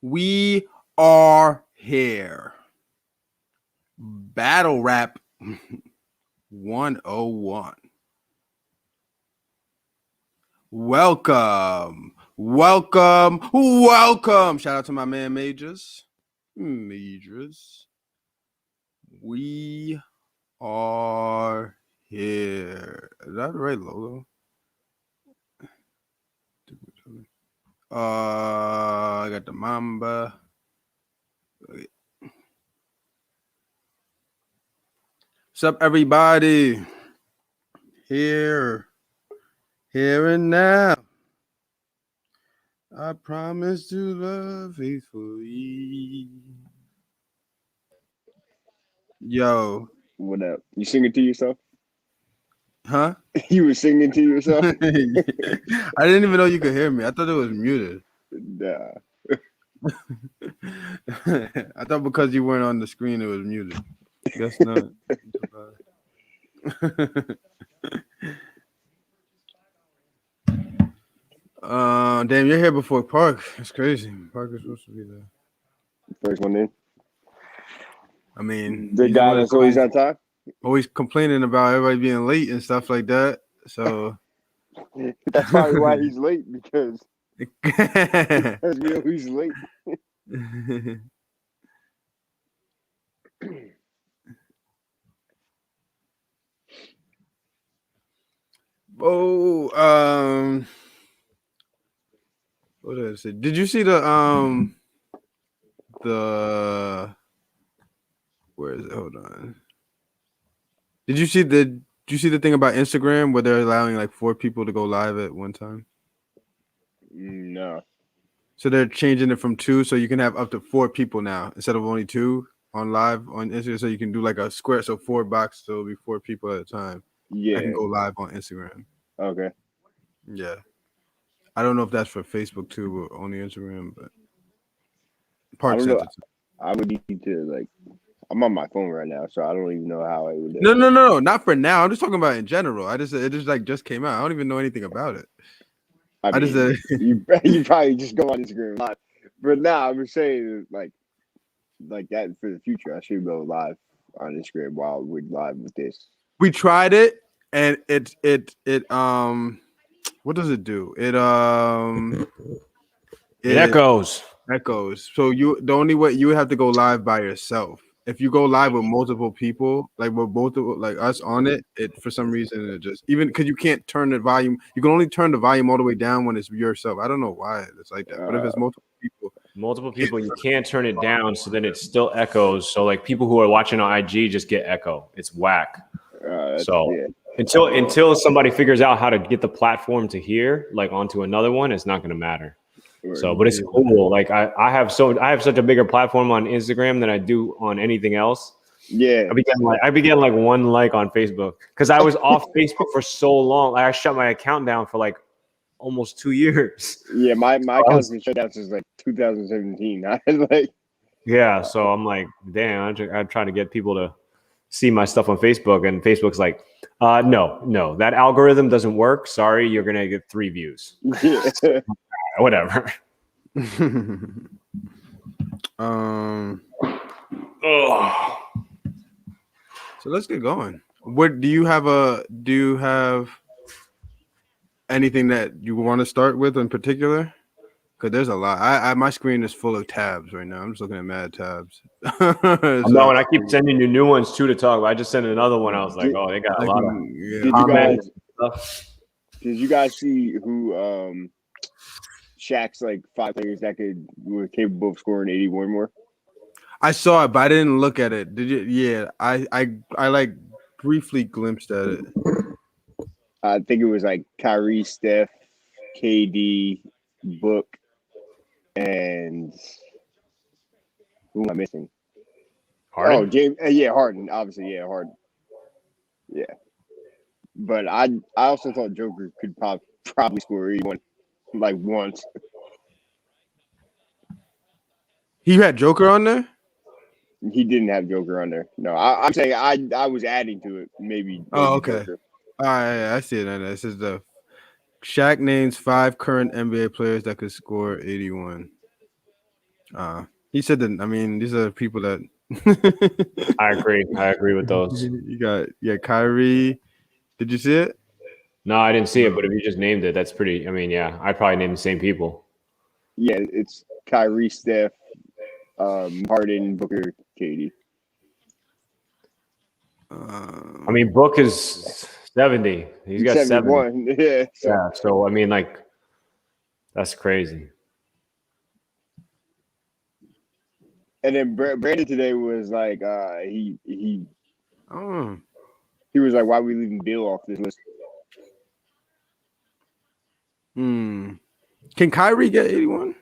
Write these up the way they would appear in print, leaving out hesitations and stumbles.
We are here. Battle Rap 101. Welcome. Shout out to my man Majors. We are here. Is that the right logo? I got the Wnba. What's up, everybody? Here and now. I promise to love faithfully. Yo. What up? You singing to yourself? Huh? You were singing to yourself? I didn't even know you could hear me. I thought it was muted. Nah. I thought because you weren't on the screen, it was muted. Guess not. Damn, you're here before Park. That's crazy. Park is supposed to be there. First one in. I mean, The guy that's always on time? Always complaining about everybody being late and stuff like that. So that's probably why he's late, because he's late. What did I say? Did you see the where is it? Hold on. Did you see the thing about Instagram where they're allowing like 4 people to go live at one time? No. So they're changing it from 2, so you can have up to 4 people now instead of only 2 on live on Instagram. So you can do like a square, so 4 boxes, so it'll be 4 people at a time. Yeah. I can go live on Instagram. Okay. Yeah. I don't know if that's for Facebook too, or only Instagram, but Park sent it to me. I would need to I'm on my phone right now, so I don't even know how I would. No, not for now. I'm just talking about in general. It just came out. I don't even know anything about it. I mean, just you probably just go on Instagram live, but now I'm just saying like that for the future. I should go live on Instagram while we're live with this. We tried it, and it what does it do? It echoes. So the only way you would have to go live by yourself. If you go live with multiple people, like with both of like us on it, for some reason it just, even because you can't turn the volume, you can only turn the volume all the way down when it's yourself. I don't know why it's like that, but if it's multiple people, you can't turn it down, so then it still echoes. So like people who are watching on IG just get echo. It's whack. Until somebody figures out how to get the platform to hear like onto another one, it's not going to matter. So, but it's cool. Like I have such a bigger platform on Instagram than I do on anything else. Yeah, I began like 1 like on Facebook because I was off Facebook for so long. I shut my account down for like almost 2 years. Yeah, my account's been shut down since like 2017. Yeah, so I'm like, damn. I try to get people to see my stuff on Facebook, and Facebook's like, no, that algorithm doesn't work. Sorry, you're gonna get 3 views. Yeah. Whatever. So let's get going. Do you have anything that you want to start with in particular? Because there's a lot. My screen is full of tabs right now. I'm just looking at mad tabs. No, and I keep sending you new ones too to talk about. I just sent another one. I was like, they got a lot of. Did you guys see who Shaq's like 5 players that were capable of scoring 81 more? I saw it, but I didn't look at it. Did you? Yeah, I like briefly glimpsed at it. I think it was like Kyrie, Steph, KD, Book, and who am I missing? Harden? Oh, James. Yeah, Harden. Obviously, yeah, Harden. Yeah, but I also thought Joker could probably score 81 like once. He had Joker on there? He didn't have Joker on there. No, I'm saying I was adding to it. Maybe okay. Joker. All right, I see it. This is the Shaq names 5 current NBA players that could score 81. He said that. I mean, these are people that. I agree with those. You got Kyrie. Did you see it? No, I didn't see it, but if you just named it, that's pretty. I mean, yeah, I'd probably name the same people. Yeah, it's Kyrie, Steph, Harden, Booker, Katie. I mean, Book is 70. He's got 70. 71. Yeah. Yeah, so I mean, like, that's crazy. And then Brandon today was like, he Oh. was like, why are we leaving Bill off this list? Can Kyrie get 81?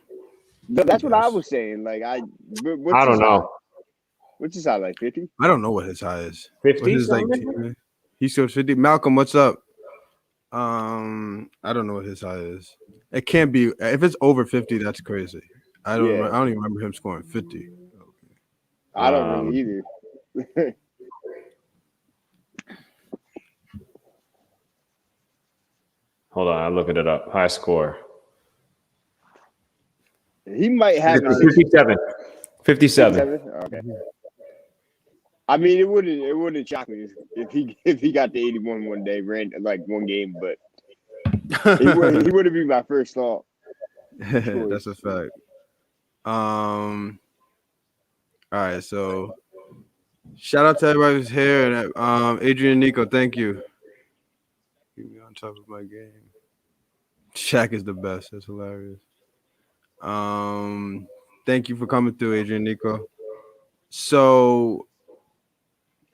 That's what I was saying. Like, I don't know. What's his high, like 50? I don't know what his high is. 50? He scored 50. Malcolm, what's up? I don't know what his high is. It can't be. If it's over 50, that's crazy. I don't even remember him scoring 50. I don't really either. Hold on, I'm looking it up. High score. He might have 57. 57. Okay. I mean, it wouldn't shock me if he got to 81 one day, ran like one game, but he wouldn't be my first thought. That's a fact. All right, so shout out to everybody who's here. And Adrian Nico, thank you. Keep me on top of my game. Shaq is the best. That's hilarious. Thank you for coming through, Adrian Nico. So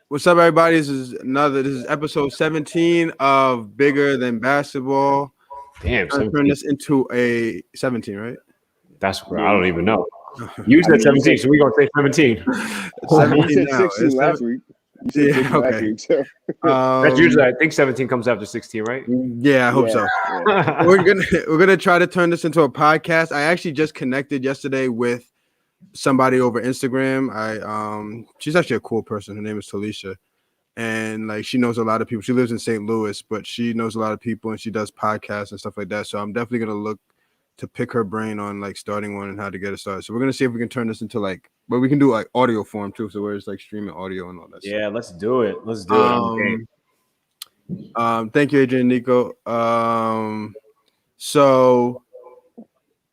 what's up, everybody? This is episode 17 of Bigger Than Basketball. Damn, I'm turn this into a 17, right? That's I don't even know. You said 17, so we're gonna say 17. 17 now. 16 last week. Yeah, okay. So. That's usually, I think 17 comes after 16, right? Yeah, I hope so. Yeah. We're gonna try to turn this into a podcast. I actually just connected yesterday with somebody over Instagram. She's actually a cool person. Her name is Talisha, and like she knows a lot of people. She lives in St. Louis, but she knows a lot of people and she does podcasts and stuff like that. So I'm definitely gonna look to pick her brain on like starting one and how to get it started. So we're gonna see if we can turn this into like, but we can do like audio form too. So where it's like streaming audio and all that. Yeah, let's do it. Let's do it. Thank you, Adrian Nico. So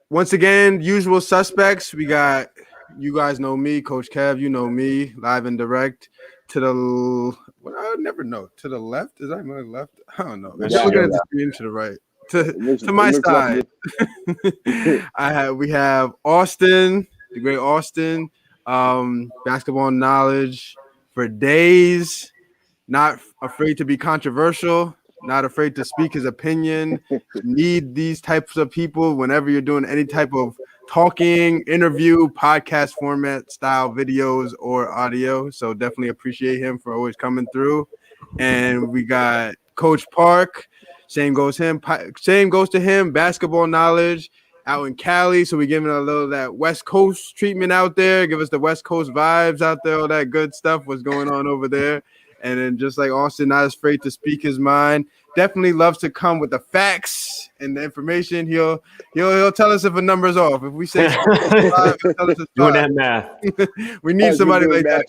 once again, usual suspects. We got, you guys know me, Coach Kev. You know me, live and direct. To the, well, I never know. To the left, is that my left? I don't know. Just looking at the screen to the right. To my side, we have Austin, the great Austin, basketball knowledge for days, not afraid to be controversial, not afraid to speak his opinion. Need these types of people whenever you're doing any type of talking, interview, podcast format style videos or audio. So definitely appreciate him for always coming through. And we got Coach Park. Same goes to him. Basketball knowledge out in Cali. So we giving a little of that West Coast treatment out there. Give us the West Coast vibes out there. All that good stuff. What's going on over there? And then just like Austin, not afraid to speak his mind. Definitely loves to come with the facts and the information. He'll tell us if a number's off. If we say five, he'll tell us it's doing that math. We need somebody like that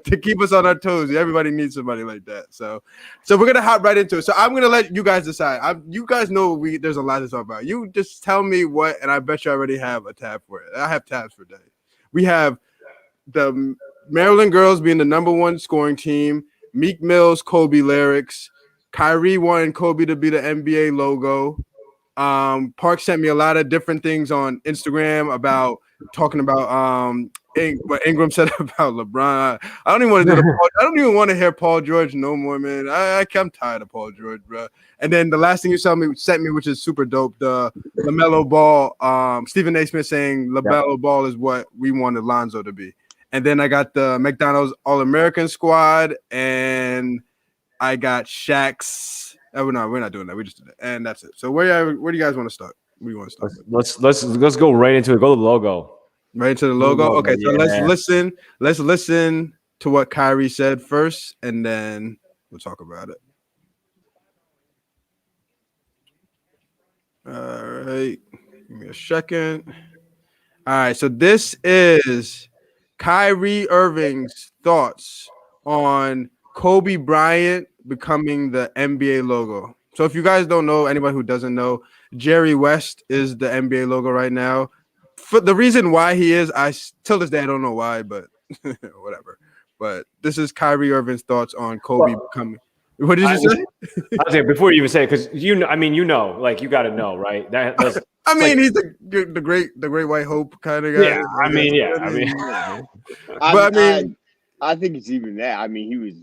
to keep us on our toes. Everybody needs somebody like that. So we're gonna hop right into it. So I'm gonna let you guys decide. You guys know there's a lot to talk about. You just tell me what, and I bet you I already have a tab for it. I have tabs for days. We have the Maryland girls being the number one scoring team. Meek Mill's Kobe lyrics. Kyrie wanting Kobe to be the NBA logo. Park sent me a lot of different things on Instagram about talking about what Ingram said about LeBron. I don't even want to do I don't even want to hear Paul George no more, man. I'm tired of Paul George, bro. And then the last thing you sent me, which is super dope, the LaMelo Ball, Stephen A. Smith saying LaMelo Ball is what we wanted Lonzo to be. And then I got the McDonald's All-American squad, and I got Shaq's. Oh, no, we're not doing that. We just did it, and that's it. So where do you guys want to start? Where do you want to start? Let's go right into it. Go to the logo. Right into the logo. Okay, so let's listen. Let's listen to what Kyrie said first, and then we'll talk about it. All right, give me a second. All right, so this is Kyrie Irving's thoughts on Kobe Bryant becoming the NBA logo. So if you guys don't know, anybody who doesn't know, Jerry West is the NBA logo right now. For the reason why he is, till this day I don't know why, but whatever. But this is Kyrie Irving's thoughts on Kobe becoming. What did you say? I say before you even say it, because like you got to know, right? That's I mean, like, he's the great white hope kind of guy. I think it's even that. I mean, he was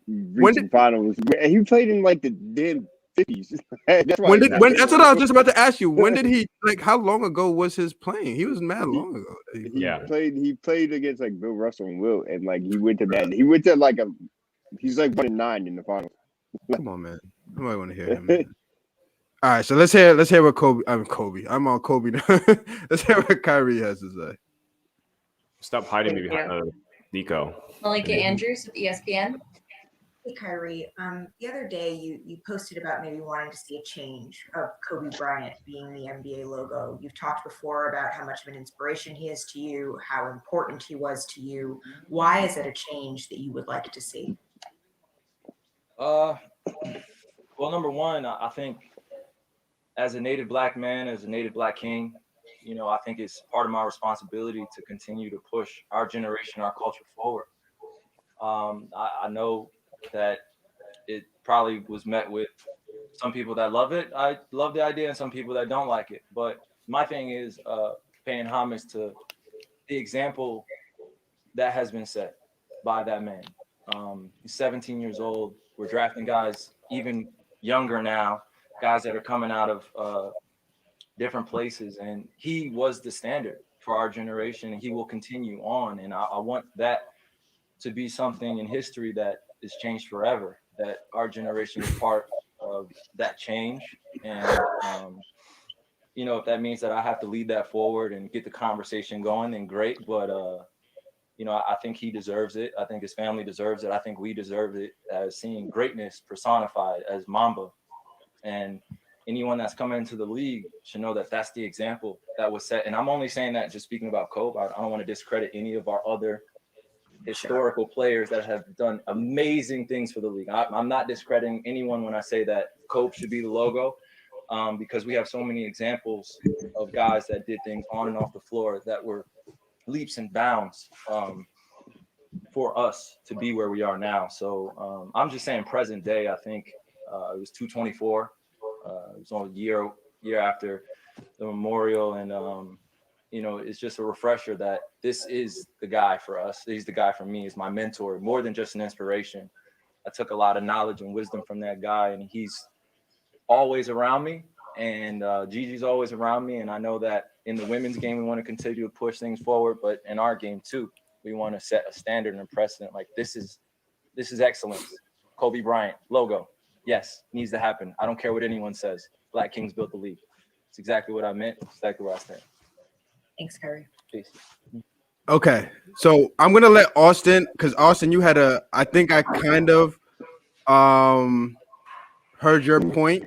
reaching finals. He played in like the damn 50s. That's what I was just about to ask you. When did he how long ago was his playing? He was mad long ago. He played against like Bill Russell and Wilt, and like he went to that. He went to like he's like 1-9 in the finals. Come on, man. Nobody want to hear him. Man. All right, so let's hear what Kobe. I'm on Kobe now. Let's hear what Kyrie has to say. Stop hiding me behind Nico. Malika Andrews with ESPN. Hey, Kyrie. The other day you posted about maybe wanting to see a change of Kobe Bryant being the NBA logo. You've talked before about how much of an inspiration he is to you, how important he was to you. Why is it a change that you would like to see? Well, number one, I think as a native black man, as a native black king, I think it's part of my responsibility to continue to push our generation, our culture forward. I know that it probably was met with some people that love it. I love the idea, and some people that don't like it. But my thing is paying homage to the example that has been set by that man. He's 17 years old. We're drafting guys even younger now, guys that are coming out of different places. And he was the standard for our generation, and he will continue on. And I want that to be something in history that is changed forever, that our generation is part of that change. And, if that means that I have to lead that forward and get the conversation going, then great. But, I think he deserves it. I think his family deserves it. I think we deserve it, as seeing greatness personified as Wnba. And anyone that's coming into the league should know that that's the example that was set. And I'm only saying that just speaking about Kobe. I don't want to discredit any of our other historical players that have done amazing things for the league. I'm not discrediting anyone when I say that Kobe should be the logo, because we have so many examples of guys that did things on and off the floor that were leaps and bounds for us to be where we are now. So I'm just saying present day, I think it was 224. It was on a year after the memorial. And, it's just a refresher that this is the guy for us. He's the guy for me. He's my mentor, more than just an inspiration. I took a lot of knowledge and wisdom from that guy, and he's always around me. And Gigi's always around me. And I know that in the women's game, we want to continue to push things forward, but in our game too, we want to set a standard and a precedent. Like this is excellence. Kobe Bryant logo. Yes, needs to happen. I don't care what anyone says. Black Kings built the league. It's exactly what I meant. It's exactly where I stand. Thanks, Kyrie. Peace. Okay, so I'm gonna let Austin, because Austin, you had I think I kind of heard your point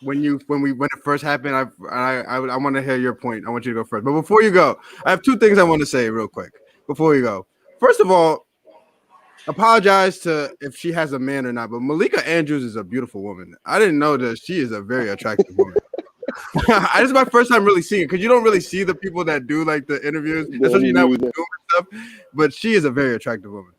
when it first happened. I want to hear your point. I want you to go first. But before you go, I have two things I want to say real quick before you go. First of all, apologize to if she has a man or not, but Malika Andrews is a beautiful woman. I didn't know that she is a very attractive woman. This is my first time really seeing it, because you don't really see the people that do like the interviews, especially now with Zoom and stuff. But she is a very attractive woman.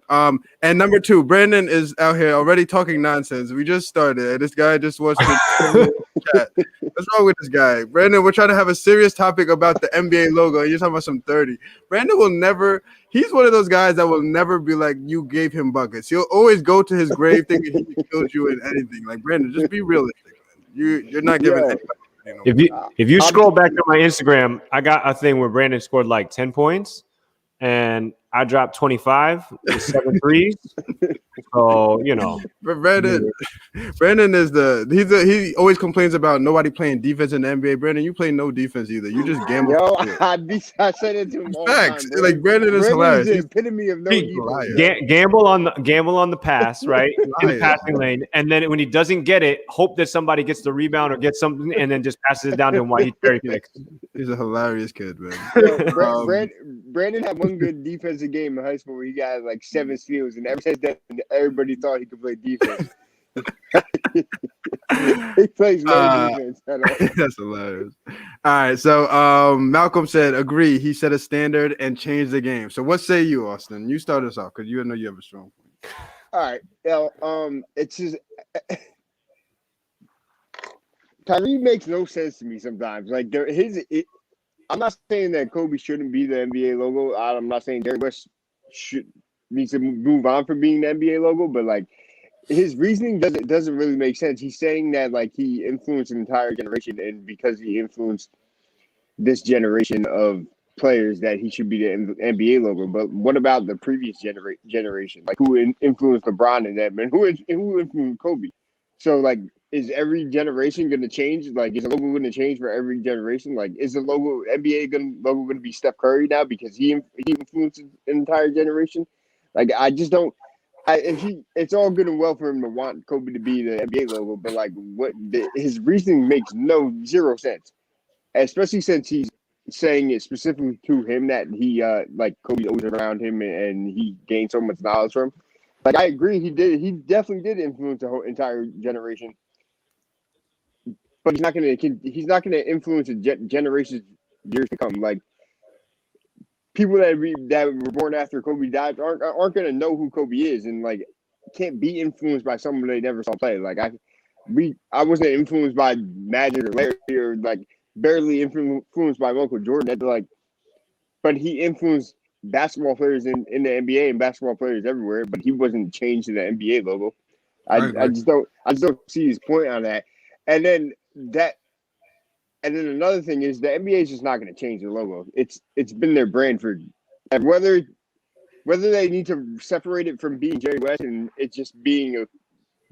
And number two, Brandon is out here already talking nonsense. We just started, and this guy just wants to chat. What's wrong with this guy, Brandon? We're trying to have a serious topic about the NBA logo, and you're talking about some 30. Brandon will never. He's one of those guys that will never be like, you gave him buckets. He'll always go to his grave thinking he killed you in anything. Like, Brandon, just be realistic. You're not giving anybody. If you scroll back to my Instagram, I got a thing where Brandon scored like 10 points, and I dropped 25 with 7 threes. So, you know. But Brandon is he always complains about nobody playing defense in the NBA. Brandon, you play no defense either. You just gamble. Yo, I said it to him all the Facts. time. Like Brandon is Brandon hilarious. is the epitome of no defense. Gamble on the pass, right? In the passing lane, and then when he doesn't get it, hope that somebody gets the rebound or gets something, and then just passes it down to him while he's cherry picks. He's a hilarious kid, man. Yo, Brandon had one good defensive game in high school where he got like 7 steals, and ever since then, everybody thought he could play defense. He plays no defense at all. That's hilarious. All right, so Malcolm said agree. He set a standard and changed the game. So what say you, Austin? You start us off because you know you have a strong point. All right, it's just Kyrie makes no sense to me sometimes. Like I'm not saying that Kobe shouldn't be the NBA logo. I'm not saying Jerry West needs to move on from being the NBA logo, but like his reasoning doesn't really make sense. He's saying that like he influenced an entire generation, and because he influenced this generation of players, that he should be the NBA logo. But what about the previous generation? Like who influenced LeBron and them, and who influenced Kobe? So like, is every generation going to change? Like, is the logo going to change for every generation? Like, is the NBA logo going to be Steph Curry now because he influenced an entire generation? Like, I just don't. It's all good and well for him to want Kobe to be the NBA logo, but like, his reasoning makes zero sense, especially since he's saying it specifically to him that he like Kobe always around him and he gained so much knowledge from him. Like, I agree, he definitely did influence the whole entire generation, but he's not gonna influence the generations years to come. Like, people that were born after Kobe died aren't gonna know who Kobe is, and like can't be influenced by someone they never saw play. Like I wasn't influenced by Magic or Larry, or like barely influenced by Michael Jordan. But he influenced basketball players in the NBA and basketball players everywhere. But he wasn't changed to the NBA logo. I just don't see his point on that. And then another thing is the NBA is just not going to change the logo. It's been their brand for, and whether they need to separate it from being Jerry West and it just being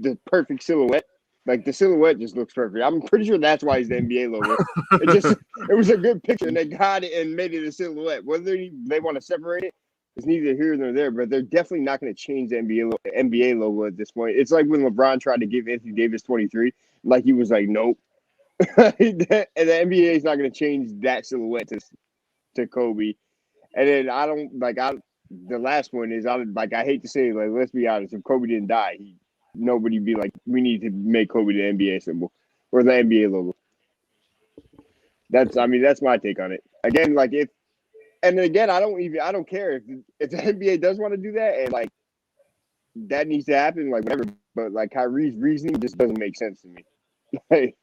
the perfect silhouette. Like, the silhouette just looks perfect. I'm pretty sure that's why he's the NBA logo. It was a good picture, and they got it and made it a silhouette. Whether they want to separate it, it's neither here nor there. But they're definitely not going to change the NBA logo at this point. It's like when LeBron tried to give Anthony Davis 23, like he was like, nope. And the NBA is not going to change that silhouette to Kobe. And then the last one is I hate to say it, like, let's be honest, if Kobe didn't die, nobody be like, we need to make Kobe the NBA symbol or the NBA logo. That's my take on it. Again, like I don't care if the NBA does want to do that, and like that needs to happen, like whatever. But like Kyrie's reasoning just doesn't make sense to me. Like,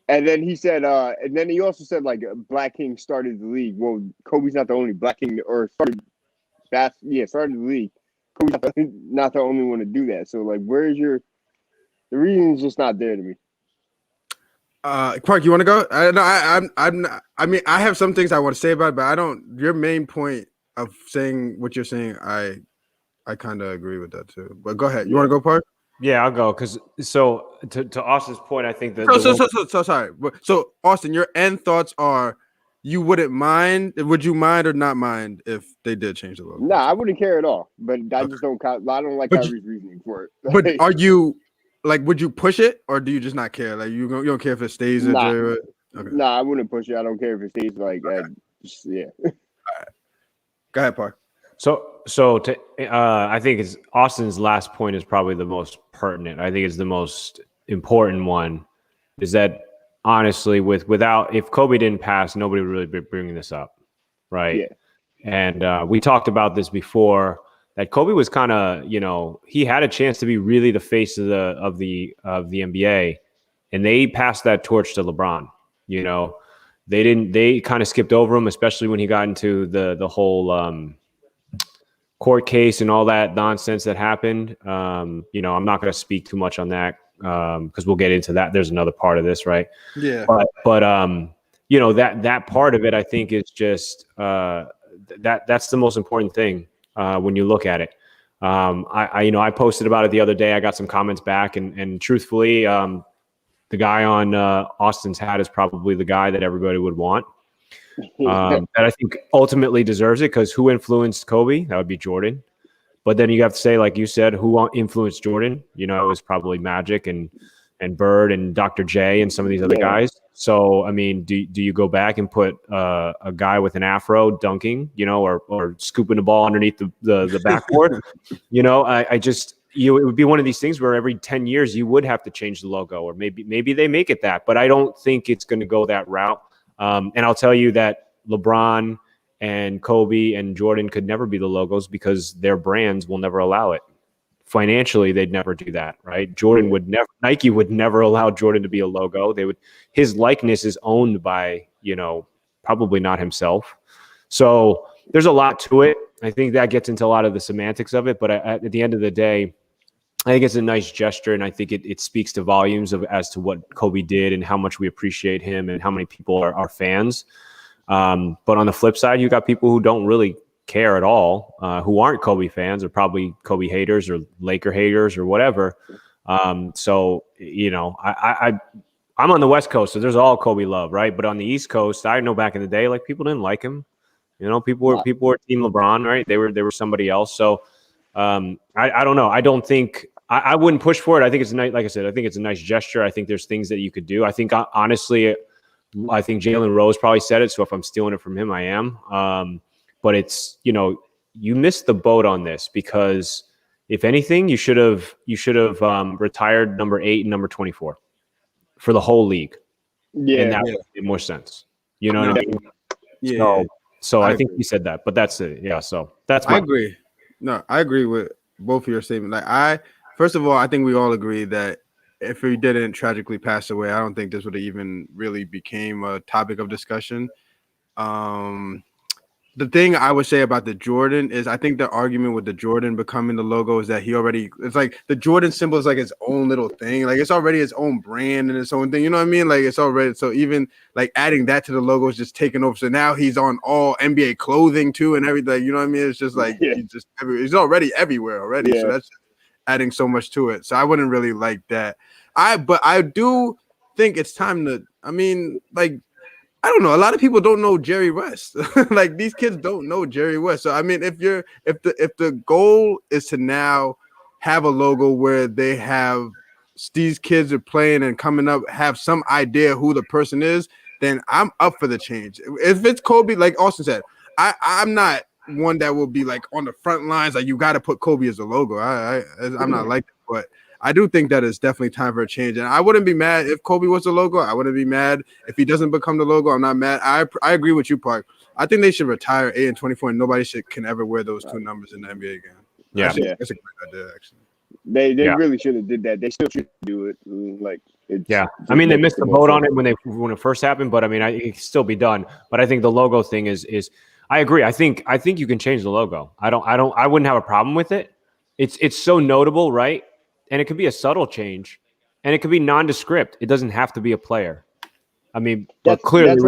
and then he said, and then he also said like Black King started the league. Well, Kobe's not the only Black King or started the league. Kobe's not the only one to do that. So like, the reason is just not there to me. Park, you want to go? I mean, I have some things I want to say about it, but I don't. Your main point of saying what you're saying, I kind of agree with that too. But go ahead. You want to go, Park? Yeah, I'll go because to Austin's point, I think that. So sorry. So Austin, your end thoughts are you wouldn't mind. Would you mind or not mind if they did change the logo? Nah, I wouldn't care at all. But I just don't. I don't like Kyrie's reasoning for it. But are you? Like, would you push it, or do you just not care? Like, you don't care if it stays? Nah. Okay. Nah, I wouldn't push it. I don't care if it stays. Like, okay. Yeah. All right. Go ahead, Park. So I think it's Austin's last point is probably the most pertinent. I think it's the most important one. Is that honestly, if Kobe didn't pass, nobody would really be bringing this up, right? Yeah. And we talked about this before. That Kobe was kind of, he had a chance to be really the face of the NBA, and they passed that torch to LeBron. They kind of skipped over him, especially when he got into the whole court case and all that nonsense that happened. I'm not going to speak too much on that because we'll get into that. There's another part of this, right? Yeah. But that part of it, I think, is just that's the most important thing when you look at it. I posted about it the other day. I got some comments back, and truthfully, the guy on Austin's hat is probably the guy that everybody would want. That I think ultimately deserves it, because who influenced Kobe? That would be Jordan. But then you have to say, like you said, who influenced Jordan? You know, it was probably Magic and Bird and Dr. J and some of these other guys. So, I mean, do you go back and put a guy with an afro dunking, you know, or scooping the ball underneath the backboard? You know, it would be one of these things where every 10 years you would have to change the logo, or maybe they make it that. But I don't think it's going to go that route. And I'll tell you that LeBron and Kobe and Jordan could never be the logos because their brands will never allow it. Financially, they'd never do that, right? Nike would never allow Jordan to be a logo. His likeness is owned by, you know, probably not himself. So there's a lot to it. I think that gets into a lot of the semantics of it. But at the end of the day, I think it's a nice gesture, and I think it speaks to volumes as to what Kobe did and how much we appreciate him and how many people are fans. But on the flip side, you got people who don't really care at all, who aren't Kobe fans, or probably Kobe haters or Laker haters or whatever. So, you know, I'm on the West Coast, so there's all Kobe love, right? But on the East Coast, I know back in the day, like, people didn't like him. You know, people were Team LeBron, right? They were somebody else. So I don't know. I don't think I wouldn't push for it. I think it's nice. Like I said, I think it's a nice gesture. I think there's things that you could do. I think honestly, I think Jalen Rose probably said it. So if I'm stealing it from him, I am. But it's, you know, you missed the boat on this, because if anything, you should have retired number 8 and number 24 for the whole league. Yeah, and that would make more sense. You know what I mean? Yeah. So I think he said that, but that's it. Yeah. So that's I agree. No, I agree with both of your statements. Like, first of all, I think we all agree that if he didn't tragically pass away, I don't think this would have even really became a topic of discussion. The thing I would say about the Jordan is, I think the argument with the Jordan becoming the logo is that it's like the Jordan symbol is like its own little thing. Like, it's already its own brand and its own thing. You know what I mean? Like, it's already, so even like adding that to the logo is just taking over. So now he's on all NBA clothing too and everything. You know what I mean? It's just like, he's already everywhere already. Yeah. So that's adding so much to it. So I wouldn't really like that. But I do think it's time to, I mean, like, I don't know. A lot of people don't know Jerry West. Like, these kids don't know Jerry West. So I mean, if the goal is to now have a logo where they have these kids are playing and coming up, have some idea who the person is, then I'm up for the change. If it's Kobe, like Austin said, I'm not one that will be like on the front lines, like, you got to put Kobe as a logo. I'm not like that, but I do think that it's definitely time for a change. And I wouldn't be mad if Kobe was the logo. I wouldn't be mad if he doesn't become the logo. I'm not mad. I agree with you, Park. I think they should retire 8 and 24, and nobody can ever wear those two numbers in the NBA again. Yeah, that's a great idea, actually. They really should have did that. They still should do it. Like, I mean, they missed the boat on it when it first happened, but I mean, it can still be done. But I think the logo thing is I agree. I think you can change the logo. I wouldn't have a problem with it. It's so notable, right? And it could be a subtle change, and it could be nondescript. It doesn't have to be a player. I mean, but clearly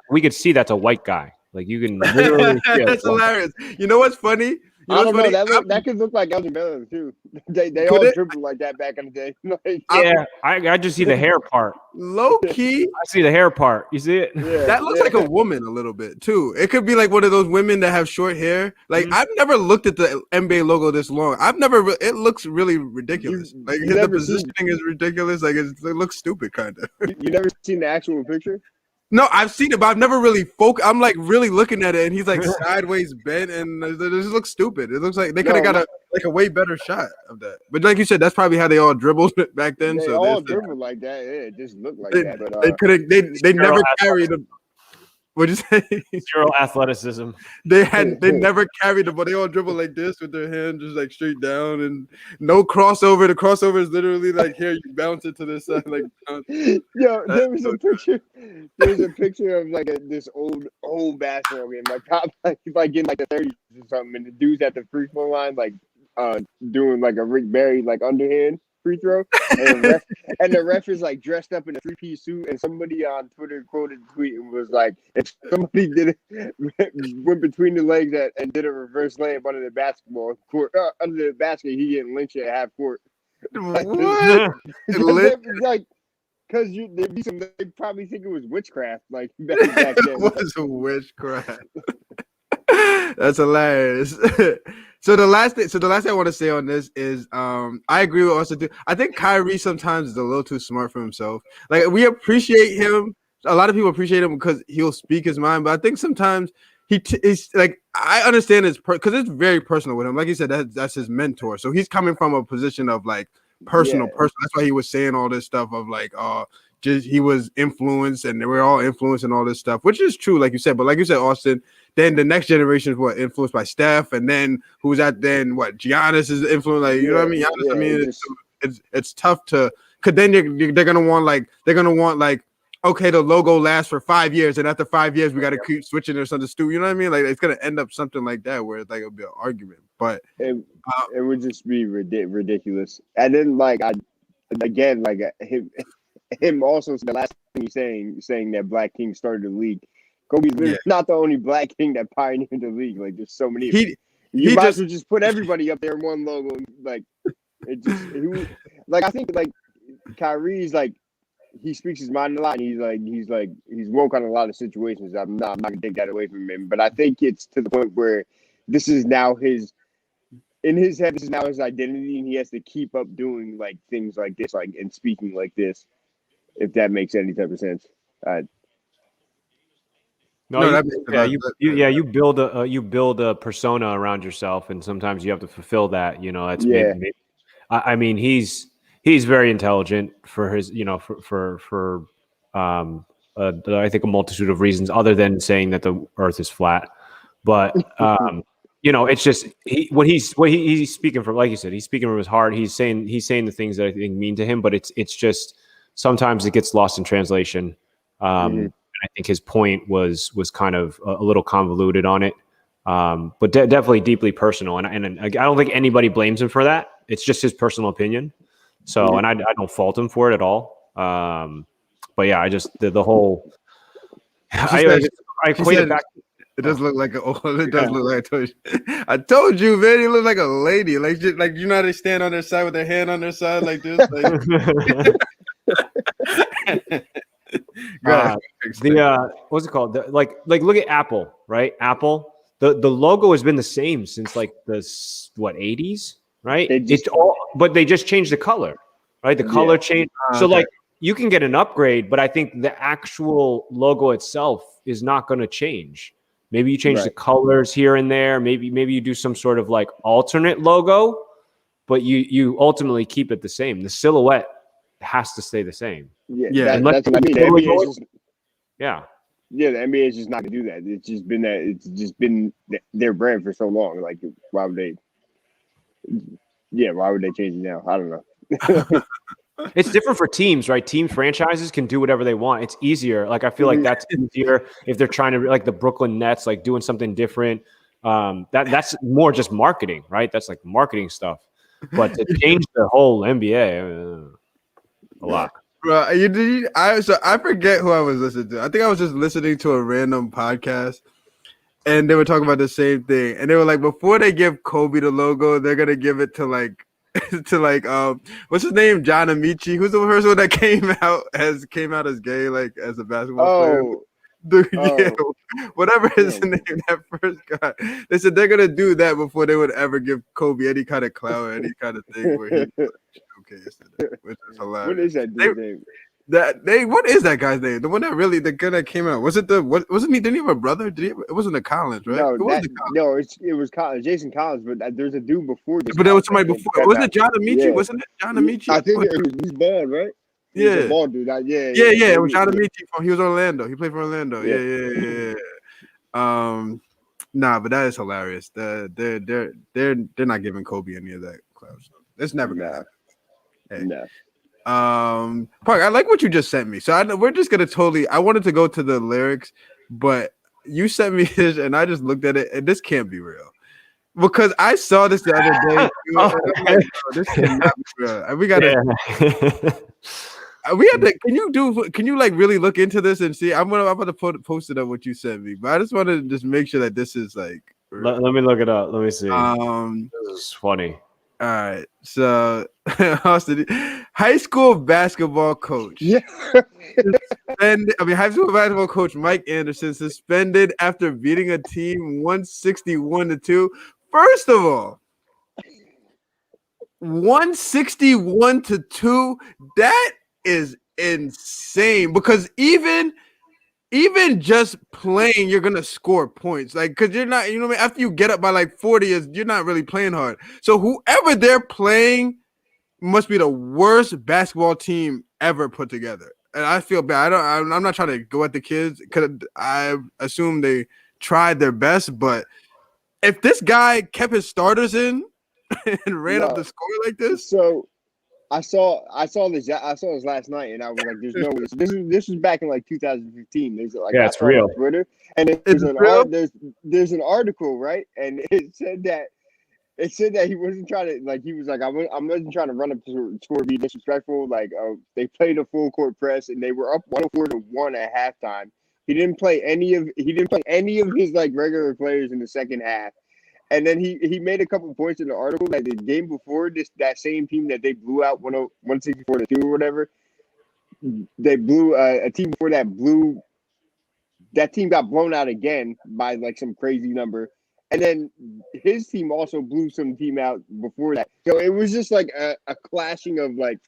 we could see that's a white guy. Like, you can literally see that's hilarious. You know what's funny? I don't know. That could look like Wnba too. They all dribbled like that back in the day. Like, yeah, I just see the hair part. Low key, I see the hair part. You see it? Yeah, that looks like a woman a little bit too. It could be like one of those women that have short hair. Like, I've never looked at the NBA logo this long. It looks really ridiculous. Like, the positioning is ridiculous. Like, it looks stupid, kind of. You never seen the actual picture? No, I've seen it, but I've never really I'm like really looking at it, and he's like sideways bent, and it just looks stupid. It looks like they could have got a way better shot of that. But like you said, that's probably how they all dribbled back then. They all dribbled like that. Yeah, it just looked like that. But they never carried them. What'd you say? Zero athleticism. They never carried the ball. They all dribble like this with their hand just like straight down, and no crossover. The crossover is literally like, here, you bounce it to this side. Like, yo, there was a picture. There's a picture of like this old basketball game, like in like the 30s or something, and the dude's at the free throw line, like doing like a Rick Barry like underhand. free throw, and the ref is like dressed up in a 3-piece suit, and somebody on Twitter quoted the tweet and was like, if somebody went between the legs and did a reverse layup under the basketball court, under the basket, he getting lynched at half court. What? Like, because they probably think it was witchcraft, like back then. It was a witchcraft. That's hilarious. So the last thing I want to say on this is I agree with Austin too. I think Kyrie sometimes is a little too smart for himself. Like, we appreciate him. A lot of people appreciate him because he'll speak his mind, but I think sometimes he's like, I understand it's because it's very personal with him. Like you said, that's his mentor. So he's coming from a position of like personal. That's why he was saying all this stuff of like, just he was influenced and we're all influenced and all this stuff, which is true, like you said. But like you said, Austin, then the next generation is what, influenced by Steph, and then who's that? Then what? Giannis is influenced, like, you know what I mean? Giannis, I mean, it's tough to, because then they're gonna want like, okay, the logo lasts for 5 years, and after 5 years we got to keep switching or something stupid. You know what I mean? Like, it's gonna end up something like that where it's like it'll be an argument, but it would just be ridiculous. And then like him also the last thing he's saying that Black King started the league. Kobe's not the only Black King that pioneered the league. Like, there's so many. You might as well just put everybody up there in one logo. Like, I think like Kyrie's like, he speaks his mind a lot, and he's woke on a lot of situations. I'm not gonna take that away from him, but I think it's to the point where this is now in his head, this is now his identity, and he has to keep up doing like things like this, like, and speaking like this. If that makes any type of sense. You build a persona around yourself, and sometimes you have to fulfill that. You know, that's maybe, I mean, he's very intelligent for his, you know, for I think a multitude of reasons other than saying that the Earth is flat. But you know, it's just he's speaking from, like you said, he's speaking from his heart. He's saying the things that I think mean to him, but it's just sometimes it gets lost in translation. I think his point was kind of a little convoluted on it, but definitely deeply personal. And I don't think anybody blames him for that. It's just his personal opinion. So, and I don't fault him for it at all. But yeah, I just the whole. I equate it back. It does look like it does look like I told you, man. He looked like a lady, like you know how they stand on their side with their hand on their side like this. Like. What's it called? Like look at Apple, right? Apple, the logo has been the same since like the 80s, right? But they just changed the color, right? The color changed. So like you can get an upgrade, but I think the actual logo itself is not going to change. Maybe you change the colors here and there. Maybe you do some sort of like alternate logo, but you ultimately keep it the same. The silhouette has to stay the same. That's what I mean. The NBA is just not gonna do that. It's just been their brand for so long. Like, why would they change it now? I don't know. It's different for teams, right? Team franchises can do whatever they want. It's easier. Like, I feel like that's easier if they're trying to, like the Brooklyn Nets, like doing something different. That's more just marketing, right? That's like marketing stuff. But to change the whole NBA, a lot. Bro, I forget who I was listening to. I think I was just listening to a random podcast, and they were talking about the same thing. And they were like, before they give Kobe the logo, they're gonna give it to like what's his name, John Amici, who's the first one that came out as gay, like as a basketball player. Dude, whatever his name, that first guy. They said they're gonna do that before they would ever give Kobe any kind of clout or any kind of thing where he showcased it, which is hilarious. What is that dude's name? What is that guy's name? The one that guy that came out. Wasn't he? Didn't he have a brother? It wasn't the Collins, right? It was Collins, Jason Collins, but there's a dude before this. But there was somebody before. Wasn't it John Amici? Yeah. Wasn't it John Amici? I think he's bald, right? Yeah, he's a bald dude. Yeah. It was John Amici. He was Orlando. He played for Orlando. Yeah. Nah, but that is hilarious. They're not giving Kobe any of that clout. So it's never gonna happen. Hey. No. Park, I like what you just sent me. So we're just gonna I wanted to go to the lyrics, but you sent me this and I just looked at it and this can't be real. because I saw this the other day. And I'm like, "Bro, this cannot be real." And we gotta. We have to. Can you like really look into this and see? I'm about to post it up what you sent me, but I just want to just make sure that this is like. Let me look it up. Let me see. This is funny. All right, so Austin, high school basketball coach. Yeah. High school basketball coach Mike Anderson suspended after beating a team 161-2. First of all, 161-2. That is insane because even just playing, you're gonna score points. Like, cause you're not, you know what I mean? After you get up by like 40, you're not really playing hard. So whoever they're playing must be the worst basketball team ever put together. And I feel bad. I'm not trying to go at the kids because I assume they tried their best. But if this guy kept his starters in and ran up the score like this, so. I saw this last night, and I was like, "There's no way." This was back in like 2015. There's like, yeah, I it's saw real. on Twitter, and there's an article, right? And it said that he wasn't trying to, like, he was like, I wasn't trying to run up to score, be disrespectful. Like, they played a full court press, and they were up 104-1 at halftime. He didn't play any of his like regular players in the second half. And then he made a couple points in the article that the game before that same team that they blew out 164-2 or whatever, they blew a team before that team got blown out again by like some crazy number. And then his team also blew some team out before that. So it was just like a clashing of like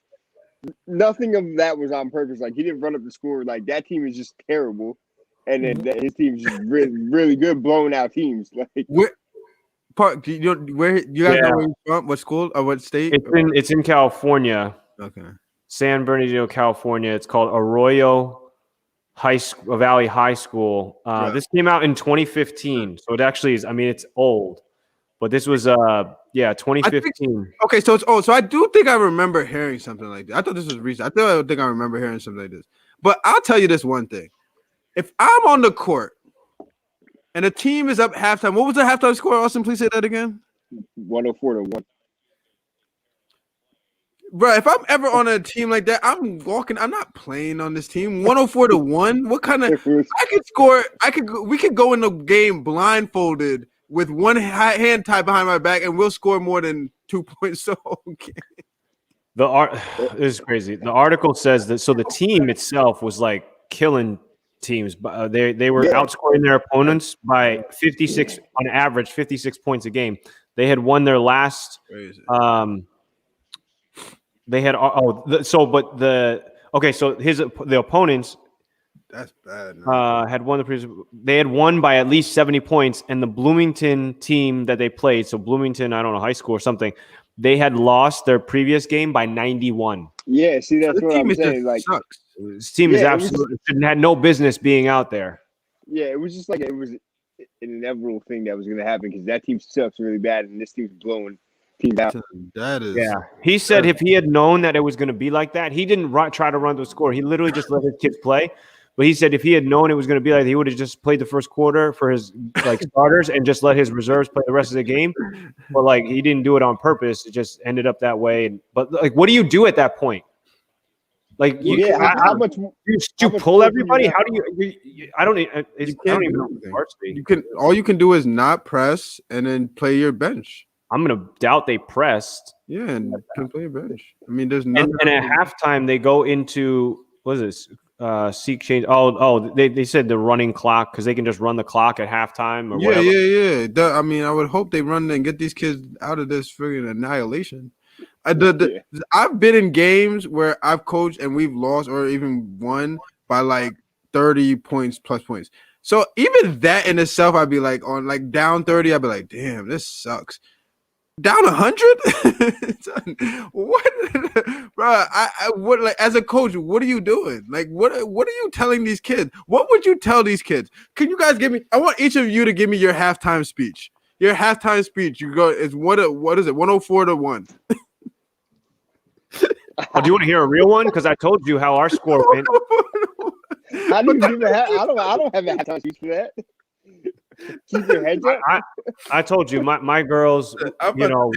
nothing of that was on purpose. Like he didn't run up the score. Like that team is just terrible. And then his team is just really, really good blowing out teams. Like Park, do you know where you guys know where you're from? What school or what state? It's in California. Okay. San Bernardino, California. It's called Arroyo Valley High School. This came out in 2015, so it actually is. I mean, it's old, but this was 2015. Okay, so it's old. So I do think I remember hearing something like that. I thought this was recent. I think I remember hearing something like this. But I'll tell you this one thing: if I'm on the court and a team is up halftime, what was the halftime score? Austin, please say that again. 104-1. Bro, if I'm ever on a team like that, I'm not playing on this team. 104-1. What kind of? I could score. We could go in the game blindfolded with one hand tied behind my back, and we'll score more than 2 points. So okay. This is crazy. The article says that so the team itself was like killing teams, but they were outscoring their opponents by 56 on average, 56 points a game. They had won their last. They had the opponents. That's bad. Had won the previous. They had won by at least 70 points, and the Bloomington team that they played, so Bloomington, I don't know, high school or something, they had lost their previous game by 91. Yeah, see, that's what I'm saying. Like, sucks. This team is absolutely had no business being out there. Yeah, it was just like it was an inevitable thing that was going to happen because that team sucks really bad, and this team's blowing teams out. That is, He said if he had known that it was going to be like that, he didn't try to run the score. He literally just let his kids play. But he said if he had known it was going to be like that, he would have just played the first quarter for his like starters and just let his reserves play the rest of the game. But like he didn't do it on purpose. It just ended up that way. But like, what do you do at that point? Like, how much? You pull everybody? How do you? I don't even know. All you can do is not press and then play your bench. I'm gonna doubt they pressed. Yeah, and can play your bench. I mean, there's nothing. And at halftime, they go into what is this? Seek change. They said the running clock because they can just run the clock at halftime or whatever. Yeah. I mean, I would hope they run and get these kids out of this friggin' annihilation. I've been in games where I've coached and we've lost or even won by like 30 points plus points. So even that in itself, I'd be like on like down 30. I'd be like, damn, this sucks. Down 100? What, bro? What like as a coach? What are you doing? Like, what are you telling these kids? What would you tell these kids? Can you guys give me? I want each of you to give me your halftime speech. Your halftime speech. You go. It's what is it? 104-1. Oh, do you want to hear a real one? Because I told you how our score went. I don't have a halftime speech for that. Keep your heads up. I told you, my girls, you know,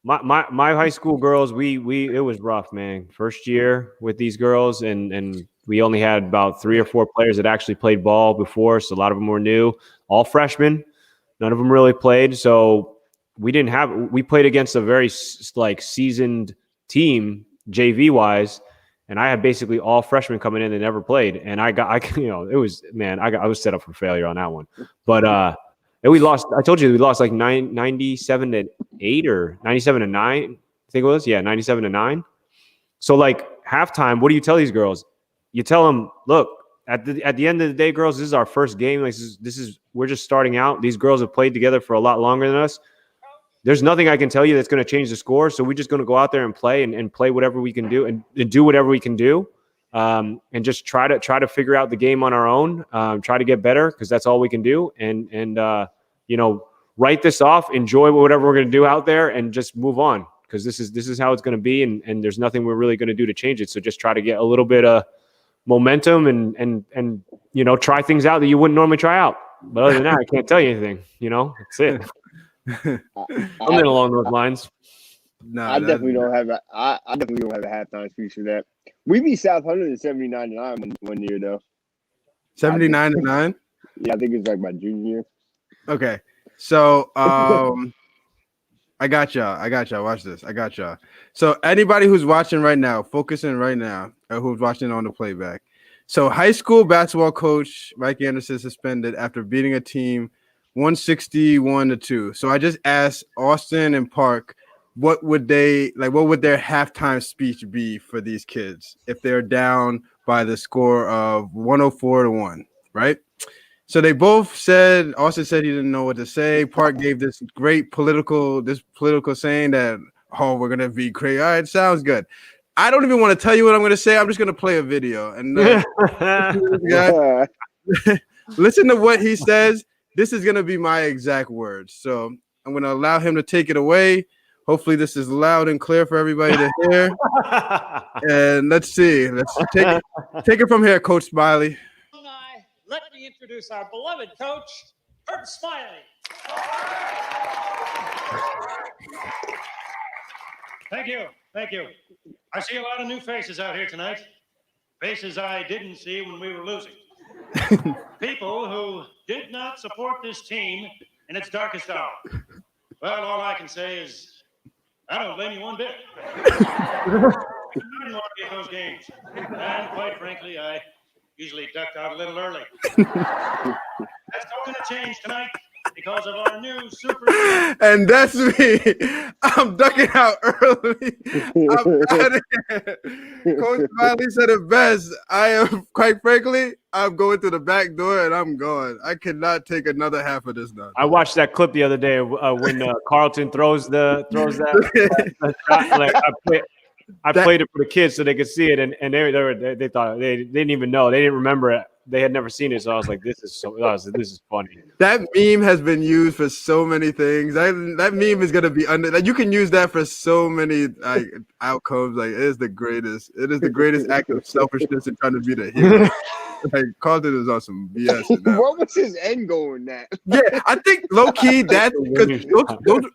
my high school girls, we it was rough, man. First year with these girls, and we only had about 3 or 4 players that actually played ball before, so a lot of them were new, all freshmen. None of them really played, so we played against a very like seasoned team JV wise, and I had basically all freshmen coming in that never played, and I it was, man, I was set up for failure on that one, but and we lost. I told you we lost like 97-8 or 97-9. I think it was, yeah, 97-9. So like halftime, what do you tell these girls? You tell them, look, at the end of the day, girls, this is our first game. Like this is we're just starting out. These girls have played together for a lot longer than us. There's nothing I can tell you that's going to change the score. So we're just going to go out there and play and play whatever we can do and do whatever we can do. And just try to figure out the game on our own, try to get better, because that's all we can do. And you know, write this off, enjoy whatever we're going to do out there, and just move on, because this is how it's going to be, and there's nothing we're really going to do to change it. So just try to get a little bit of momentum and you know, try things out that you wouldn't normally try out. But other than that, I can't tell you anything. You know, that's it. Something along those lines. No, I definitely don't have a halftime speech for that. We beat South 179-9 one year though. 79-9. Yeah, I think it's like my junior year. Okay, so I got y'all. Watch this. I got y'all. So anybody who's watching right now, focusing right now, or who's watching on the playback. So high school basketball coach Mike Anderson suspended after beating a team 161-2. So I just asked Austin and Park, what would their halftime speech be for these kids if they're down by the score of 104-1, right? So they both said, Austin said he didn't know what to say. Park gave this great political saying that, oh, we're going to be crazy. All right, sounds good. I don't even want to tell you what I'm going to say. I'm just going to play a video. And listen to what he says. This is going to be my exact words. So I'm going to allow him to take it away. Hopefully this is loud and clear for everybody to hear. And let's see. Let's take it from here, Coach Smiley. Let me introduce our beloved coach, Kurt Smiley. Thank you. I see a lot of new faces out here tonight. Faces I didn't see when we were losing. People who did not support this team in its darkest hour. Well, all I can say is I don't blame you one bit. I didn't want to be at those games. And quite frankly, I usually ducked out a little early. That's not going to change tonight because of our new super. And that's me. I'm ducking out early. I'm out of here. Coach Smiley said it best. Quite frankly, I'm going through the back door and I'm going. I cannot take another half of this now. I watched that clip the other day when Carlton throws that shot. Like I played it for the kids so they could see it, and they thought they didn't even know, they didn't remember it, they had never seen it. So I was like, this is funny. That meme has been used for so many things. That meme is gonna be you can use that for so many outcomes. Like it is the greatest act of selfishness and trying to be the hero. Like Carlton is on some BS. What was his end goal in that? Yeah, I think low key that because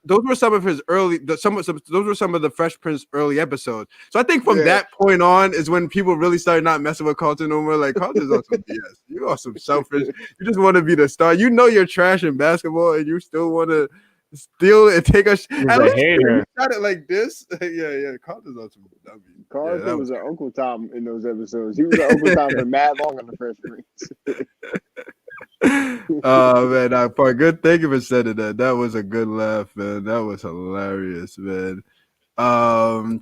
those were some of his early. Those were some of the Fresh Prince early episodes. So I think from that point on is when people really started not messing with Carlton no more. Like Carlton's on some BS. You are some selfish. You just want to be the star. You know you're trash in basketball, and you still want to steal and take a hater. Shot it like this. Yeah. Carlton's on some dummy. Carlton was an Uncle Tom in those episodes. He was an Uncle Tom for mad long on the Fresh Prince. Oh man, Park, good. Thank you for saying that. That was a good laugh, man. That was hilarious, man. Do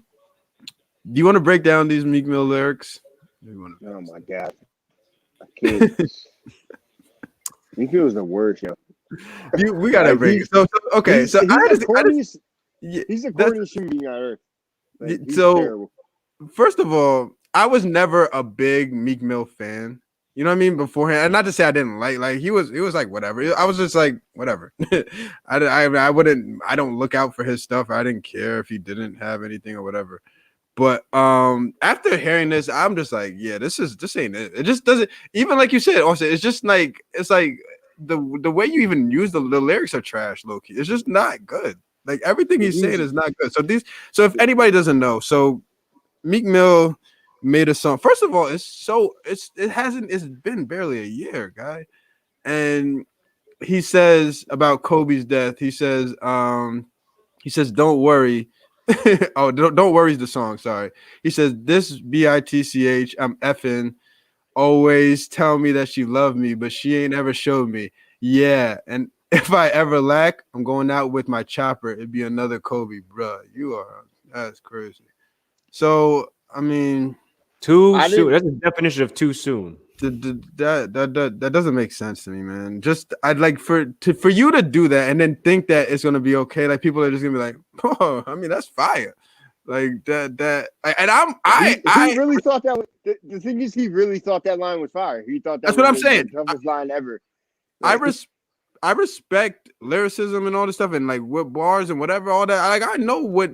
you want to break down these Meek Mill lyrics? Oh my god, I can't. Meek Mill is the worst, yo. We gotta break it. So okay. He's the corniest human being on earth. Like, so terrible. First of all, I was never a big Meek Mill fan. You know what I mean? Beforehand, and not to say I didn't like he was like whatever. I was just like whatever. I don't look out for his stuff. I didn't care if he didn't have anything or whatever. But after hearing this, I'm just like, yeah, this ain't it. It just doesn't, even like you said, also, it's just like the way you even use the lyrics are trash, low-key. It's just not good. Like everything he's saying is not good. So if anybody doesn't know, so Meek Mill made a song. First of all, it's been barely a year, guy. And he says about Kobe's death, he says, don't worry. Oh, don't worry is the song. Sorry. He says, this bitch, I'm effing. Always tell me that she loved me, but she ain't ever showed me. Yeah. And if I ever lack, I'm going out with my chopper. It'd be another Kobe, bruh. That's crazy. So, I mean, too soon. That's the definition of too soon. That doesn't make sense to me, man. Just I'd like for you to do that and then think that it's gonna be okay. Like people are just gonna be like, oh, I mean, that's fire. Like that. He really thought that. The thing is, he really thought that line was fire. He thought that's what I'm saying. The toughest line ever. I respect lyricism and all this stuff and like what bars and whatever, all that. Like I know what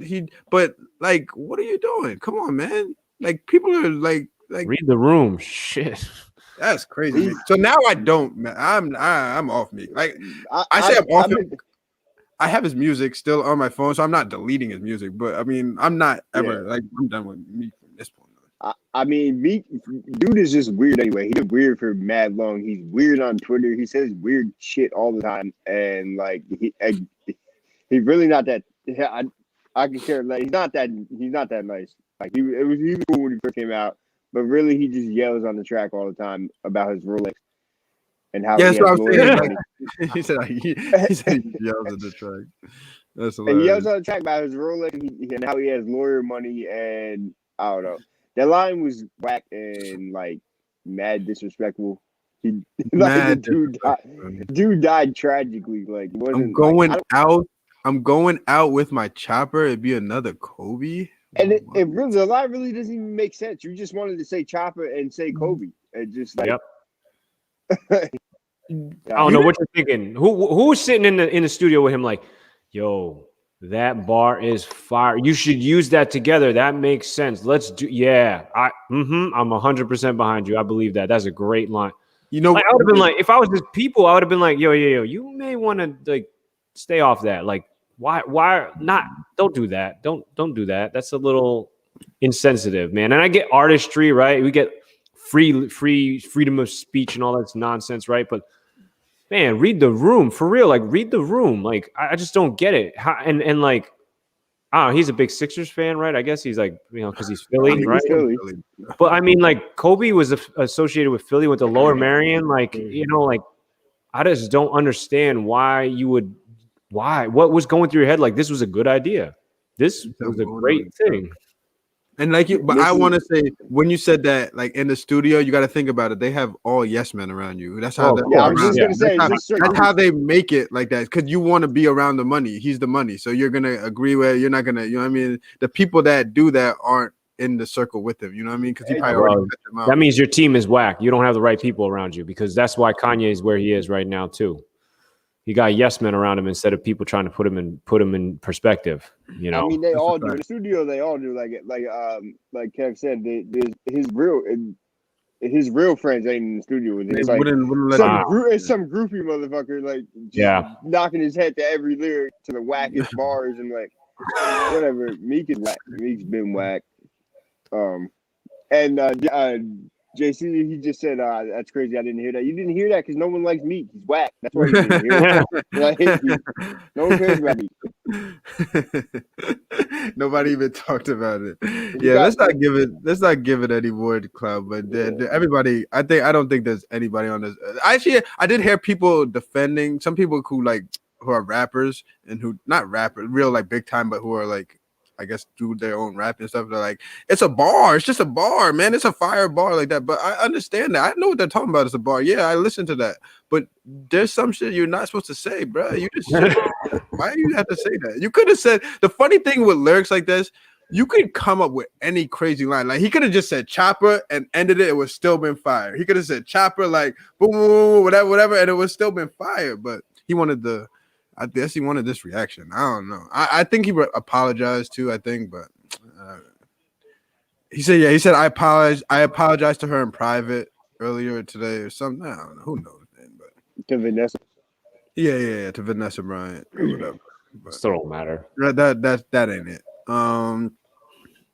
but like, what are you doing? Come on, man. Like people are like read the room. Shit. That's crazy. So now I don't, man. I'm off me. Like I say I'm off him. I have his music still on my phone, so I'm not deleting his music. But I mean, I'm not ever like I'm done with Meek from this point. I mean, Meek, dude is just weird anyway. He's weird for mad long. He's weird on Twitter. He says weird shit all the time, and like he's really not that. I can care. Like he's not that nice. Like he was cool when he first came out, but really he just yells on the track all the time about his Rolex and how. Yeah, that's what I'm saying. He said he yells at the track. That's hilarious. And he yells on the track about his Rolex and how he has lawyer money, and I don't know. That line was whack and like mad disrespectful. Dude died tragically. Like I'm going out with my chopper. It'd be another Kobe. And the line really doesn't even make sense. You just wanted to say chopper and say Kobe. It just like. Yep. I don't know what you're thinking. Who's sitting in the studio with him? Like, yo. That bar is fire. You should use that together. That makes sense. Let's do. Yeah, I'm 100% behind you. I believe that. That's a great line. You know, like, I would have been like, if I was his people, I would have been like, yo, you may want to like stay off that. Like, why not? Don't do that. Don't do that. That's a little insensitive, man. And I get artistry, right? We get freedom of speech and all that nonsense, right? But man, read the room for real. Like, read the room. Like, I just don't get it. And like, I don't know. He's a big Sixers fan, right? I guess he's like, because he's Philly, right? Philly. But I mean, like, Kobe was associated with Philly with the Lower Merion. Like, like, I just don't understand why what was going through your head? Like, this was a good idea. This was a great thing. And like but I want to say when you said that, like in the studio, you got to think about it. They have all yes men around you. That's how. I was just gonna say that's how they make it like that. Because you want to be around the money. He's the money, so you're gonna agree with. You're not gonna. You know what I mean? The people that do that aren't in the circle with him. You know what I mean? Because he probably already cut them out. That means your team is whack. You don't have the right people around you, because that's why Kanye is where he is right now too. He got yes men around him instead of people trying to put him in perspective. You know, I mean, they all do in the studio. They all do. Like Kev said, his real friends ain't in the studio with him. It's like some groupie motherfucker, like knocking his head to every lyric to the wackest bars and like whatever. Meek is whack. Meek's been whack. JC, he just said, that's crazy. I didn't hear that. You didn't hear that because no one likes Meek. He's whack. That's why you didn't hear it. No one cares about Meek. Nobody even talked about it. Let's not give it any more clout. But everybody, I don't think there's anybody on this. Actually, I did hear people defending some people who are rappers and who not rappers, real like big time, but who are like, I guess, do their own rap and stuff. They're like, it's a bar. It's just a bar, man. It's a fire bar like that. But I understand that. I know what they're talking about. It's a bar. Yeah, I listen to that. But there's some shit you're not supposed to say, bro. You just why do you have to say that? You could have said, the funny thing with lyrics like this, you could come up with any crazy line. Like he could have just said chopper and ended it. It would still been fire. He could have said chopper, like boom, boom, boom, whatever, and it would still been fire. But he wanted I guess he wanted this reaction. I don't know. I think he apologized too. I think, but he said I apologize to her in private earlier today or something. I don't know. Who knows, man? But To Vanessa. Yeah, to Vanessa Bryant or whatever. But Still don't matter. that ain't it.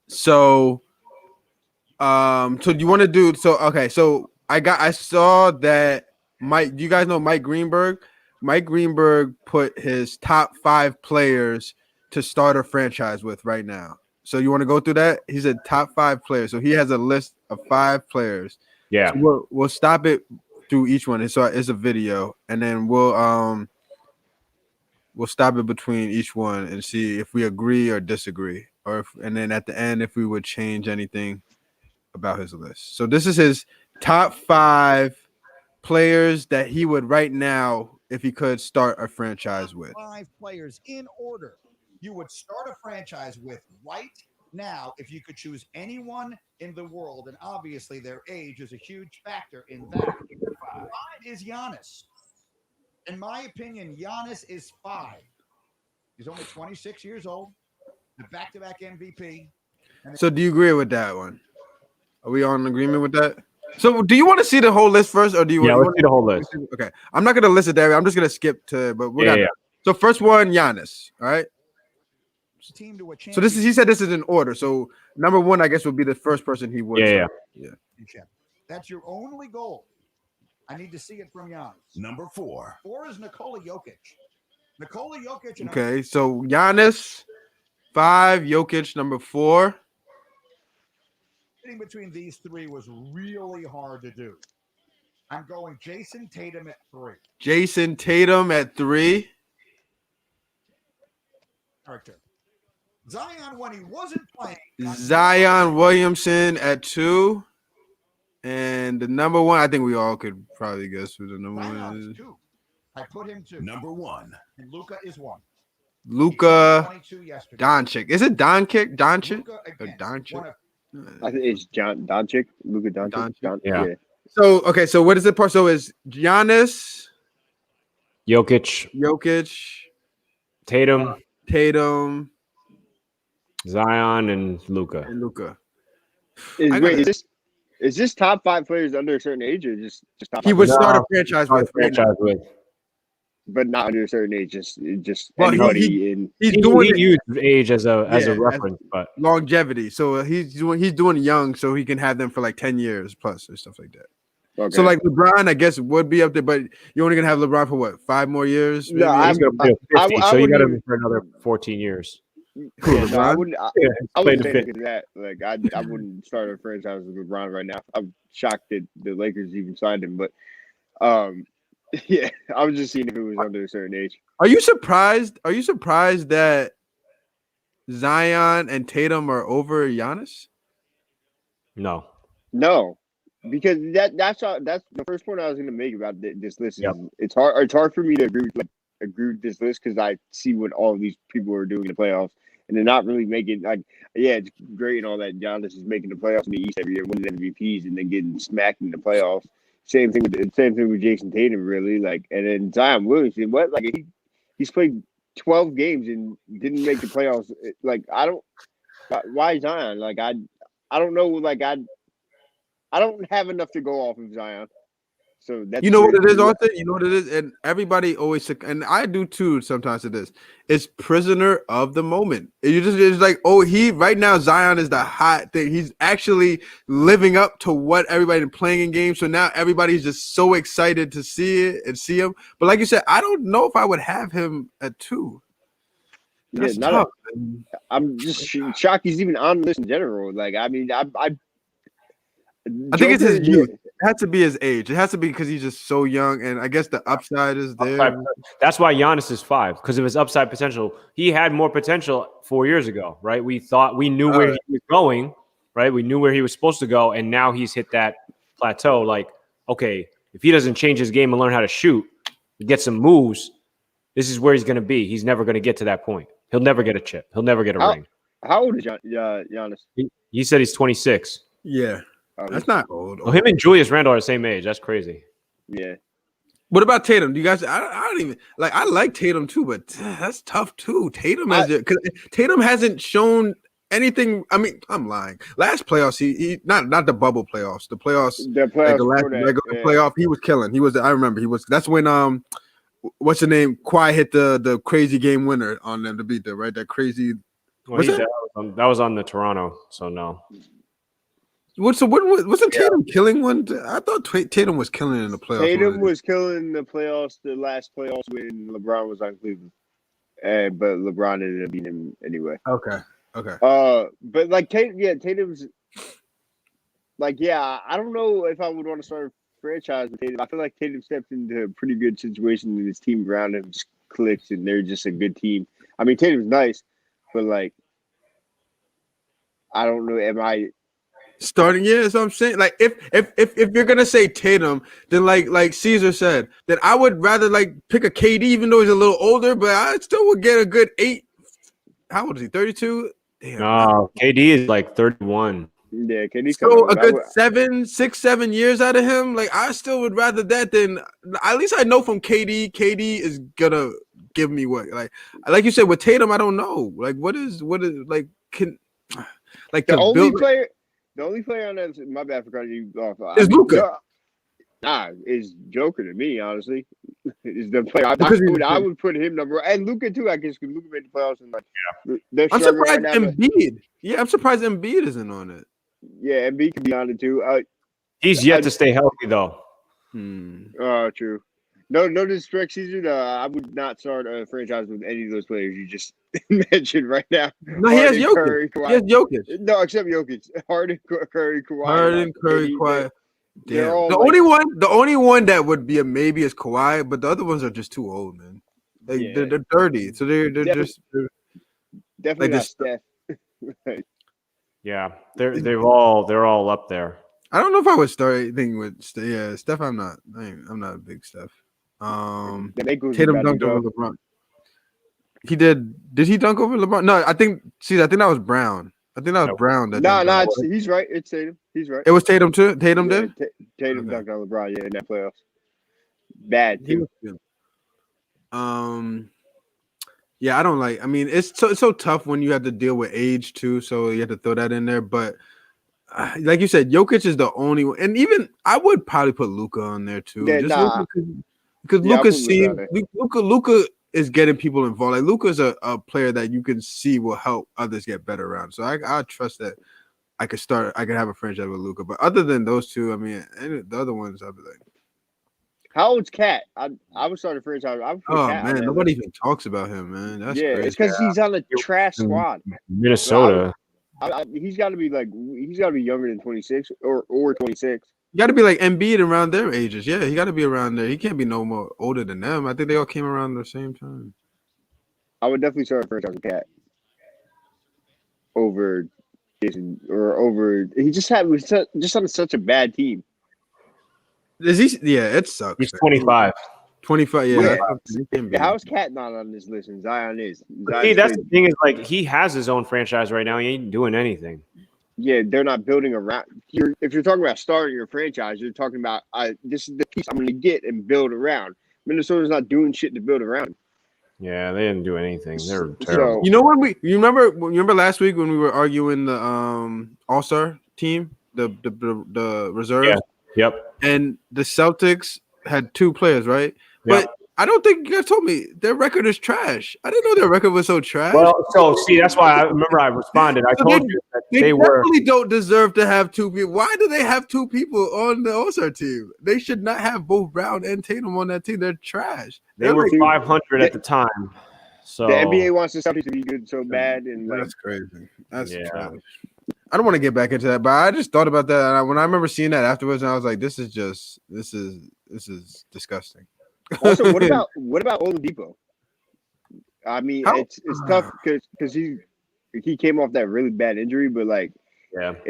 So do you want to do so? Okay, so I saw that Mike. Do you guys know Mike Greenberg? Mike Greenberg put his top 5 players to start a franchise with right now. So you want to go through that? He said top 5 players. So he has a list of 5 players. Yeah. So we'll stop it through each one. It's a video, and then we'll stop it between each one and see if we agree or disagree, and then at the end if we would change anything about his list. So this is his top 5 players that he would right now, if he could, start a franchise with. 5 players in order you would start a franchise with right now if you could choose anyone in the world, and obviously their age is a huge factor in that. 5 is Giannis. In my opinion, Giannis is 5. He's only 26 years old, the back-to-back MVP. So do you agree with that one? Are we all in agreement with that? So do you want to see the whole list first, or do you? Yeah, want let's see the whole list. Okay, I'm not gonna list it there. I'm just gonna skip to. But we got. So first one, Giannis. All right. Team to a So this is. He said this is in order. So number 1, I guess, would be the first person he would. Yeah. That's your only goal. I need to see it from Giannis. Number 4. 4 is Nikola Jokic. Nikola Jokic. Okay, so Giannis, 5, Jokic, number 4. Sitting between these 3 was really hard to do. I'm going Jason Tatum at 3. Jason Tatum at 3. Character. Zion when he wasn't playing. Zion Williamson at 2. And the number 1, I think we all could probably guess who the number 1 is. 2. I put him 2. Number 1. And Luka is 1. Luka Doncic. Is it Doncic? Or Doncic? I think it's Doncic. Luka Doncic. Yeah. So okay, so what is the part? So is Giannis, Jokic, Tatum, Zion, and Luka. Is this top 5 players under a certain age, or just top? He would start a franchise with. But not under a certain age, just well, anybody in. He's doing use age as a reference, but longevity. So he's doing young, so he can have them for like 10 years plus or stuff like that. Okay. So like LeBron, I guess would be up there, but you're only gonna have LeBron for what, 5 more years? Maybe? No, he's gonna play 50, so you got him for another 14 years. Yeah, no, I wouldn't say that. Like I wouldn't start a franchise with LeBron right now. I'm shocked that the Lakers even signed him, but yeah, I was just seeing if it was under a certain age. Are you surprised? Are you surprised that Zion and Tatum are over Giannis? No, because that's the first point I was going to make about this list. Yep. It's hard for me to agree with this list because I see what all of these people are doing in the playoffs, and they're not really making it's great and all that. Giannis is making the playoffs in the East every year, winning MVPs, and then getting smacked in the playoffs. Same thing with Jason Tatum, really. And then Zion Williamson, he's played 12 games and didn't make the playoffs. Why Zion? I don't know. I don't have enough to go off of Zion. So that's what it is, Arthur. You know what it is, and everybody always, and I do too. Sometimes it is. It's prisoner of the moment. It's like, right now Zion is the hot thing. He's actually living up to what everybody playing in games. So now everybody's just so excited to see it and see him. But like you said, I don't know if I would have him at 2. That's tough. I'm just shocked he's even on this in general. I think it's his youth. It has to be his age. It has to be because he's just so young, and I guess the upside is there. That's why Giannis is 5, because of his upside potential. He had more potential 4 years ago, right? We knew where he was going, right? We knew where he was supposed to go, and now he's hit that plateau. Okay, if he doesn't change his game and learn how to shoot, get some moves, this is where he's going to be. He's never going to get to that point. He'll never get a chip. He'll never get a ring. How old is Giannis? He said he's 26. Yeah. That's not old. Well, him and Julius Randle are the same age. That's crazy. Yeah. What about Tatum? Do you guys? I don't even I like Tatum too, but that's tough too. Tatum hasn't shown anything. I mean, I'm lying. Last playoffs, he not the bubble playoffs, the playoffs, The like playoffs the last before that, regular yeah. playoff. He was killing. He was. I remember he was. That's when what's the name? Kawhi hit the crazy game winner on them to beat them, right? That crazy. Well, Was it? that was on the Toronto, so no. Wasn't Tatum killing one? I thought Tatum was killing in the playoffs. Tatum was killing the playoffs, the last playoffs when LeBron was on Cleveland, but LeBron ended up beating him anyway. Okay. But like Tatum's like, I don't know if I would want to start a franchise with Tatum. I feel like Tatum stepped into a pretty good situation and his team around him just clicks and they're just a good team. I mean, Tatum's nice, but like, I don't know. Am I starting? Yeah, that's what I'm saying. Like, if you're gonna say Tatum, then like Caesar said, then I would rather like pick a KD, even though he's a little older, but I still would get a good 8. How old is he? 32. Damn. No, KD is like 31. Yeah, KD's So a good 7 years out of him. Like, I still would rather that than at least I know from KD. KD is gonna give me what like you said with Tatum. I don't know. Like, what is like can like the only build, player. The only player on that, my bad for cutting you off. is Luka. Is Joker to me, honestly. Is the player I would put him number one. And Luka too, I guess, because Luka made the playoffs and I'm surprised Embiid. Yeah, I'm surprised Embiid isn't on it. Yeah, Embiid could be on it too. He's yet to stay healthy though. True. No disrespect, Caesar. I would not start a franchise with any of those players you just mentioned right now. No, he has Jokic. Curry, he has Jokic. No, except Jokic. Harden, Curry, Kawhi. Kawhi. They're Damn. all The only one that would be a maybe is Kawhi, but the other ones are just too old, man. They're dirty, so they're definitely not Steph. Yeah, they're all up there. I don't know if I would start anything with Steph. I'm not a big Steph. Tatum dunked over LeBron. He did. Did he dunk over LeBron? No, I think that was Brown. I think that was Brown. No, he's right. It's Tatum. He's right. It was Tatum too. Tatum did. Tatum dunked on LeBron. Yeah, in that playoffs. Bad too. Yeah, I don't like. I mean, it's so tough when you have to deal with age too. So you have to throw that in there. But like you said, Jokic is the only one, and even I would probably put Luka on there too. Yeah, because Luka is getting people involved. Like Luka's a player that you can see will help others get better around. So I trust that I could have a franchise with Luka. But other than those two, I mean, the other ones, I'd be like, how old's Cat? I would start a franchise. Man, nobody even talks about him, man. That's crazy. It's because he's on a trash squad. Minnesota. He's got to be younger than 26 or 26. You got to be like Embiid around their ages. Yeah, he got to be around there. He can't be no more older than them. I think they all came around the same time. I would definitely start a franchise with Cat over Jason or over. He just on such a bad team. Is he? Yeah, it sucks. He's 25. 25. Yeah. How's Cat not on this list? And Zion is. See, that's the thing is like he has his own franchise right now. He ain't doing anything. Yeah, they're not building around. If you're talking about starting your franchise, you're talking about this is the piece I'm going to get and build around. Minnesota's not doing shit to build around. Yeah, they didn't do anything. They're terrible. You know when you remember last week when we were arguing the All-Star team, the reserves? Yeah. Yep. And the Celtics had 2 players, right? Yep. But I don't think you guys told me their record is trash. I didn't know their record was so trash. Well, so see, that's why I remember I responded. I told you that they definitely don't deserve to have 2 people. Why do they have 2 people on the All-Star team? They should not have both Brown and Tatum on that team. They're trash. They were 500 at the time. So the NBA wants the Celtics to be good so bad, and that's crazy. That's trash. I don't want to get back into that, but I just thought about that, and when I remember seeing that afterwards, and I was like, "This is disgusting." Also, what about Oladipo? I mean, it's tough because he came off that really bad injury, but like, but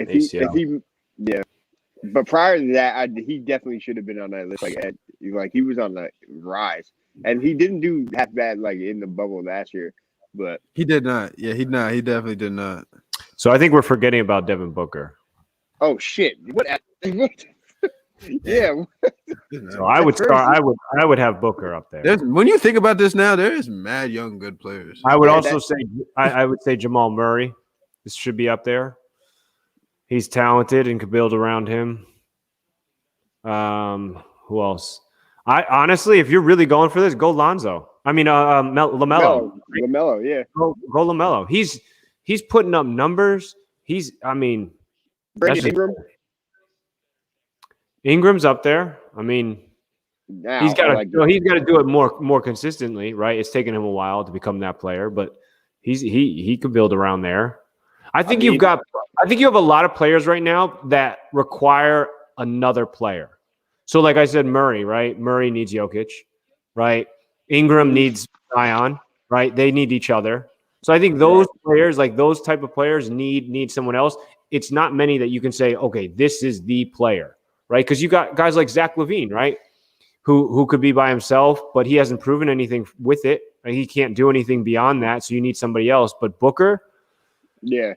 prior to that, he definitely should have been on that list. Like he was on the rise, and he didn't do half bad like in the bubble last year, but he did not. Yeah, he definitely did not. So I think we're forgetting about Devin Booker. Oh shit! What? Yeah. So I would start. I would have Booker up there. When you think about this now, there is mad young good players. I would also say I would say Jamal Murray. This should be up there. He's talented and could build around him. Who else? I honestly, if you're really going for this, go Lonzo. I mean, LaMelo. LaMelo, yeah. Go LaMelo. He's putting up numbers. Brandon That's Ingram. Ingram's up there. I mean, Now, he's got like to do it more consistently, right? It's taken him a while to become that player, but he could build around there. I think you have a lot of players right now that require another player. So, like I said, Murray, right? Murray needs Jokic, right? Ingram needs Zion, right? They need each other. So I think those players, like those type of players, need someone else. It's not many that you can say, okay, this is the player, right? Because you got guys like Zach LaVine, right? Who could be by himself, but he hasn't proven anything with it. Right? He can't do anything beyond that, so you need somebody else. But Booker, yeah,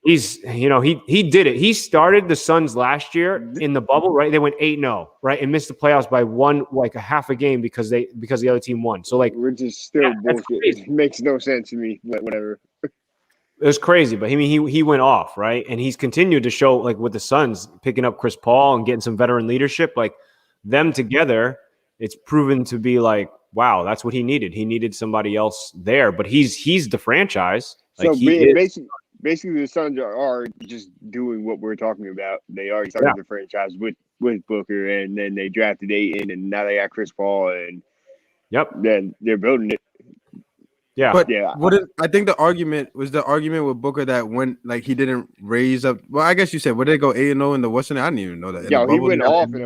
he did it. He started the Suns last year in the bubble, right? They went 8-0, right, and missed the playoffs by a half a game because the other team won. So like, which is still bullshit. It makes no sense to me. But whatever. It was crazy, but I mean, he went off, right, and he's continued to show, like with the Suns picking up Chris Paul and getting some veteran leadership, like them together. It's proven to be like, wow, that's what he needed. He needed somebody else there, but he's the franchise. Like so basically, the Suns are just doing what we're talking about. They already started the franchise with Booker, and then they drafted Ayton, and now they got Chris Paul, and then they're building it. Yeah, but I think the argument with Booker that when like he didn't raise up. Well, I guess you said, would they go 8-0 in the Western? I didn't even know that. Yeah, he went off he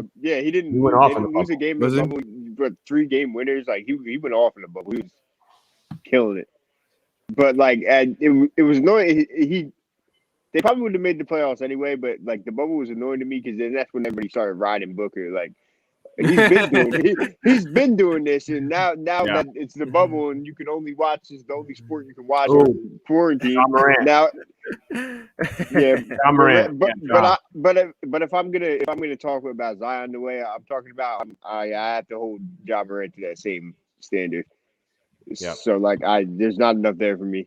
didn't. He went off in the lose a game in the bubble, but 3 game winners. Like he went off in the bubble. He was killing it. But like, it was annoying. They probably would have made the playoffs anyway. But like, the bubble was annoying to me because then that's when everybody started riding Booker. Like, he's been doing this, and now that it's the bubble and you can only watch, is the only sport you can watch in quarantine. Now, but if I'm gonna talk about Zion the way I'm talking about, I have to hold Ja Morant to that same standard. So like, there's not enough there for me.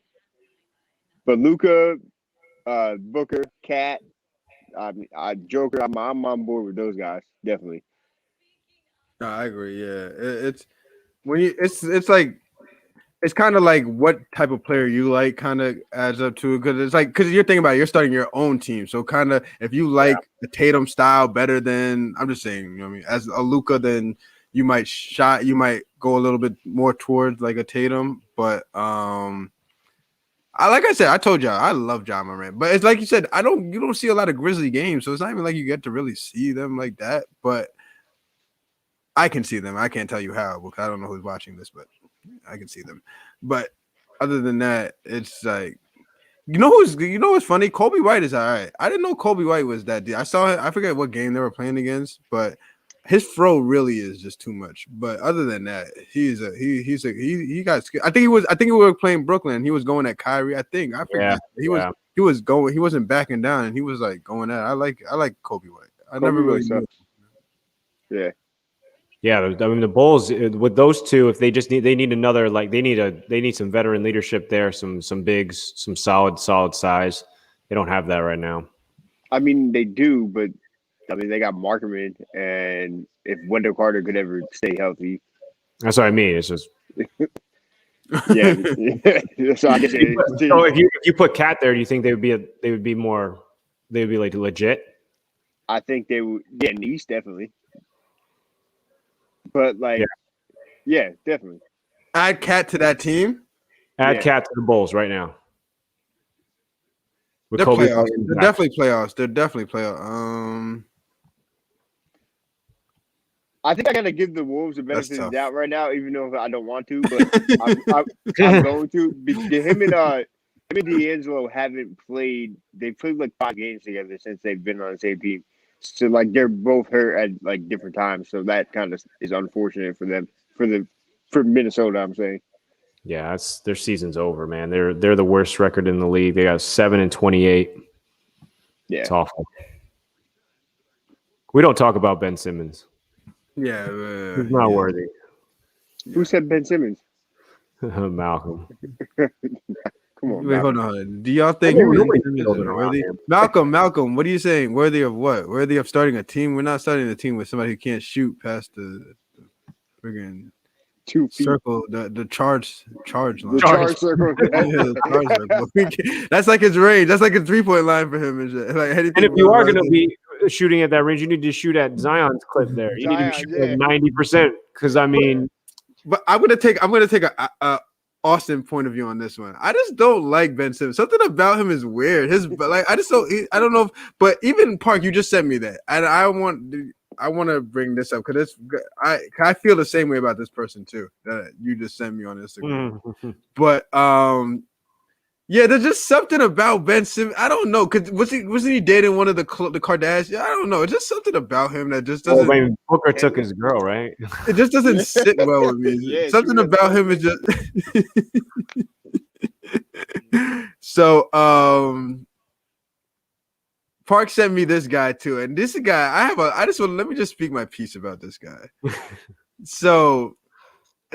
But Luka, Booker, Cat, Joker, I'm on board with those guys, definitely. No, I agree. Yeah, it's when you it's like it's kind of like what type of player you like kind of adds up to it, because you're thinking about you're starting your own team, so kind of if you like the Tatum style better than, I'm just saying, you know what I mean, as a Luka, then you might go a little bit more towards like a Tatum, but like I said, I told y'all I love Ja Morant, but it's like you said, you don't see a lot of Grizzly games, so it's not even like you get to really see them like that, but I can see them. I can't tell you how because I don't know who's watching this, but I can see them. But other than that, it's like, you know what's funny? Kobe White is all right. I didn't know Kobe White was that dude. I forget what game they were playing against, but his fro really is just too much. But other than that, he got skill. I think we were playing Brooklyn. He was going at Kyrie. I think I forget. He was going. He wasn't backing down, and he was like going at. I like Kobe White. I never really knew. Yeah. Yeah, I mean the Bulls with those two, if they need another, like they need some veteran leadership there, some bigs, some solid size. They don't have that right now. I mean they do, but I mean they got Markman, and if Wendell Carter could ever stay healthy, that's what I mean. It's just yeah. So I guess so if you put Cat there, do you think they would be like legit? I think they would. Yeah, in the East definitely. But like, yeah, definitely. Add Cat to that team. Add Cat to the Bulls right now. They're playoffs. They're definitely playoffs. I think I gotta give the Wolves the benefit of the doubt right now, even though I don't want to, but I'm going to. Him and D'Angelo haven't played. They played like 5 games together since they've been on the same team. So like they're both hurt at like different times, so that kind of is unfortunate for them. For Minnesota, I'm saying. Yeah, their season's over, man. They're the worst record in the league. They got 7-28. Yeah, it's awful. We don't talk about Ben Simmons. Yeah, he's not worthy. Who said Ben Simmons? Malcolm. Come on, Wait, hold on. Do y'all think Nobody's Ben Simmons is building around worthy? him. Malcolm, what are you saying? Worthy of what? Worthy of starting a team? We're not starting a team with somebody who can't shoot past the friggin' 2 feet. circle, the charge line. The charge circle. Yeah, the charge circle. That's like his range. That's like a 3-point line for him and shit. Like anything. And if you are going to be shooting at that range, you need to shoot at Zion's clip there. You need to be Zion, shooting at 90%. Because I mean, But I'm gonna take a Austin point of view on this one. I just don't like Ben Simmons. Something about him is weird. I don't know. But even Park, you just sent me that, and I want to bring this up because I feel the same way about this person too that you just sent me on Instagram. But yeah, there's just something about Ben Simmons. I don't know because wasn't he dating one of the Kardashians? I don't know. It's just something about him that just doesn't. well, Booker took his girl, right? It just doesn't sit well with me. Yeah, Something about him is just so Park sent me this guy too. And this guy, let me just speak my piece about this guy. So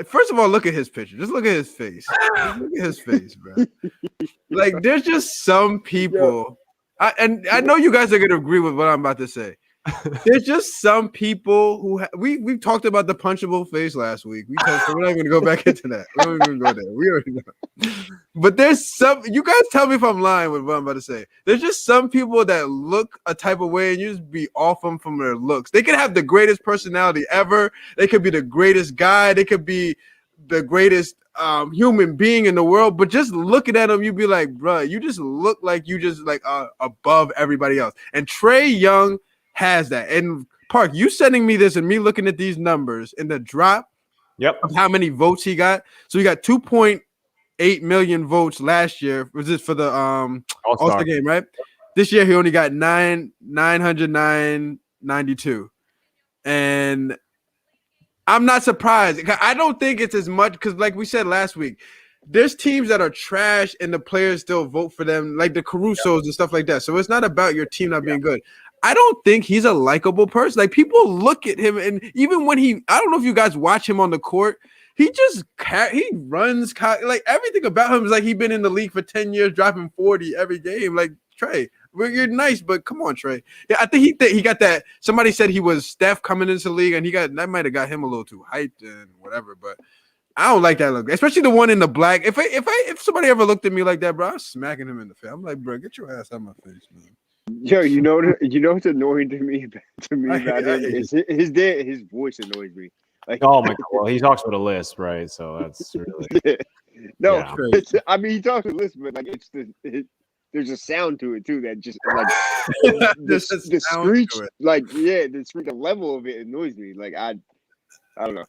first of all, look at his picture. Just look at his face. Just look at his face, bro. Like there's just some people, and I know you guys are gonna agree with what I'm about to say. There's just some people who we talked about the punchable face last week. We're not even going to go back into that. We're not even going to go there. We already know. But there's some. You guys tell me if I'm lying with what I'm about to say. There's just some people that look a type of way, and you just be off them from their looks. They could have the greatest personality ever. They could be the greatest guy. They could be the greatest human being in the world. But just looking at them, you'd be like, bro, you just look like you just like above everybody else. And Trae Young has that. And Park, you sending me this and me looking at these numbers in the drop of how many votes he got. So he got 2.8 million votes last year. Was this for the All-Star game, right? This year he only got 992. And I'm not surprised. I don't think it's as much because like we said last week, there's teams that are trash and the players still vote for them, like the Carusos and stuff like that. So it's not about your team not being good. I don't think he's a likable person. Like people look at him, and even when I don't know if you guys watch him on the court, he runs like everything about him is like he's been in the league for 10 years, dropping 40 every game. Like Trae, you're nice, but come on, Trae. Yeah, I think he got that. Somebody said he was Steph coming into the league, and that might have got him a little too hyped and whatever. But I don't like that look, especially the one in the black. If somebody ever looked at me like that, bro, I'm smacking him in the face. I'm like, bro, get your ass out of my face, man. Yo, you know what's annoying to me about him is his voice annoys me. Like, oh my god, well, he talks with a lisp, right? So that's really no. Yeah. I mean, he talks with a lisp, but like there's a sound to it too that just like the screech, like the screech, the level of it annoys me. Like I don't know.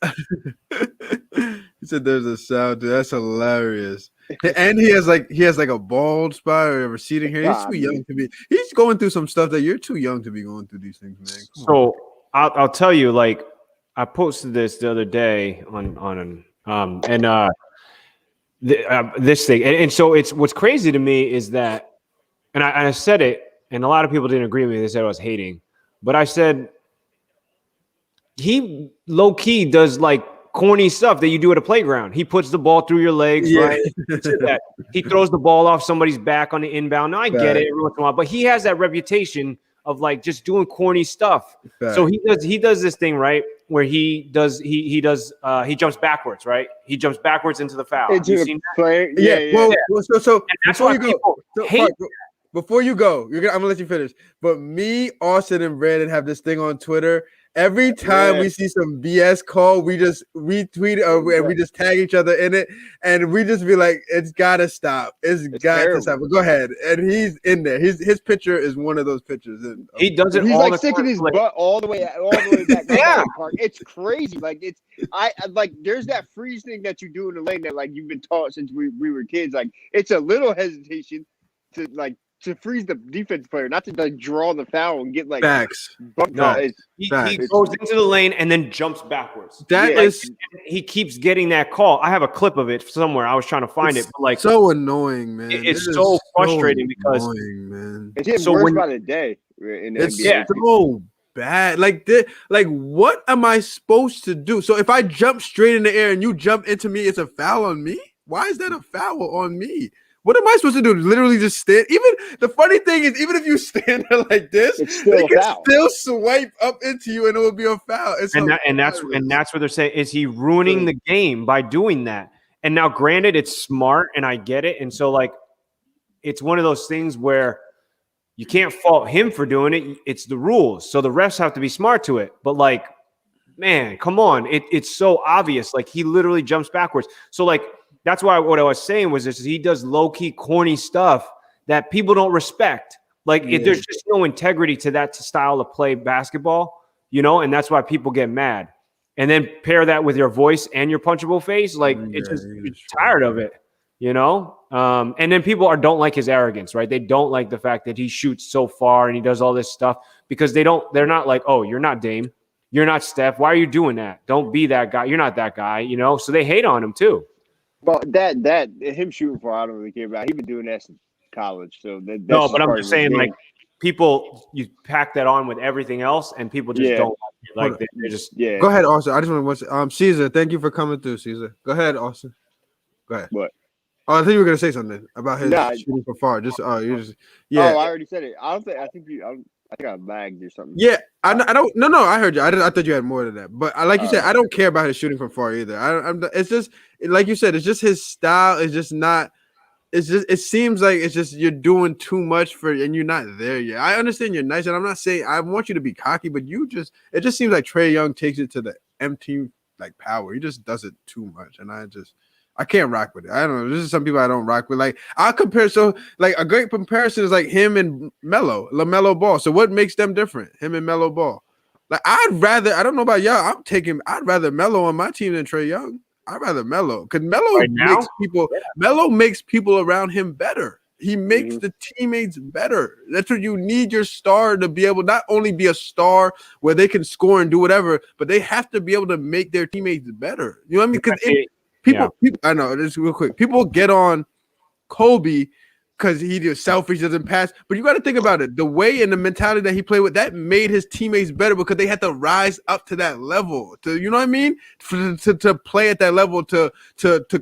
He said there's a sound to it. That's hilarious. And he has like a bald spot or a receding hair. He's too young to be. He's going through some stuff that you're too young to be going through these things, man. So I'll tell you, like I posted this the other day on this thing, and so it's what's crazy to me is that, and I said it, and a lot of people didn't agree with me. They said I was hating, but I said he low key does like corny stuff that you do at a playground. He puts the ball through your legs, right? He throws the ball off somebody's back on the inbound. Now I get it every once in a while, but he has that reputation of like just doing corny stuff. So he does this thing, right, where he jumps backwards, right? He jumps backwards into the foul. Have you seen that? Player? Well, so that's why people hate. Before you go, I'm gonna let you finish. But me, Austin, and Brandon have this thing on Twitter. Every time we see some BS call, we just retweet and we just tag each other in it, and we just be like, "It's gotta stop! It's got to stop!" But go ahead, and he's in there. His picture is one of those pictures. He does it. He's all like the sticking time. his butt all the way back. Park. It's crazy. Like I like. There's that freeze thing that you do in the lane that like you've been taught since we were kids. Like it's a little hesitation to freeze the defense player, not to like draw the foul and get like facts. He goes into the lane and then jumps backwards. He keeps getting that call. I have a clip of it somewhere. I was trying to find it, but like so annoying, man. It's so frustrating because man. It's getting worse by the day in the NBA. So bad. Like what am I supposed to do? So if I jump straight in the air and you jump into me, it's a foul on me? Why is that a foul on me? What am I supposed to do? Literally just stand? Even the funny thing is, even if you stand there like this, It's still they a can foul. still swipe up into you, and it will be a foul. It's and that's hilarious. what they're saying. Is he ruining the game by doing that? And now, granted, it's smart, and I get it. And so, like, it's one of those things where you can't fault him for doing it. It's the rules, so the refs have to be smart to it. But like, man, come on, it's so obvious. Like, he literally jumps backwards. So like, that's why what I was saying was this: he does low key corny stuff that people don't respect. Like, there's just no integrity to that style of play basketball, you know, and that's why people get mad. And then pair that with your voice and your punchable face, like it's just you're tired of it, you know. And then people don't like his arrogance, right? They don't like the fact that he shoots so far and he does all this stuff because they're not like, oh, you're not Dame, you're not Steph. Why are you doing that? Don't be that guy. You're not that guy, you know. So they hate on him too. Well, that him shooting for, I don't really care about. He's been doing that since college, so that's No, but I'm part just of his saying, game. like, people, you pack that on with everything else, and people just Yeah. don't like it. Like, they just Yeah. Go ahead, Austin. I just want to Caesar. Thank you for coming through, Caesar. Go ahead, Austin. Go ahead. What? Oh, I think you were gonna say something about his Nah. shooting from far. Just you just Oh, I already said it. I think I lagged or something. Yeah, I don't. No, I heard you. I thought you had more than that. But like you said, I don't care about his shooting from far either. It's just like you said. It's just his style. It's just not. It's just. It seems like it's just you're doing too much and you're not there yet. I understand you're nice, and I'm not saying I want you to be cocky, but it just seems like Trae Young takes it to the MT like power. He just does it too much, and I can't rock with it. I don't know. This is some people I don't rock with. Like, I'll compare. So, like, a great comparison is like him and LaMelo Ball. So, what makes them different? Him and Melo Ball. Like, I don't know about y'all. I'd rather Melo on my team than Trae Young. I'd rather Melo because Melo makes people around him better. He makes the teammates better. That's what you need your star to be able not only be a star where they can score and do whatever, but they have to be able to make their teammates better. You know what I mean? Because people, I know this real quick. People get on Kobe because he just selfish, doesn't pass. But you got to think about it. The way and the mentality that he played with, that made his teammates better because they had to rise up to that level. You know what I mean? To play at that level, to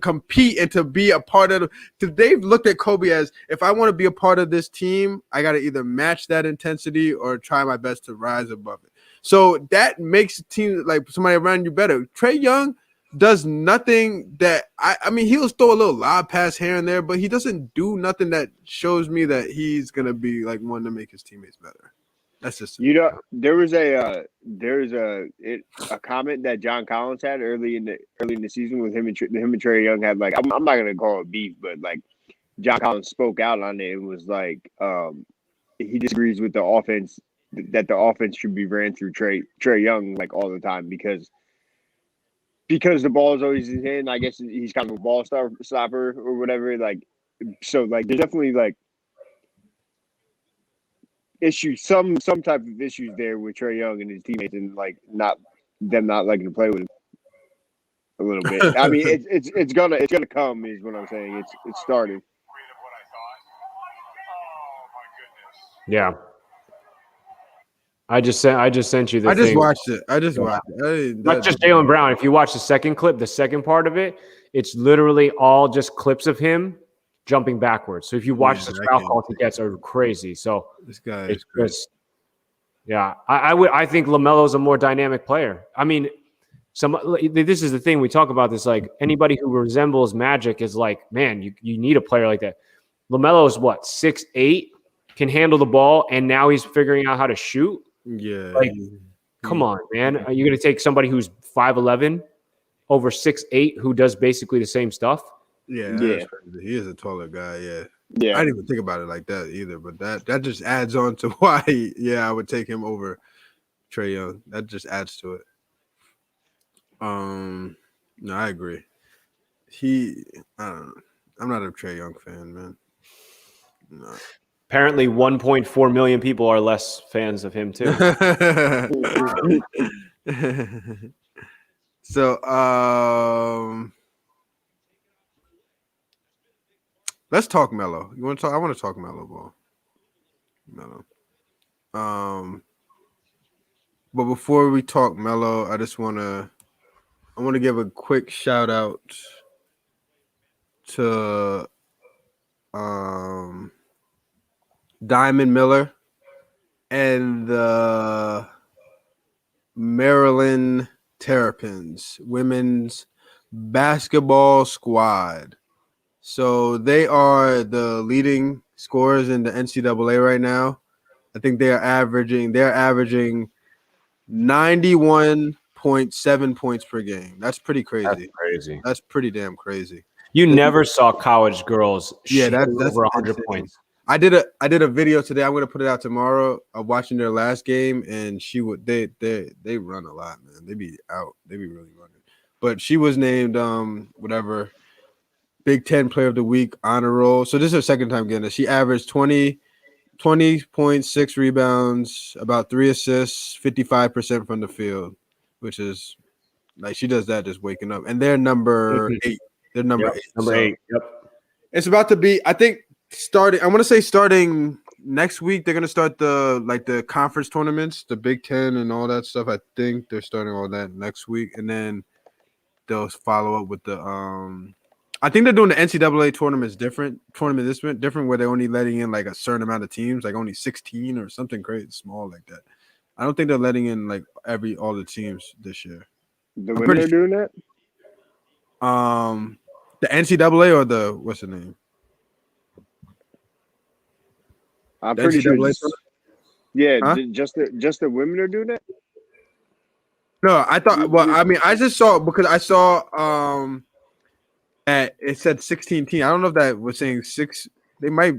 compete and to be a part of. They've looked at Kobe as, if I want to be a part of this team, I got to either match that intensity or try my best to rise above it. So that makes a team like somebody around you better. Trae Young does nothing that I mean, he'll throw a little lob pass here and there, but he doesn't do nothing that shows me that he's gonna be like one to make his teammates better. That's just there was a comment that John Collins had early in the season with him and Trae Young had, like, I'm not gonna call it beef, but like John Collins spoke out on it. It was like he disagrees with the offense, that the offense should be ran through Trae Young like all the time because the ball is always in his hand. I guess he's kind of a ball stopper or whatever. Like, so like there's definitely like issues, some type of issues there with Trae Young and his teammates, and like not liking to play with him a little bit. I mean, it's gonna come, is what I'm saying. It's starting. Yeah. I just sent you the I just thing. watched it. Not just Jaylen Brown. If you watch the second clip, the second part of it, it's literally all just clips of him jumping backwards. So if you watch the foul calls he gets are crazy. So this guy it's just, yeah. I think LaMelo's a more dynamic player. I mean, this is the thing, we talk about this, like anybody who resembles Magic is like, man, you need a player like that. LaMelo is what, 6'8", can handle the ball, and now he's figuring out how to shoot. Yeah. Like, come on, man. Are you going to take somebody who's 5'11" over 6'8" who does basically the same stuff? Yeah. That's crazy. He is a taller guy. Yeah. I didn't even think about it like that either, but that just adds on to why I would take him over Trae Young. That just adds to it. No, I agree. I don't know. I'm not a Trae Young fan, man. No. Apparently 1.4 million people are less fans of him too. So let's talk Melo. You want to talk? I want to talk Melo Ball. Melo. But before we talk Melo, I want to give a quick shout out to Diamond Miller, and the Maryland Terrapins women's basketball squad. So they are the leading scorers in the NCAA right now. I think they're averaging 91.7 points per game. That's pretty crazy. That's crazy. That's pretty damn crazy. You never saw college girls shoot that's over 100 insane. points. I did a video today. I'm gonna put it out tomorrow of watching their last game, and they run a lot, man. They be out. They be really running. But she was named whatever Big Ten Player of the Week honor roll. So this is her second time getting it. She averaged 20.6 rebounds, about 3 assists, 55% from the field, which is like she does that just waking up. And they're number 8. They're number 8. Number 8. Yep. It's about to be, I think, starting next week. They're gonna start the conference tournaments, the Big Ten and all that stuff. I think they're starting all that next week, and then they'll follow up with the I think they're doing the NCAA tournaments different where they're only letting in like a certain amount of teams, like only 16 or something crazy small like that. I don't think they're letting in like all the teams this year. The women are doing that? The NCAA or the what's the name? I'm pretty sure. Yeah, huh? just the women are doing that. No, I thought. Well, I mean, I just saw because I saw that it said 16 teams. I don't know if that was saying 6. They might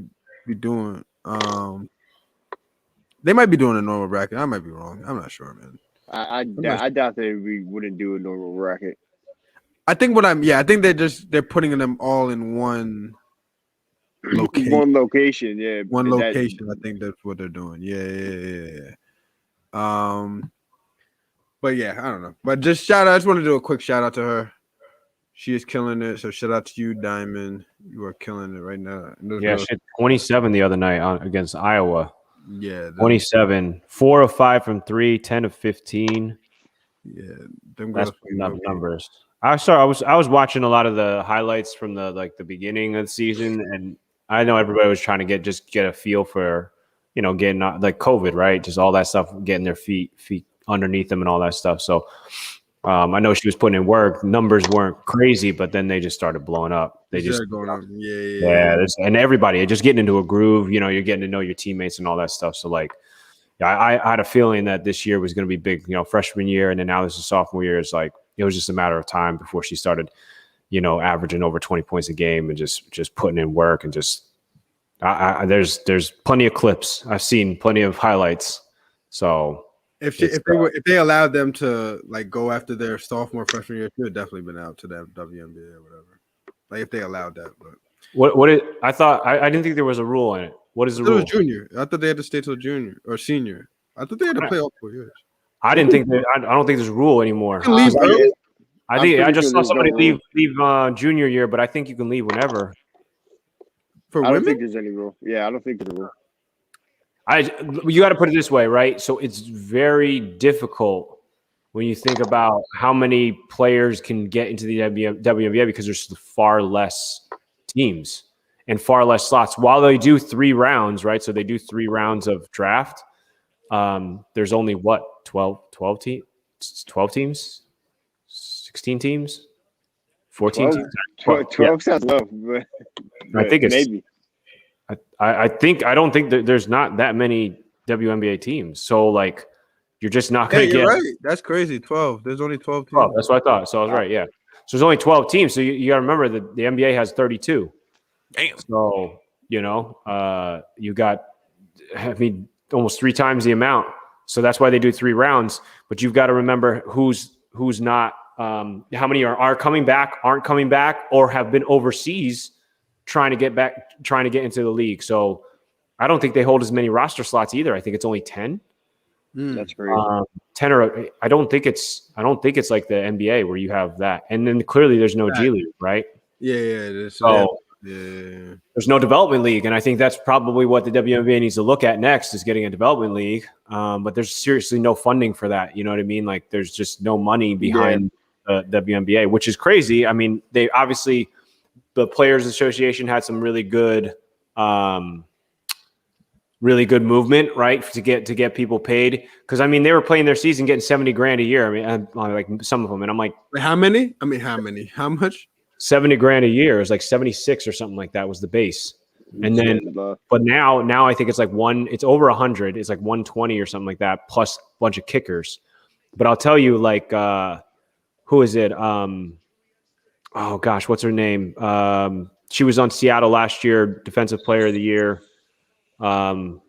be doing they might be doing a normal bracket. I might be wrong. I'm not sure, man. I doubt that we wouldn't do a normal bracket. I think I think they're putting them all in one location. One location, yeah. One location. I think that's what they're doing. Yeah. But yeah, I don't know. But just I just want to do a quick shout out to her. She is killing it. So shout out to you, Diamond. You are killing it right now. Yeah, she had 27 the other night against Iowa. Yeah, 27, 4 of 5 from 3, 10 of 15. Yeah, them that's enough numbers. I was watching a lot of the highlights from the beginning of the season, and I know everybody was trying to get a feel for, getting like COVID, right? Just all that stuff, getting their feet underneath them and all that stuff. So I know she was putting in work. Numbers weren't crazy, but then they just started blowing up. They just going on. Yeah. And everybody just getting into a groove. You're getting to know your teammates and all that stuff. So I had a feeling that this year was going to be big. Freshman year, and then now this is sophomore year. It's like it was just a matter of time before she started, averaging over 20 points a game and just putting in work and just. There's plenty of clips. I've seen plenty of highlights. So. If they allowed them to go after their sophomore freshman year, she would definitely been out to that WNBA or whatever. Like if they allowed that, but I didn't think there was a rule in it. What is the rule? It was junior. I thought they had to stay till junior or senior. I thought they had to play all 4 years. I didn't think I don't think there's a rule anymore. You can leave early. I just saw somebody leave junior year, but I think you can leave whenever. For I women? don't think there's any rule. Yeah, I don't think there's a rule. You got to put it this way, right? So it's very difficult when you think about how many players can get into the WNBA because there's far less teams and far less slots. While they do 3 rounds, right? So they do 3 rounds of draft. There's only 12 teams, 16 teams, 14 teams. 12 sounds low, but I think it's maybe. I don't think that there's not that many WNBA teams. So you're just not going to get. Right. That's crazy. 12. There's only 12 teams. 12. That's what I thought. So I was right. Yeah. So there's only 12 teams. So you got to remember that the NBA has 32. Damn. So you got almost 3 times the amount. So that's why they do 3 rounds. But you've got to remember who's not. How many are coming back, aren't coming back, or have been overseas trying to get into the league. So I don't think they hold as many roster slots either. I think it's only 10. That's great. 10 or I don't think it's like the NBA where you have that. And then clearly there's no G League, right? Yeah. So there's no development league. And I think that's probably what the WNBA needs to look at next is getting a development league. But there's seriously no funding for that. You know what I mean? There's just no money behind the WNBA, which is crazy. I mean, they obviously – the Players Association had some really good really good movement, right? To get people paid. Cause I mean, they were playing their season getting $70,000 a year. I mean, like some of them. And I'm like, how many? I mean, how many? How much? $70,000 a year. It was like 76 or something like that was the base. And then, but now I think it's like it's over 100. It's like 120 or something like that, plus a bunch of kickers. But I'll tell you, like, who is it? Oh gosh, what's her name? She was on Seattle last year, Defensive Player of the Year. Natasha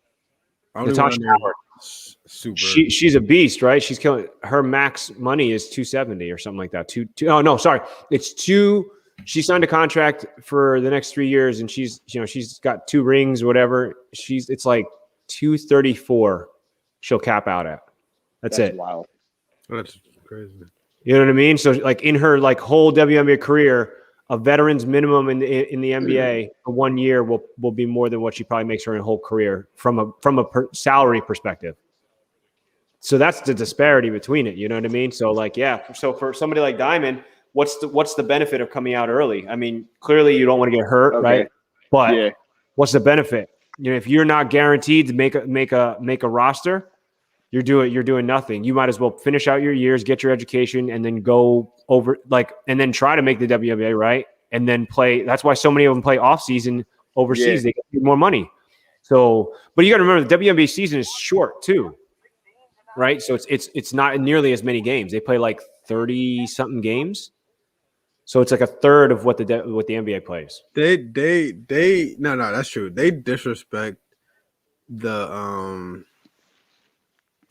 Howard. Super. She's a beast, right? She's killing. Her max money is 270 or something like that. Oh no, sorry, it's two. She signed a contract for the next 3 years, and she's got 2 rings or whatever. It's like 234. She'll cap out at. That's it. Wow. That's crazy. You know what I mean? So like in her like whole WNBA career, a veteran's minimum in the NBA for 1 year will be more than what she probably makes her whole career from a salary perspective. So that's the disparity between it. You know what I mean? So like, yeah. So for somebody like Diamond, what's the benefit of coming out early? I mean, clearly you don't want to get hurt, right? But what's the benefit? You know, if you're not guaranteed to make a roster, you're doing nothing. You might as well finish out your years, get your education, and then go over and then try to make the WNBA, right? And then play. That's why so many of them play off season overseas. They get more money. So, but you got to remember the WNBA season is short too, right? So it's not nearly as many games. They play like 30 something games. So it's like a third of what the NBA plays. No, that's true. They disrespect the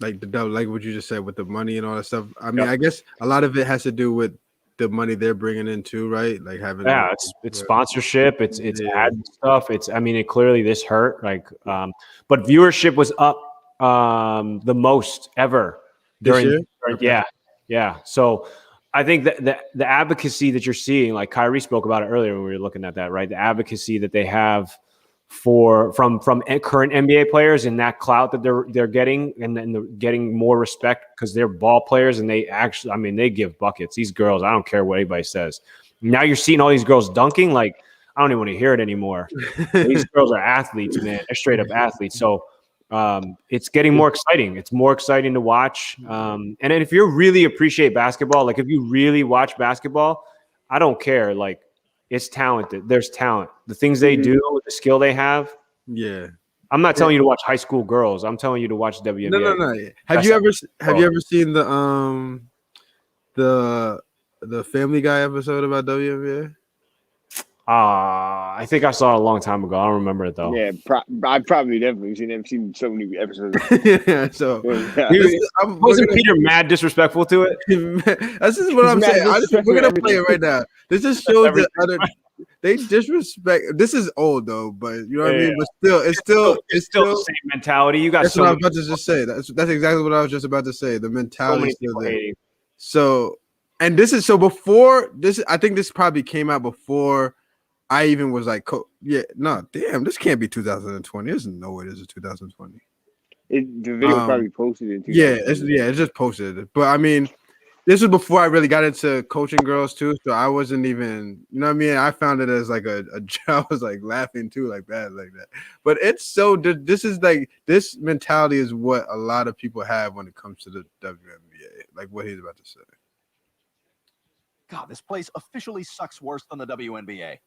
like what you just said with the money and all that stuff. I mean, I guess a lot of it has to do with the money they're bringing in too, right? Like having it's sponsorship, it's ad stuff. Clearly this hurt. But viewership was up the most ever during this year? Yeah. So I think that the advocacy that you're seeing, like Kyrie spoke about it earlier when we were looking at that, right? The advocacy that they have from current NBA players and that clout that they're getting, and then they're getting more respect because they're ball players and they actually, they give buckets. These girls, I don't care what anybody says. Now you're seeing all these girls dunking. Like, I don't even want to hear it anymore. These girls are athletes, man. They're straight up athletes. So it's getting more exciting. It's more exciting to watch. And then if you really appreciate basketball, like if you really watch basketball, I don't care. Like, it's talented. There's talent. The things they do, the skill they have. Yeah. I'm not telling you to watch high school girls. I'm telling you to watch WNBA. No. Have you ever seen the Family Guy episode about WNBA? I think I saw it a long time ago. I don't remember it though. Yeah, I've probably definitely seen it. I've seen so many episodes. Yeah, so wasn't Peter mad disrespectful to it? This is what I'm saying. We're gonna play it right now. This just shows that they disrespect. This is old though, but you know what I mean. But it's still the same mentality. You got. That's what I was about to just say. That's exactly what I was just about to say. The mentality is still there. So, and this is before this. I think this probably came out before I even was like, this can't be 2020. There's no way this is 2020. The video probably posted it. It's just posted. But I mean, this was before I really got into coaching girls too. So I wasn't even, you know what I mean? I found it as like a I was like laughing too, like bad, like that. But it's so, this is like, this mentality is what a lot of people have when it comes to the WNBA, like what he's about to say. God, this place officially sucks worse than the WNBA.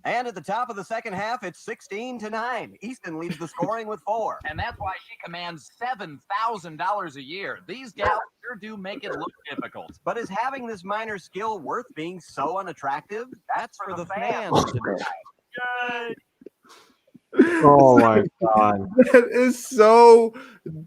And at the top of the second half, it's 16-9. Easton leads the scoring with 4. And that's why she commands $7,000 a year. These gals sure do make it look difficult. But is having this minor skill worth being so unattractive? That's for the fans to decide. Oh my God. That is so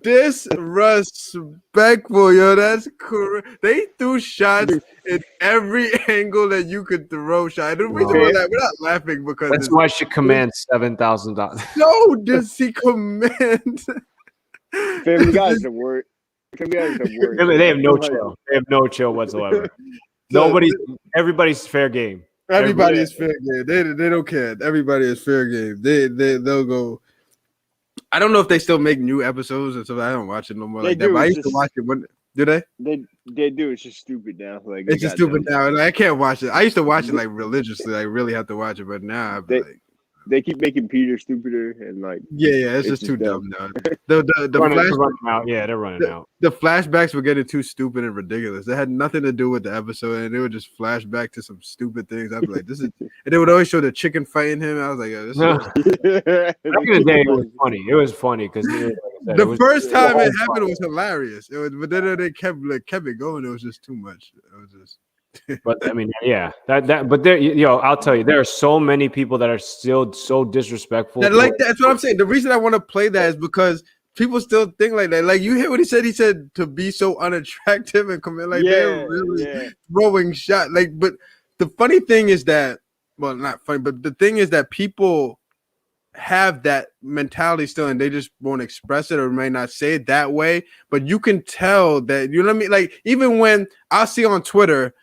disrespectful, yo. That's correct. They threw shots in every angle that you could throw shots. The reason we're not laughing because that's why she commands $7,000. No, does he command? Family Guy is the word. Family Guy is the word. They have no chill. They have no chill whatsoever. Everybody's fair game. Everybody is fair game. They don't care. Everybody is fair game. They'll go. I don't know if they still make new episodes and stuff. I don't watch it no more like that. But I used to watch it. Do they? They do. It's just stupid now. Like it's just stupid now. Like, I can't watch it. I used to watch it like religiously. I really have to watch it, but now they keep making Peter stupider and like. Yeah, it's just too dumb now. The running out. Yeah, they're running out. The flashbacks were getting too stupid and ridiculous. They had nothing to do with the episode, and they would just flash back to some stupid things. I'd be like, "This is," and they would always show the chicken fighting him. I was like, "This is." Back in the day, it was funny. It was funny because the first time it happened was hilarious. It was, but then they kept it going. It was just too much. It was just. But I mean, yeah, but there, I'll tell you, there are so many people that are still so disrespectful. That's what I'm saying. The reason I want to play that is because people still think like that. Like you hear what he said? He said to be so unattractive and come in like they're really throwing shots. Like, but the funny thing is that, well, not funny, but the thing is that people have that mentality still, and they just won't express it or may not say it that way. But you can tell that, you know what I mean? Like even when I'll see on Twitter.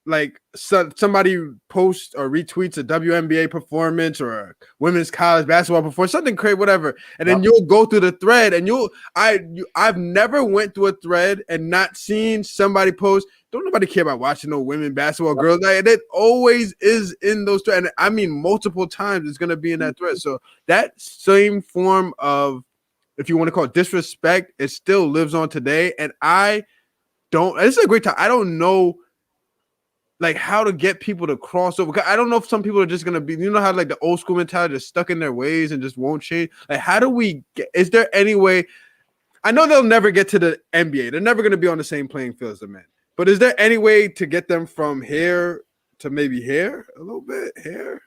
Like somebody posts or retweets a WNBA performance or a women's college basketball performance, something crazy, whatever, and then you'll go through the thread, and I've never went through a thread and not seen somebody post. Don't nobody care about watching no women basketball girls. Like, it always is in those threads, and I mean multiple times it's gonna be in that thread. So that same form of, if you want to call it disrespect, it still lives on today. And I don't. This is a great time. I don't know. Like how to get people to cross over. I don't know if some people are just gonna be, you know how like the old school mentality is stuck in their ways and just won't change. Like how do we get? Is there any way? I know they'll never get to the NBA. They're never gonna be on the same playing field as the men. But is there any way to get them from here to maybe here a little bit here?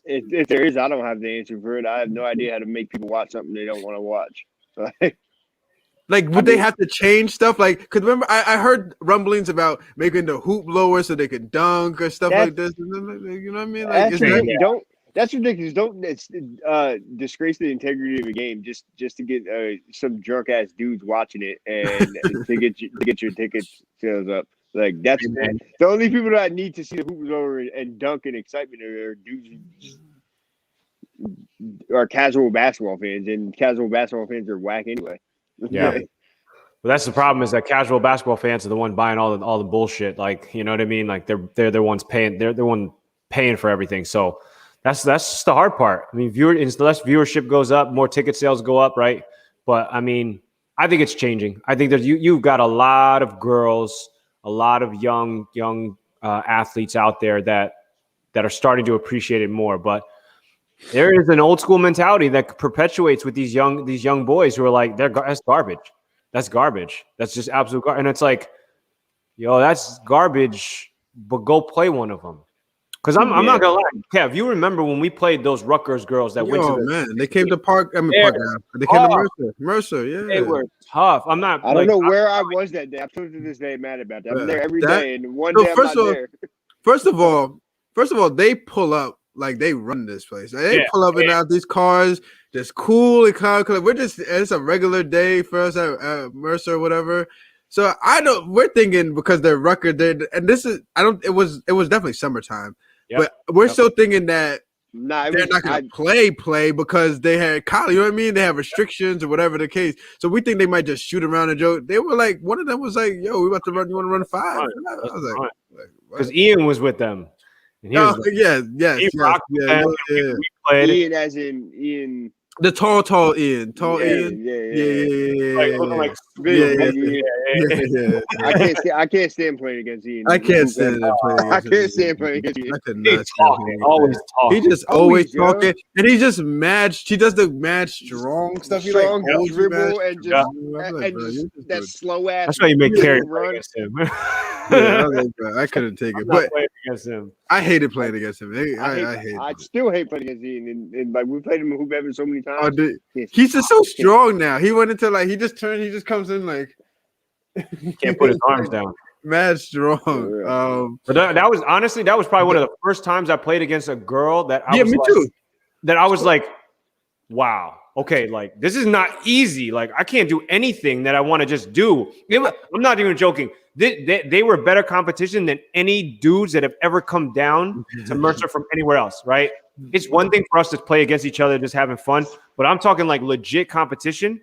If there is, I don't have the answer for it. I have no idea how to make people watch something they don't want to watch. Like, would they have to change stuff? Like, because remember, I heard rumblings about making the hoop lower so they could dunk or stuff like this. You know what I mean? Like, that's ridiculous. Don't disgrace the integrity of a game just to get some drunk ass dudes watching it and to get your ticket sales up. Like that's the only people that need to see the hoop lower and dunk and excitement are dudes who are casual basketball fans, and casual basketball fans are whack anyway. Yeah. Well, that's the problem, is that casual basketball fans are the one buying all the bullshit. Like, you know what I mean? Like they're the ones paying. They're the one paying for everything. So that's just the hard part. I mean, less viewership goes up, more ticket sales go up, right? But I mean, I think it's changing. I think that you've got a lot of girls, a lot of young athletes out there that are starting to appreciate it more. But there is an old school mentality that perpetuates with these young boys who are like, that's garbage. That's garbage. That's just absolute garbage. And it's like, that's garbage, but go play one of them. Because I'm not gonna lie, Kev, you remember when we played those Rutgers girls that went to man, they came to Park. I mean, they came to Mercer. Yeah, they were tough. I don't know where I was that day. I'm still to this day mad about that. I'm there every day, and one day I'm not there. First of all, they pull up. Like they run this place. Like, they pull up and out these cars, just cool and calm. It's a regular day for us at Mercer or whatever. So we're thinking because they're Rutgers, it was definitely summertime. Yep. But we're still thinking that they're not going to play because they had college. You know what I mean? They have restrictions or whatever the case. So we think they might just shoot around and joke. They were like, one of them was like, "Yo, we about to run. You want to run 5?" I was like, because Ian was with them. Yes. He rocked them. We played Ian, as in Ian. The tall Ian. I can't stand playing against Ian. I can't stand playing against Ian. I could not stand always talking. He just always talking, and he just mad. He does the mad strong stuff. He strong dribble and just that slow ass. That's why you make carry against him. I couldn't take it, but against him. I hated playing against him. I still hate playing against Ian, and like we played him in Hoop Evan so many times. He's just so strong now. He went into he just comes in like can't put his arms down. Mad strong. But that was probably one of the first times I played against a girl that I was like, wow, okay, like this is not easy. Like I can't do anything that I want to just do. I'm not even joking. They were better competition than any dudes that have ever come down to Mercer from anywhere else, right? It's one thing for us to play against each other, just having fun, but I'm talking like legit competition.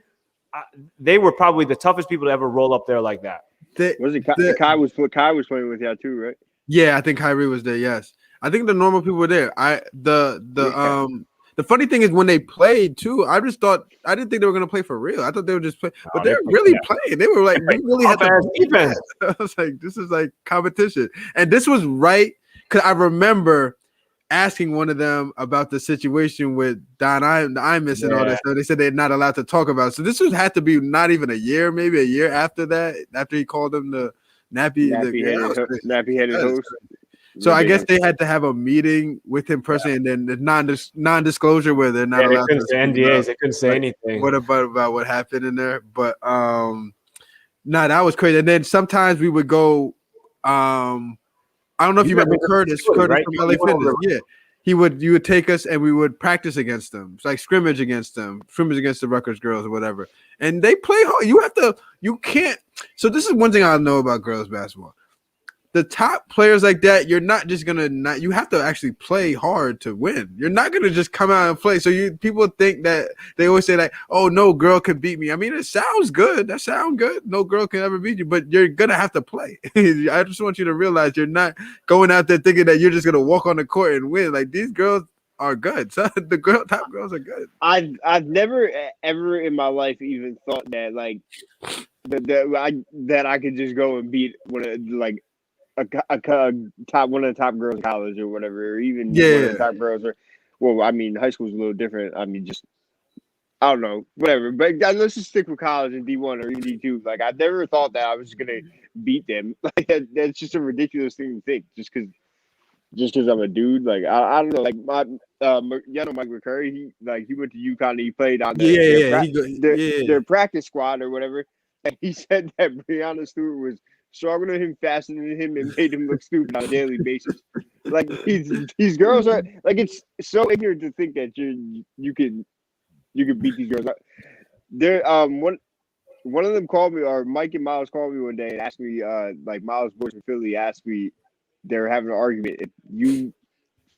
They were probably the toughest people to ever roll up there like that. Kai was playing with y'all too, right? Yeah, I think Kyrie was there. Yes, I think the normal people were there. The funny thing is when they played too, I didn't think they were gonna play for real. I thought they would just play, but they're really playing. They were like, we really had to defense. I was like, this is like competition, and this was right because I remember asking one of them about the situation with Don Imus and all that stuff. They said they're not allowed to talk about it. So this had to be not even a year, maybe a year after that, after he called them the nappy-headed host. So I guess they had to have a meeting with him personally, and then the non-disclosure where they're not allowed to say NDAs. They couldn't say anything. What about what happened in there? But that was crazy. And then sometimes we would go. I don't know if you remember Curtis from LA Fitness. Yeah, you would take us and we would practice against them, it's like scrimmage against the Rutgers girls or whatever. And they play hard. You can't. So this is one thing I know about girls basketball. The top players like that, you're not just gonna you have to actually play hard to win. You're not gonna just come out and play. So people think that they always say like, oh, no girl can beat me. I mean, it sounds good. That sounds good. No girl can ever beat you, but you're gonna have to play. I just want you to realize you're not going out there thinking that you're just gonna walk on the court and win. Like these girls are good. So the top girls are good. I've never ever in my life even thought that like that I could just go and beat one of one of the top girls in college or whatever, or even one of the top girls. I mean, high school is a little different. I mean, just I don't know, whatever. But let's just stick with college and D1 or even D2. Like I never thought that I was gonna beat them. Like that's just a ridiculous thing to think. Just because I'm a dude. Like I don't know. Like Mike McCurry. He went to UConn. And he played on their practice squad or whatever. And he said that Breanna Stewart was stronger than him, faster than him, and made him look stupid on a daily basis. Like these girls are like, it's so ignorant to think that you could beat these girls. There one of them called me, or Mike and Miles called me one day and asked me, like Miles Boys from Philly asked me, they were having an argument. If you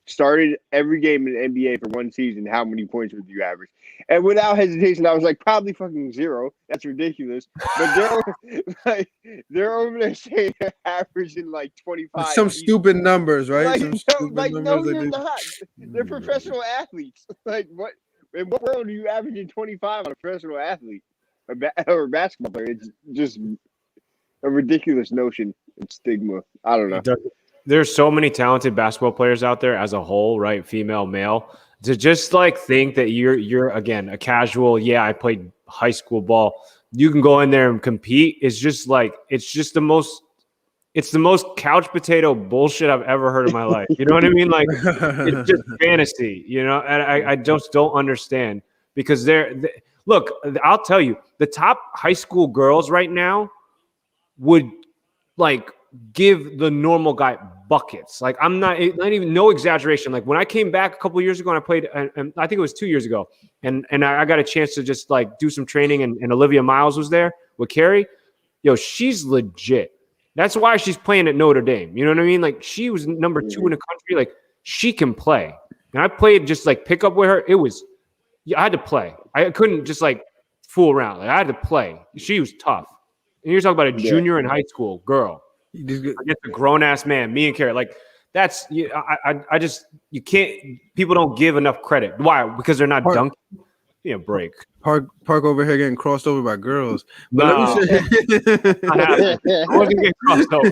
started every game in the NBA for one season, how many points would you average? And without hesitation, I was like, probably fucking 0. That's ridiculous. But they're over there saying they're averaging like 25. Some stupid numbers, right? No, you're not. They're professional athletes. Like what? In what world are you averaging 25 on a professional athlete or a basketball player? It's just a ridiculous notion. It's stigma. I don't know. There's so many talented basketball players out there as a whole, right? Female, male. To just like think that you're again a casual. Yeah, I played high school ball. You can go in there and compete. It's the most couch potato bullshit I've ever heard in my life. You know what I mean? Like it's just fantasy, you know. And I just don't understand because look. I'll tell you, the top high school girls right now would like give the normal guy buckets. Like I'm not even no exaggeration. Like when I came back a couple of years ago and I played, and I think it was 2 years ago, and I got a chance to just like do some training, and Olivia Miles was there with Carrie. Yo, she's legit. That's why she's playing at Notre Dame. You know what I mean? Like she was number 2 in the country. Like she can play. And I played just like pick up with her. I had to play. I couldn't just like fool around. Like I had to play. She was tough. And you're talking about a junior in high school girl. Against a grown ass man, me and Carrie. Like that's I just you can't. People don't give enough credit. Why? Because they're not dunking. Yeah, break. Park over here getting crossed over by girls. But no, I wasn't getting crossed over.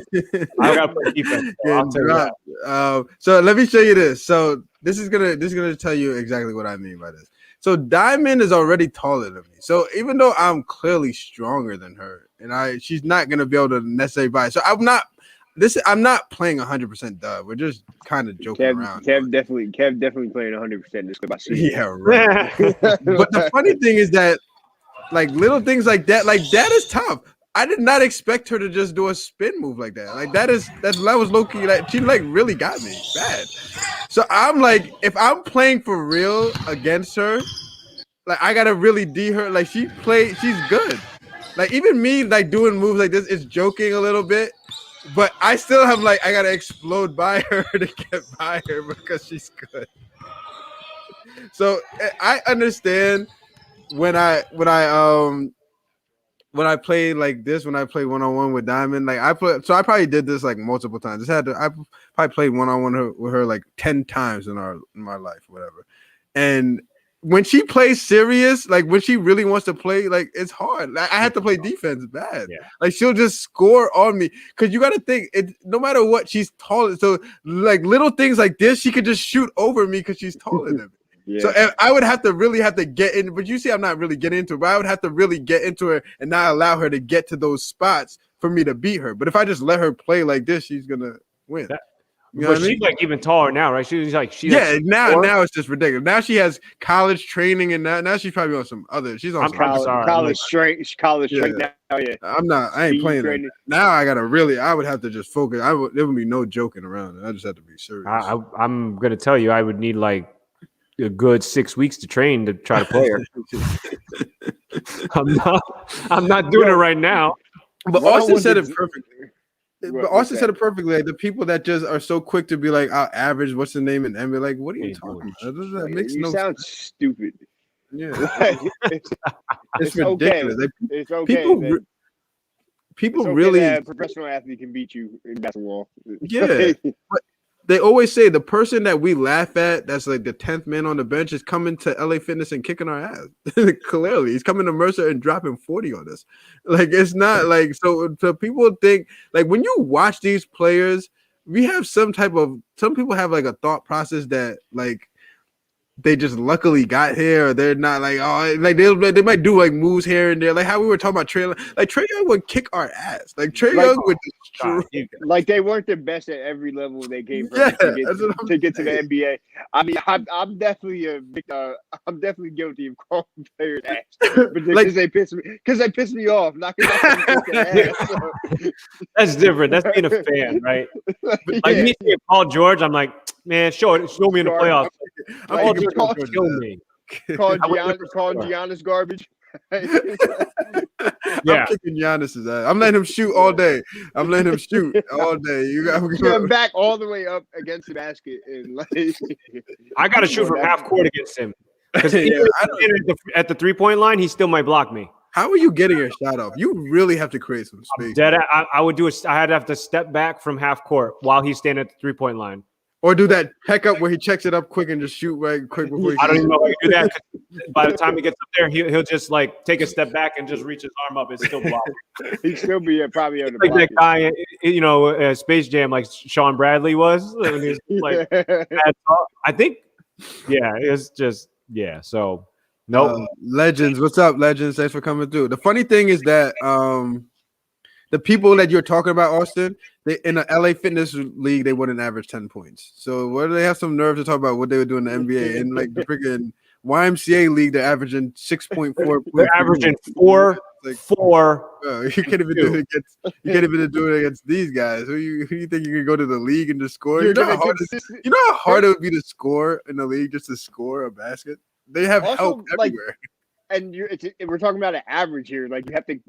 I got to play defense. So let me show you this. So this is gonna tell you exactly what I mean by this. So Diamond is already taller than me. So even though I'm clearly stronger than her, and she's not gonna be able to necessarily buy it. So I'm not playing 100% dub. We're just kind of joking around. Kev definitely playing 100% this clip. I see. Yeah, right. But the funny thing is that like little things like that is tough. I did not expect her to just do a spin move like that. Like that was low key. Like she like really got me bad. So I'm like, if I'm playing for real against her, like I gotta really D her. Like she's good. Like even me like doing moves like this is joking a little bit, but I still have like I gotta explode by her to get by her because she's good. So I understand when I when I played like this, when I played 1-on-1 with Diamond, like I probably did this like multiple times. I probably played 1-on-1 with her like 10 times in my life, whatever. And when she plays serious, like when she really wants to play, like it's hard. Like, I have to play defense bad. Yeah. Like she'll just score on me because you got to think it. No matter what, she's taller. So like little things like this, she could just shoot over me because she's taller than me. Yeah. So I would really have to get in, but you see, I'm not really getting into it, but I would have to really get into her and not allow her to get to those spots for me to beat her. But if I just let her play like this, she's gonna win. You know But what I mean? she's like even taller now, right? She's like now it's just ridiculous. Now she has college training, and now she's probably on some other. She's on some college strength now. Yeah, I ain't playing it. Now I would have to just focus. There would be no joking around. I just have to be serious. I'm gonna tell you, I would need like a good 6 weeks to train to try to play her. I'm not doing it right now. But Austin said it perfectly. But Austin said it perfectly. Like the people that just are so quick to be like, "I'll average." What's the name? And be like, "What are you talking about?" That makes you sound stupid. Yeah, it's ridiculous. Okay. Like, it's okay. People okay really that a professional athlete can beat you in basketball. Yeah, but they always say the person that we laugh at, that's like the 10th man on the bench, is coming to LA Fitness and kicking our ass. Clearly, he's coming to Mercer and dropping 40 on us. Like it's not like so people think like when you watch these players, we have some people have like a thought process that like they just luckily got here, or they're not like they might do like moves here and there, like how we were talking about Trae Young. Like Trae Young would kick our ass. Like Trae Young would destroy. Like they weren't the best at every level they came from to get to the NBA. I mean, I'm definitely I'm definitely guilty of calling players ass, but because they piss me off. Not because I kick their ass. So. That's different. That's being a fan, right? Like me seeing Paul George, I'm like, man, show me in the playoffs. Show me. Calling Giannis garbage. I'm kicking Giannis's ass. I'm letting him shoot all day. You got back all the way up against the basket, and like I got to shoot from half court against him. Because at the 3-point line, he still might block me. How are you getting your shot off? You really have to create some space. I would do it. I had to have to step back from half court while he's standing at the 3-point line. Or do that peck up where he checks it up quick and just shoot right quick before he I don't even know if I can do that. By the time he gets up there, he'll just like take a step back and just reach his arm up. It's still blocked. He'd still be probably on the like that guy, Space Jam, like Sean Bradley was. When he was like, I think, it's just So, nope. Legends, what's up, Legends? Thanks for coming through. The funny thing is that the people that you're talking about, Austin, in the LA Fitness League, they wouldn't average 10 points. So where do they have some nerve to talk about what they would do in the NBA? In like the freaking YMCA League, they're averaging 6.4. They're averaging 4. Like, 4. You can't even do it against. You can't even do it against these guys. Who you think you can go to the league and just score? You know how hard it would be to score in the league, just to score a basket. They have help everywhere. And we're talking about an average here. Like you have to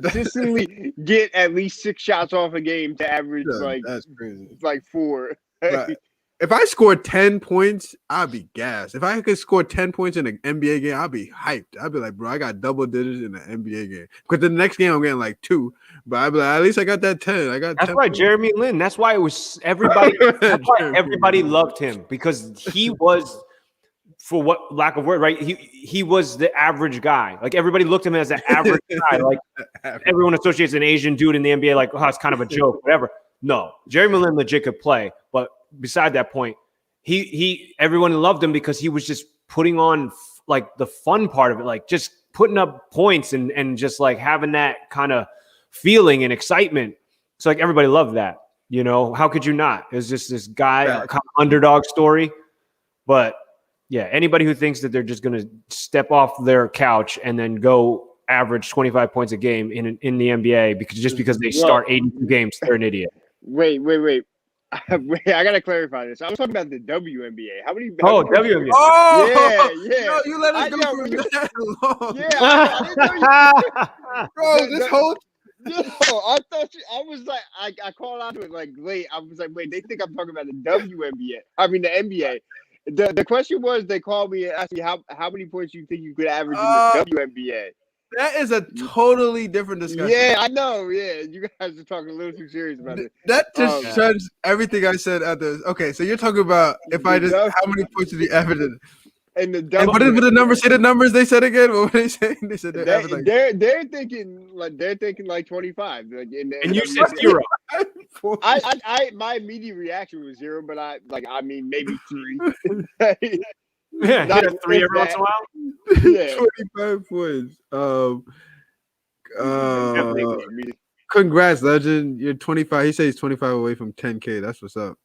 consistently get at least 6 shots off a game to average that's crazy. Like 4. Right. If I scored 10 points, I'd be gassed. If I could score 10 points in an NBA game, I'd be hyped. I'd be like, bro, I got double digits in an NBA game. Because the next game I'm getting like 2. But I'd be like, at least I got that 10. That's why Jeremy Lin. That's why it was everybody. Everybody loved him because he was. For what lack of word, right? He was the average guy. Like everybody looked at him as an average guy. Like everyone associates an Asian dude in the NBA like, oh, it's kind of a joke, whatever. No, Jeremy Lin legit could play. But beside that point, everyone loved him because he was just putting on like the fun part of it, like just putting up points and just like having that kind of feeling and excitement. So like everybody loved that. You know, how could you not? It was just this guy, kind of underdog story, but. Yeah, anybody who thinks that they're just going to step off their couch and then go average 25 points a game in the NBA because they start 82 games, they're an idiot. Wait. I gotta clarify this. I was talking about the WNBA. How many? WNBA. Oh, yeah. No, you let it go for that long. Yeah, I didn't know bro. This whole. No, I thought I was like, I called out to it like late. I was like, wait, they think I'm talking about the WNBA. I mean the NBA. The question was, they called me and asked me how many points you think you could average in the WNBA. That is a totally different discussion. Yeah, I know. Yeah, you guys are talking a little too serious about it. That just shuns everything I said at the. Okay, so you're talking about if I just how many points did he average? And and what did the numbers say? The numbers they said again? What were they saying? They said they're thinking like 25. Like and you said 0. I my immediate reaction was 0, but I mean maybe 3. Yeah, hit a 3 every once in a while. Yeah. 25 points. Congrats, legend. You're 25. He says he's 25 away from 10K. That's what's up.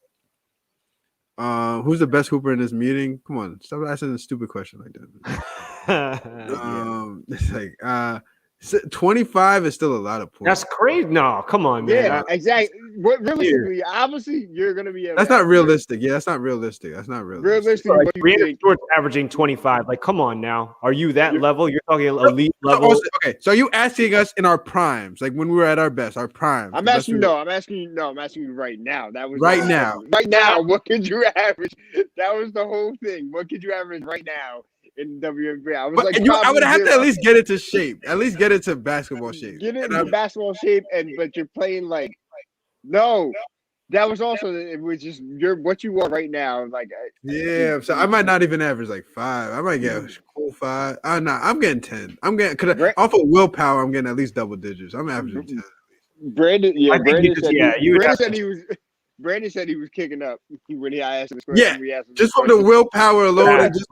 Who's the best hooper in this meeting? Come on, stop asking a stupid question like that. It's like 25 is still a lot of points. That's crazy. No, come on, man. Yeah, exactly. Realistically, obviously, you're gonna be. That's not realistic. Yeah, that's not realistic. That's not realistic. Realistically, like, Brianna Stewart's averaging 25. Like, come on now. Are you that level? You're talking elite level. Okay, so are you asking us in our primes, like when we were at our best, our prime? I'm asking you right now. That was right now. Right now, what could you average? That was the whole thing. What could you average right now? In WNBA, I was I would have to at least get it to shape, at least get it to basketball shape. Get it into basketball shape, but you're playing like no. That was also it was just what you are right now. Like so I might not even average like 5. I might get a cool 5. I'm getting 10. I'm getting off of willpower. I'm getting at least double digits. I'm averaging 10. Brandon said he was kicking up when I asked him this question. Yeah, just from the willpower alone, and just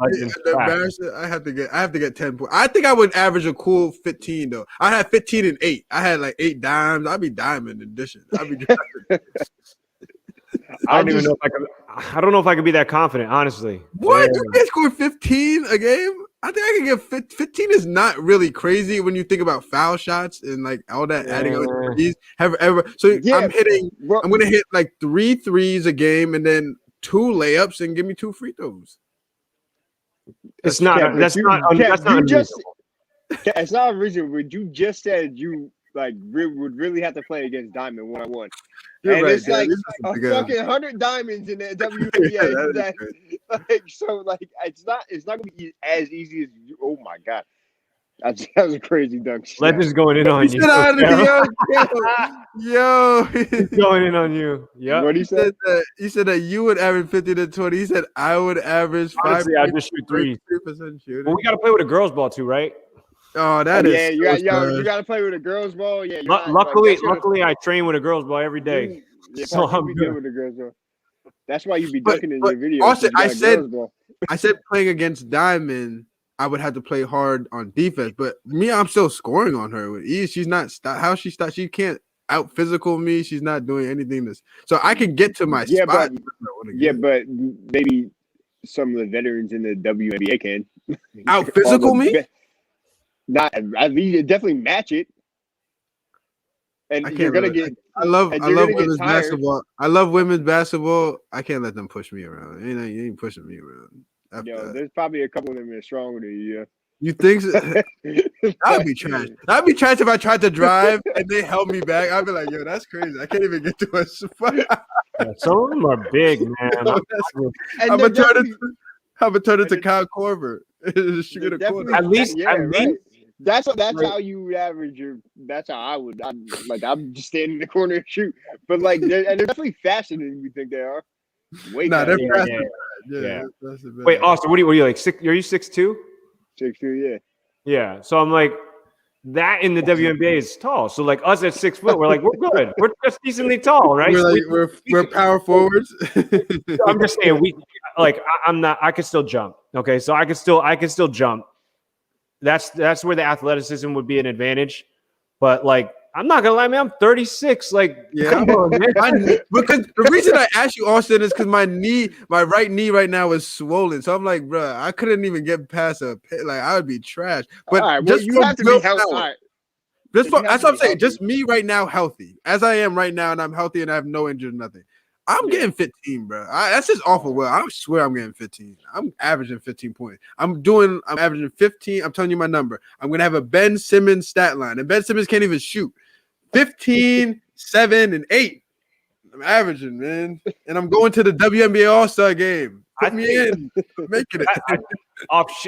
the embarrassment, I have to get 10 points. I think I would average a cool 15 though. I had 15 and 8. I had like 8 dimes. I'd be diamond in addition. I'd be. I don't know if I could be that confident, honestly. What? You can score 15 a game? I think I can get 15 is not really crazy when you think about foul shots and like all that adding on threes. I'm gonna hit like 3 threes a game and then 2 layups and give me 2 free throws. It's not unreasonable. It's not unreasonable, but you just said you like would really have to play against Diamond 1-on-1. And right, it's like a fucking 100 diamonds in the WNBA. It's not gonna be as easy as you. Oh my god, that was a crazy dunk. Legend's going in on you. Yo, he's going in on you. Yeah. What he said? He said that you would average 50 to 20. He said I would average 5. Honestly, I just shoot 3%. Well, we got to play with a girls' ball too, right? Oh, you got to play with a girls' ball. Yeah. Luckily, I train with a girls' ball every day. Yeah, so I'm good with the girls' ball. That's why you be dunking in your video. Also, I said playing against Diamond, I would have to play hard on defense. But me, I'm still scoring on her with ease. She's not she can't out physical me. She's not doing anything so I can get to my spot. But maybe some of the veterans in the WNBA can out physical me. Not at least definitely match it. And you're gonna get. I love women's basketball. I love women's basketball. I can't let them push me around. You ain't pushing me around. There's probably a couple of them that are stronger than you. You think so? That'd be trash. That'd be trash if I tried to drive and they held me back. I'd be like, yo, that's crazy. I can't even get to a spot. Some of them are big, man. I'm gonna turn it to Kyle Korver. At least. That's how you would average your. That's how I would. I'm just standing in the corner and shoot. But they're definitely faster than you think they are. They're faster. Yeah. Wait, Austin, what are you like? 6? Are you 6'2"? 6'2", yeah. Yeah. So I'm like, that in the WNBA is tall. So like us at 6 foot, we're good. We're just decently tall, right? We're power forwards. I'm just saying I'm not. I can still jump. Okay, so I can still jump. That's where the athleticism would be an advantage. But I'm not gonna lie, man. I'm 36. Come on, man. Because the reason I asked you, Austin, is because my right knee right now is swollen. So I'm like, bro, I couldn't even get past a pit. I would be trash. But you have to be healthy. That's what I'm saying. Just me right now, healthy as I am right now, and I'm healthy and I have no injuries, nothing. I'm getting 15, bro. That's just awful. Well, I swear I'm getting 15. I'm averaging 15 points. I'm averaging 15. I'm telling you my number. I'm gonna have a Ben Simmons stat line, and Ben Simmons can't even shoot. 15, 7, and 8. I'm averaging, man, and I'm going to the WNBA All-Star game. Put me in, making it.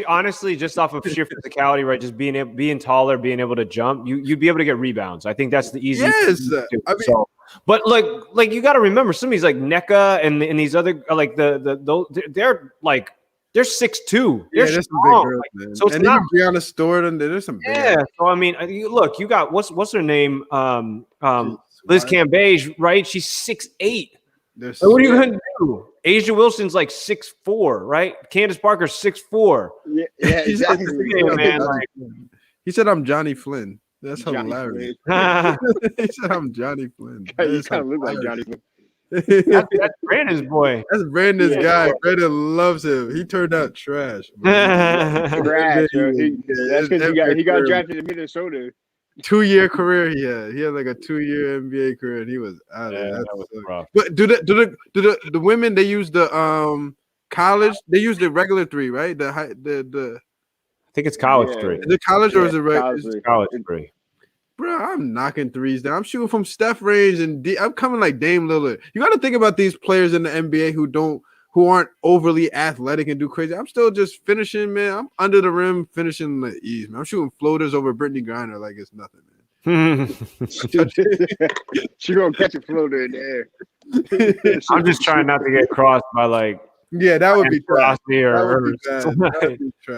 Honestly, just off of sheer physicality, right? Just being taller, being able to jump, you'd be able to get rebounds. I think that's the easiest. Yes, I mean, but like you got to remember, some of these like NECA and these other like they're 6'2". Yeah, They're there's some strong. big girls, Like, man. so it's and not. even Brianna Stewart, and there's some big. Yeah. So I mean, you got what's her name? Liz Cambage, right? She's 6'8". What are you gonna do? Asia Wilson's like 6'4", right? Candace Parker's 6'4". Yeah, exactly. He said I'm Johnny Flynn. That's Johnny hilarious. Flynn. He said I'm Johnny Flynn. You kind of look like Johnny Flynn. That's Brandon's boy. That's Brandon's guy. Brandon loves him. He turned out trash. Trash. That's because he got drafted in Minnesota. 2-year career he had. He had like a 2-year NBA career, and he was out of it. That was rough. But do the women, they use the college? They use the regular three, right? I think it's college three. Is it college or is it regular? College three. Bro, I'm knocking threes down. I'm shooting from Steph range, and I'm coming like Dame Lillard. You got to think about these players in the NBA who aren't overly athletic and do crazy. I'm still just finishing, man. I'm under the rim finishing the ease, man. I'm shooting floaters over Brittany Griner like it's nothing, man. She gonna catch a floater in the air. I'm just trying not to get crossed by like. Yeah, that would be trash.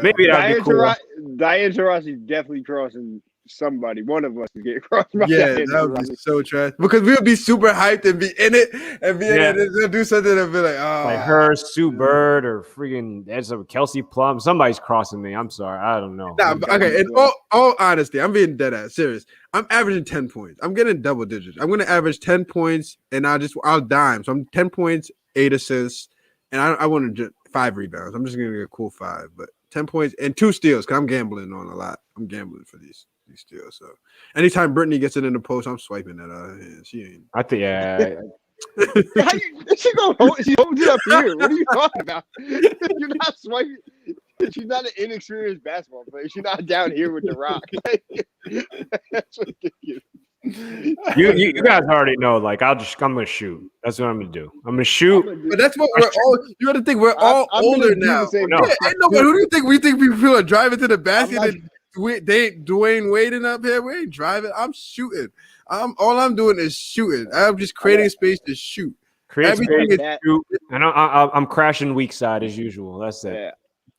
Maybe that'd be cool. Diane Taurasi's definitely crossing somebody. One of us is getting crossed by Yeah, Diane that would be Taurasi. so trash. Because we would be super hyped and be in it and be in it and do something and be like, oh. Like her, Sue Bird, or freaking Kelsey Plum. Somebody's crossing me. I'm sorry. I don't know. Nah, okay, in all honesty, I'm being dead ass serious. I'm averaging 10 points. I'm getting double digits. I'm gonna average 10 points and I'll dime. So I'm 10 points, 8 assists, and I want to 5 rebounds. I'm just gonna get a cool 5, but 10 points and 2 steals because I'm gambling on a lot. I'm gambling for these steals. So anytime Brittany gets it in the post, I'm swiping that out. Yeah, she ain't. I think She holds it up here. What are you talking about? You're not swiping. She's not an inexperienced basketball player. She's not down here with the rock. That's ridiculous. You guys already know. Like I'm gonna shoot. That's what I'm gonna do. I'm gonna shoot. But that's what we're all. You got to think we're all older now. No. But who do you think we think people are driving to the basket? And Dwayne Wade up here. We ain't driving. I'm shooting. All I'm doing is shooting. I'm just creating space to shoot. Create space to shoot. And I'm crashing weak side as usual. That's it. Yeah.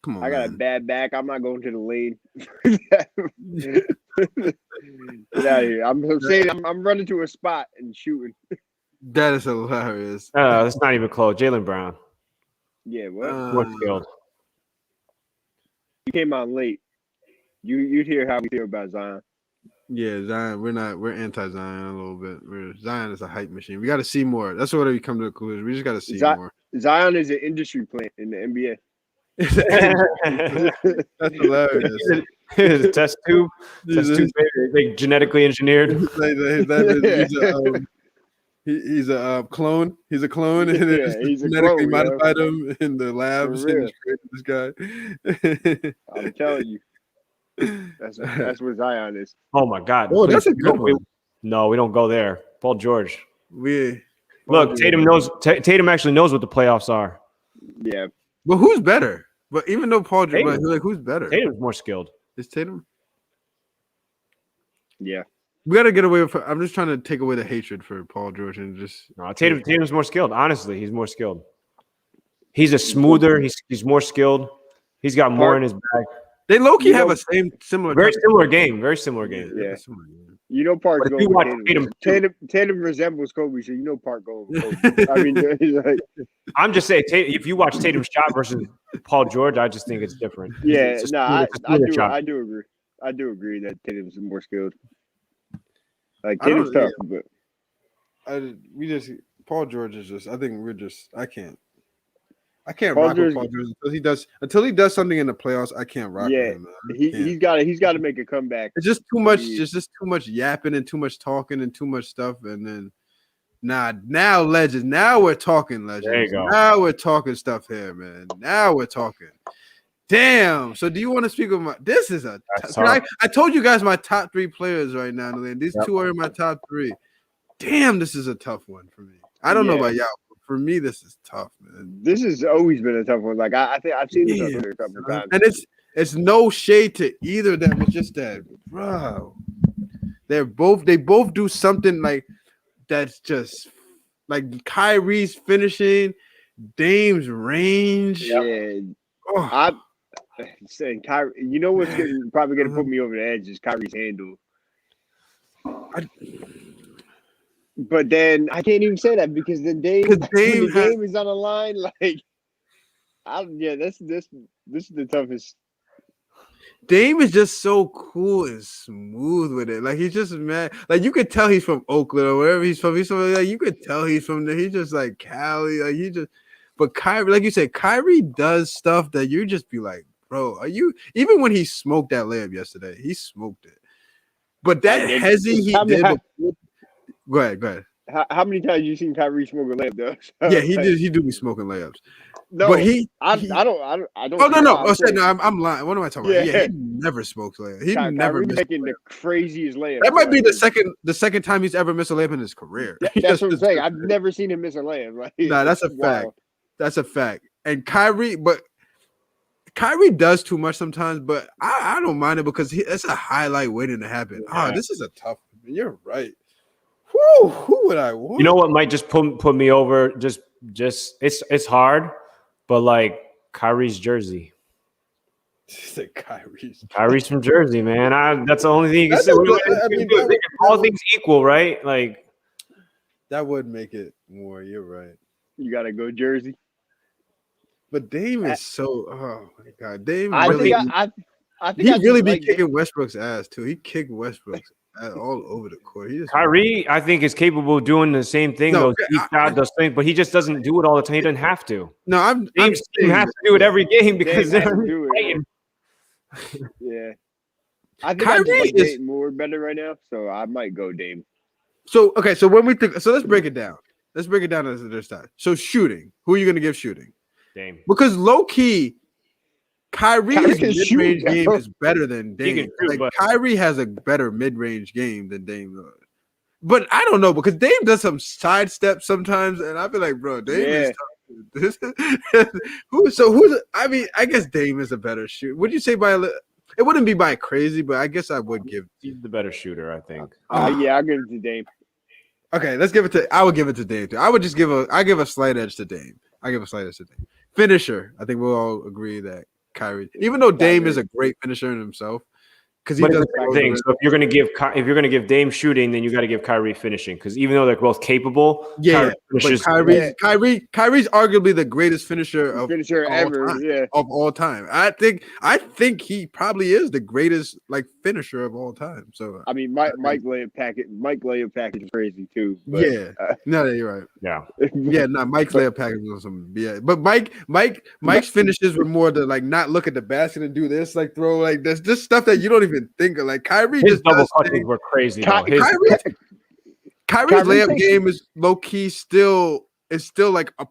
Come on, I got man. a bad back. I'm not going to the lane. Get out of here. I'm saying I'm running to a spot and shooting. That is hilarious. That's not even close. Jaylen Brown. Yeah, what? More skilled. You came on late. You'd hear how we feel about Zion. Yeah, Zion. We're anti-Zion a little bit. Zion is a hype machine. We got to see more. That's what we come to the conclusion. We just got to see more. Zion is an industry plant in the NBA. That's hilarious. Test tube. They genetically engineered. He's a clone. He's a clone, and he's genetically clone, modified him in the labs. And this guy. I'm telling you, that's what Zion is. Oh my God! Oh, that's a good one. No, we don't go there. Paul George. Look, Tatum knows. Tatum actually knows what the playoffs are. Yeah. But who's better? But even though Paul George, who's better? Tatum's more skilled. Is Tatum? Yeah. We got to get away from. I'm just trying to take away the hatred for Paul George and just. No, Tatum's more skilled. Honestly, he's more skilled. He's a smoother. He's more skilled. He's got more in his bag. They low-key have a similar. Very similar game. Very similar game. Yeah. You know, Park's going with Tatum. Tatum resembles Kobe, so you know Park going with Kobe. I mean, he's like, I'm just saying, if you watch Tatum's shot versus Paul George, I just think it's different. Yeah, I do agree. I do agree that Tatum's more skilled. Like Tatum's tough, but Paul George is just. I think we're just. I can't rock with Paul George until he does something in the playoffs. I can't rock with him. He's got to make a comeback. It's just too much. It's just too much yapping and too much talking and too much stuff. And then now legends. Now we're talking legends. There you go. Now we're talking stuff here, man. Now we're talking. Damn. So do you want to speak of my? This is I told you guys my top 3 players right now. These 2 are in my top 3. damn, this is a tough one for me. I don't know about y'all. But for me, this is tough, man. This has always been a tough one. Like I think I've seen this on Yeah, Twitter a couple of times. and it's no shade to either of them. It's just that, bro, they both do something like that's just like Kyrie's finishing, Dame's range. Yeah, Oh, I'm saying Kyrie. You know what's probably gonna put me over the edge is Kyrie's handle. But then I can't even say that because then Dame, when the game is on the line, like, this is the toughest. Dame is just so cool and smooth with it. Like he's just mad. Like you could tell he's from Oakland or wherever he's from. He's from like you could tell he's from there. He's just like Cali. Like he just. But Kyrie, like you said, Kyrie does stuff that you just be like, bro, are you? Even when he smoked that layup yesterday, he smoked it. But that hezzy he did. Go ahead. How many times you seen Kyrie smoke a layup though? Yeah, he did. He do be smoking layups. No, but I don't. Oh no! I'm lying. What am I talking about? Yeah, he never smokes layup. He never missed making the craziest layup. That might be the second time he's ever missed a layup in his career. That's what I'm saying. I've never seen him miss a layup. Like, nah, that's a fact. That's a fact. And Kyrie does too much sometimes, but I don't mind it because it's a highlight waiting to happen. Yeah. Oh, this is a tough one. You're right. Who would I want? You know what might just put me over? Just it's hard, but like Kyrie's jersey. Kyrie's from Jersey, man. That's the only thing you can say. All things equal, right? Like that would make it more. You're right. You gotta go Jersey. But Dame is so. Oh my God, Dame. I think he really be kicking Westbrook's ass too. He kicked Westbrook's ass all over the court. Kyrie, I think, is capable of doing the same thing. Those deep shots, those things, but he just doesn't do it all the time. He doesn't have to. No, I'm has to do it every game because they're fighting. Yeah, I think I like Dame more better right now, so I might go Dame. So okay, so when we think, so let's break it down. Let's break it down as their side. So shooting, who are you going to give shooting? Dame. Because low key, Kyrie's mid-range game is better than Dame. Kyrie has a better mid-range game than Dame does. But I don't know because Dame does some side steps sometimes, and I feel like, bro, Dame is tough. Who's? I mean, I guess Dame is a better shooter. Would you say by? It wouldn't be by crazy, but I guess I would give. He's the better shooter, I think. Yeah, I'll give it to Dame. Okay, let's give it to. I would give it to Dame too. I would just give a slight edge to Dame. I give a slight edge to Dame. Finisher, I think we'll all agree that Kyrie, even though Dame is a great finisher in himself, because he does things. So if you're going to give Dame shooting, then you got to give Kyrie finishing, because even though they're both capable, Kyrie's arguably the greatest finisher ever, of all time. I think he probably is the greatest finisher of all time. So I mean, Mike layup package is crazy too. But, no, you're right. Yeah, Mike's layup package was some but Mike's finishes were more to not look at the basket and do this, throw this, just stuff that you don't even think of. Kyrie, his double clutches were crazy. Kyrie's layup game is low key still a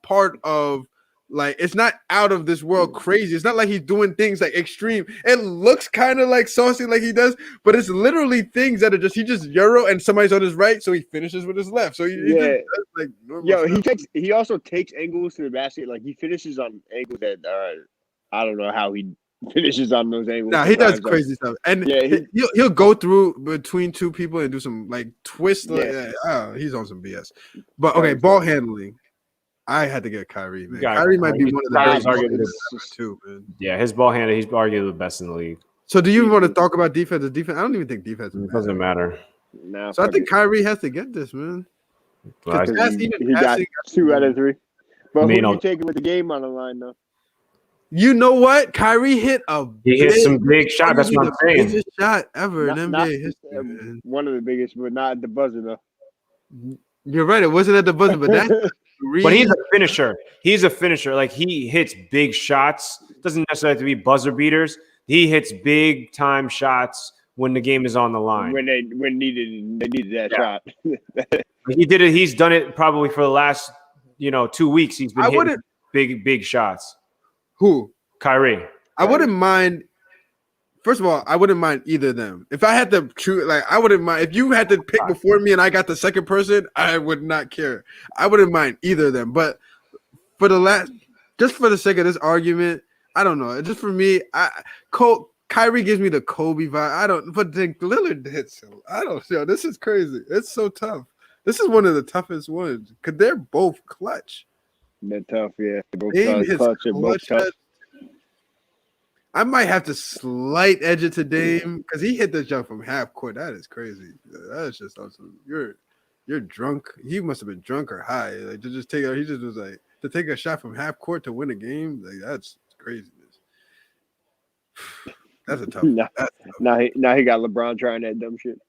part of it's not out of this world crazy. It's not like he's doing things extreme. It looks kind of saucy like he does, but it's literally things that are he just euro and somebody's on his right, so he finishes with his left. So he also takes angles to the basket. He finishes on angles that I don't know how he finishes on those angles. Nah, he does crazy stuff, and he'll go through between two people and do some twist. He's on some BS. But okay, ball handling. I had to get Kyrie, man. Kyrie might be one of the best too, man. Yeah, his ball handling, he's arguably the best in the league. So, do you want to talk about defense? Defense, I don't even think defense doesn't matter. No, so I think Kyrie has to get this, man. He got 2 out of 3. But who are you taking with the game on the line, though? You know what? Kyrie hit some big shot. That's what I'm saying. Biggest shot ever in NBA history. One of the biggest, but not at the buzzer, though. You're right. It wasn't at the buzzer, but that's. But he's a finisher. He's a finisher. He hits big shots. Doesn't necessarily have to be buzzer beaters. He hits big time shots when the game is on the line. When they needed that shot. He did it. He's done it probably for the last 2 weeks. He's been hitting big shots. Who? Kyrie. I wouldn't mind First of all, I wouldn't mind either of them. If I had to choose, like, I wouldn't mind. If you had to pick before me and I got the second person, I would not care. I wouldn't mind either of them. But for just for the sake of this argument, I don't know. Just for me, Kyrie gives me the Kobe vibe. But Lillard hits him. I don't know. This is crazy. It's so tough. This is one of the toughest ones because they're both clutch. They're tough, yeah. Both Dame hits clutch and both tough. I might have to slight edge it to Dame because he hit the jump from half court. That is crazy. That is just awesome. You're drunk. He must have been drunk or high. Like to just take. He just was like to take a shot from half court to win a game. Like that's craziness. That's a tough. Now he got LeBron trying that dumb shit.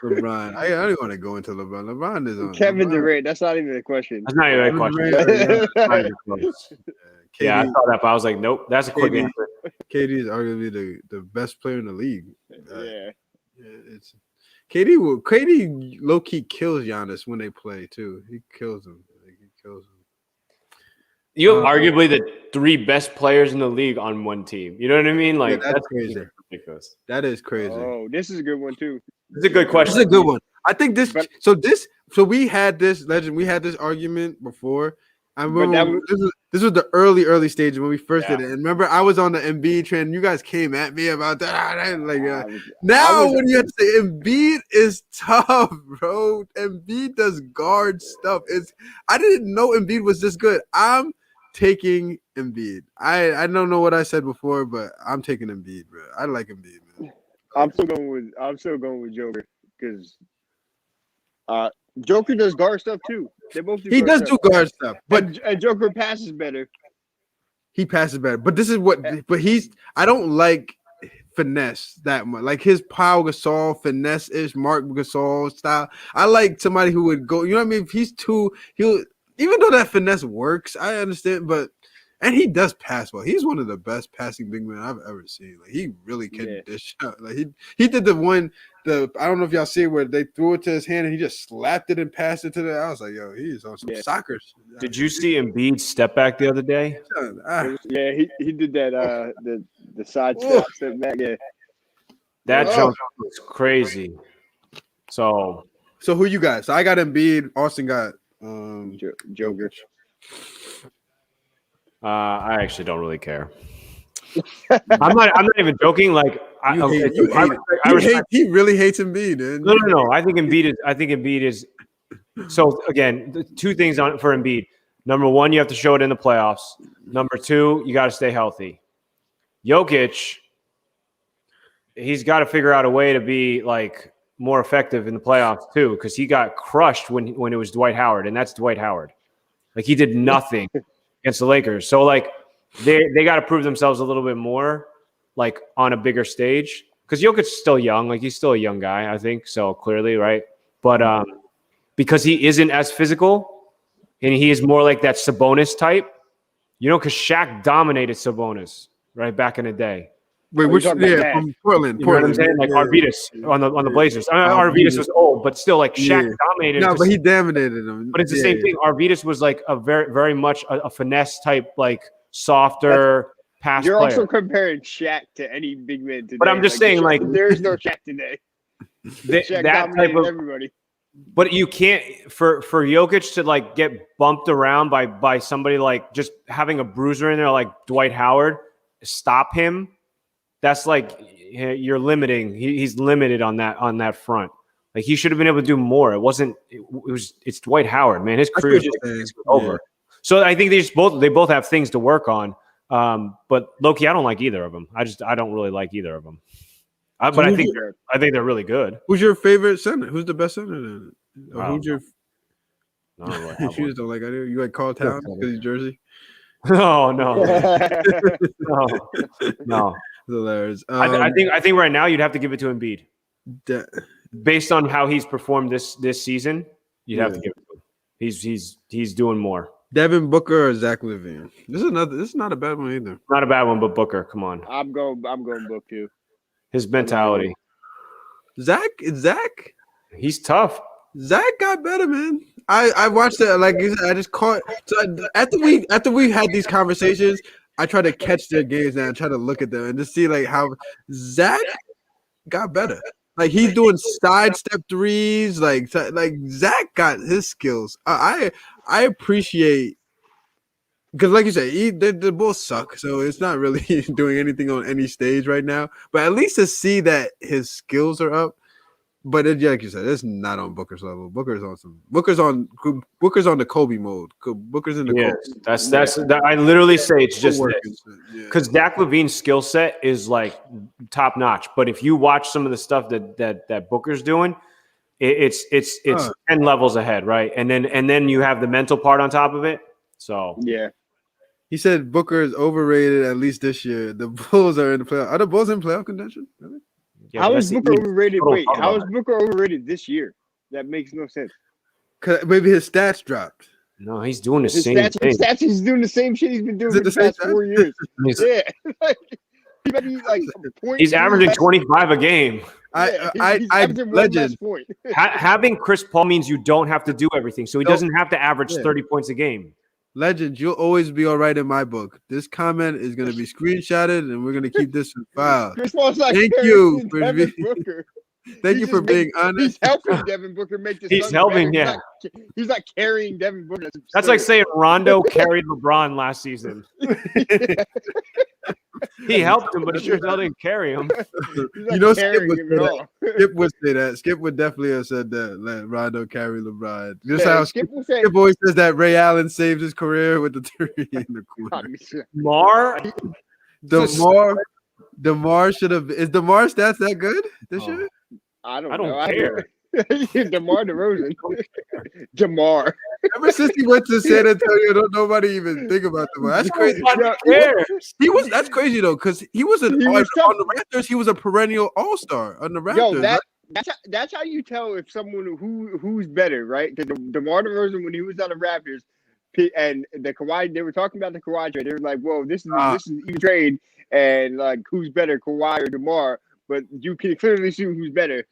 LeBron. I don't want to go into LeBron. LeBron is on Kevin LeBron. Durant. That's not even a question. That's not even a question. Not even close. Yeah, I saw that, but I was like, nope. That's a quick answer. KD is arguably the best player in the league. Yeah, it's KD low key kills Giannis when they play too. He kills him. You have arguably the three best players in the league on one team. You know what I mean? Like that's crazy. Ridiculous. That is crazy. Oh, this is a good one too. It's a good question. This is a good one. I think this. So we had this legend. We had this argument before. I remember this was the early stage when we first did it. And remember, I was on the Embiid train. You guys came at me about that. When you have to say Embiid is tough, bro. Embiid does guard stuff. I didn't know Embiid was this good. I'm taking Embiid. I don't know what I said before, but I'm taking Embiid, bro. I like Embiid, man. I'm still going with Joker because Joker does guard stuff too. They both do. He does do guard stuff, but and Joker passes better. He passes better, but this is what. But I don't like finesse that much. Like his Pau Gasol finesse-ish, Mark Gasol style. I like somebody who would go. You know what I mean? If even though that finesse works, I understand, and he does pass well. He's one of the best passing big men I've ever seen. Like he really can dish out. Like he did the one. I don't know if y'all see it where they threw it to his hand and he just slapped it and passed it to I was like, yo, he's on some soccer. Did you see Embiid step back the other day? Yeah, he did that. The side step back. Yeah, that jump was crazy. So who you got? So I got Embiid. Austin got Joker. I actually don't really care. I'm not even joking. Like he really hates Embiid, dude. No. I think Embiid is. So again, the two things for Embiid. Number one, you have to show it in the playoffs. Number two, you got to stay healthy. Jokic, he's got to figure out a way to be like more effective in the playoffs too, because he got crushed when it was Dwight Howard, and that's Dwight Howard. Like he did nothing against the Lakers. So like they got to prove themselves a little bit more, like on a bigger stage. Because Jokic's still young, like he's still a young guy, I think. So clearly, right? But because he isn't as physical, and he is more like that Sabonis type, because Shaq dominated Sabonis right back in the day. Wait, from Portland. You know what I'm saying? Like Arvidas on the Blazers. I mean, Arvidas was old, but still, like Shaq dominated. No, but he dominated him. But it's the same thing. Arvidas was like a very, very much a finesse type, like softer pass You're player. also comparing Shaq to any big man today. But I'm just saying, like, there's no Shaq today. Shaq that type of everybody. But you can't for Jokic to like get bumped around by somebody like just having a bruiser in there like Dwight Howard, stop him. That's like you're limiting. He's limited on that front. Like he should have been able to do more. It's Dwight Howard, man. His career is over. Yeah. So I think they both have things to work on. But low-key, I don't like either of them. I don't really like either of them. But I think they're really good. Who's your favorite center? Who's the best center then? Who's your? No, you just don't like. You like Carl Towns because he's Jersey? No. Hilarious. I think right now you'd have to give it to Embiid. Based on how he's performed this season, you'd have to give it to him. He's doing more. Devin Booker or Zach LaVine? This is not a bad one either. Not a bad one, but Booker, come on. I'm going Book too. His mentality. Zach, he's tough. Zach got better, man. I watched it. Like I just caught. So after we had these conversations, I try to catch their games now and try to look at them and just see like how Zach got better. Like he's doing sidestep threes. Like Zach got his skills. I appreciate because, like you said, they both suck. So it's not really doing anything on any stage right now. But at least to see that his skills are up. But like you said, it's not on Booker's level. Booker's on the Kobe mode. Booker's in the Kobe. That's I literally say it's just because Zach LaVine's skill set is like top notch. But if you watch some of the stuff that Booker's doing, it's 10 levels ahead, right? And then you have the mental part on top of it. So yeah. He said Booker is overrated at least this year. The Bulls are in the playoff. Are the Bulls in playoff contention? Really? Yeah, how is Booker overrated? Wait, how is Booker overrated this year? That makes no sense. Cause maybe his stats dropped. No, he's doing the same thing. He's doing the same shit he's been doing for the past 4 years. He's averaging 25 a game. Legend. Having Chris Paul means you don't have to do everything, so he doesn't have to average 30 points a game. Legend, you'll always be all right in my book. This comment is going to be screenshotted, and we're going to keep this in file. Thank you for being honest. He's helping Devin Booker make this. He's helping, better. He's not carrying Devin Booker. That's like saying Rondo carried LeBron last season. He helped him, but he sure didn't carry him. You know, Skip would say that. Skip would definitely have said that. Let Rondo carry LeBron. Just how Skip always says that Ray Allen saved his career with the three in the corner. DeMar should have. Is DeMar stats that good this year? I don't know. Care. DeMar DeRozan. DeMar. Ever since he went to San Antonio, don't nobody even think about DeMar. That's crazy. That's crazy though, because he was on the Raptors. He was a perennial All-Star on the Raptors. Yo, that's how you tell if someone who's better, right? Because DeMar DeRozan, when he was on the Raptors, and the Kawhi, they were talking about the Kawhi trade. They were like, "Whoa, this is even trade," and like, who's better, Kawhi or DeMar? But you can clearly see who's better.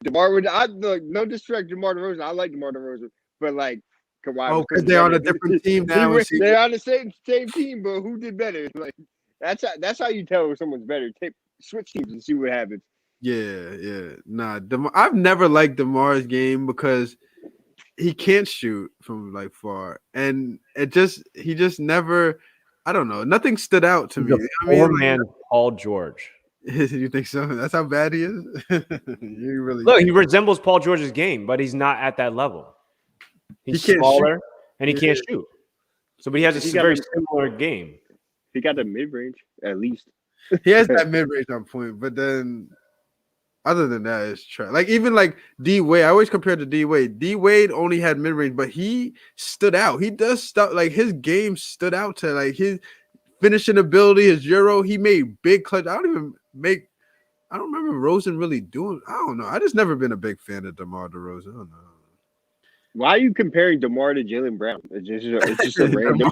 DeMar would. No disrespect, DeMar DeRozan. I like DeMar DeRozan, but like Kawhi. Oh, because they're on a different team now. They're on the same team, but who did better? Like that's how you tell if someone's better. Switch teams and see what happens. Yeah. Nah, I've never liked DeMar's game because he can't shoot from like far, and he just never. I don't know. Nothing stood out to me. Four-man Paul George. You think so? That's how bad he is. You really look. He resembles Paul George's game, but he's not at that level. He's smaller and he can't shoot. So, but he has a very similar game. He got the mid range at least. He has that mid range on point, but then other than that, it's trash. Like even like D Wade, I always compare to D Wade. D Wade only had mid range, but he stood out. He does stuff like his game stood out to like his finishing ability, his Euro. He made big clutch. I don't remember Rosen really doing. I don't know. I just never been a big fan of DeMar DeRozan. I don't know. Why are you comparing DeMar to Jaylen Brown? It's just a random.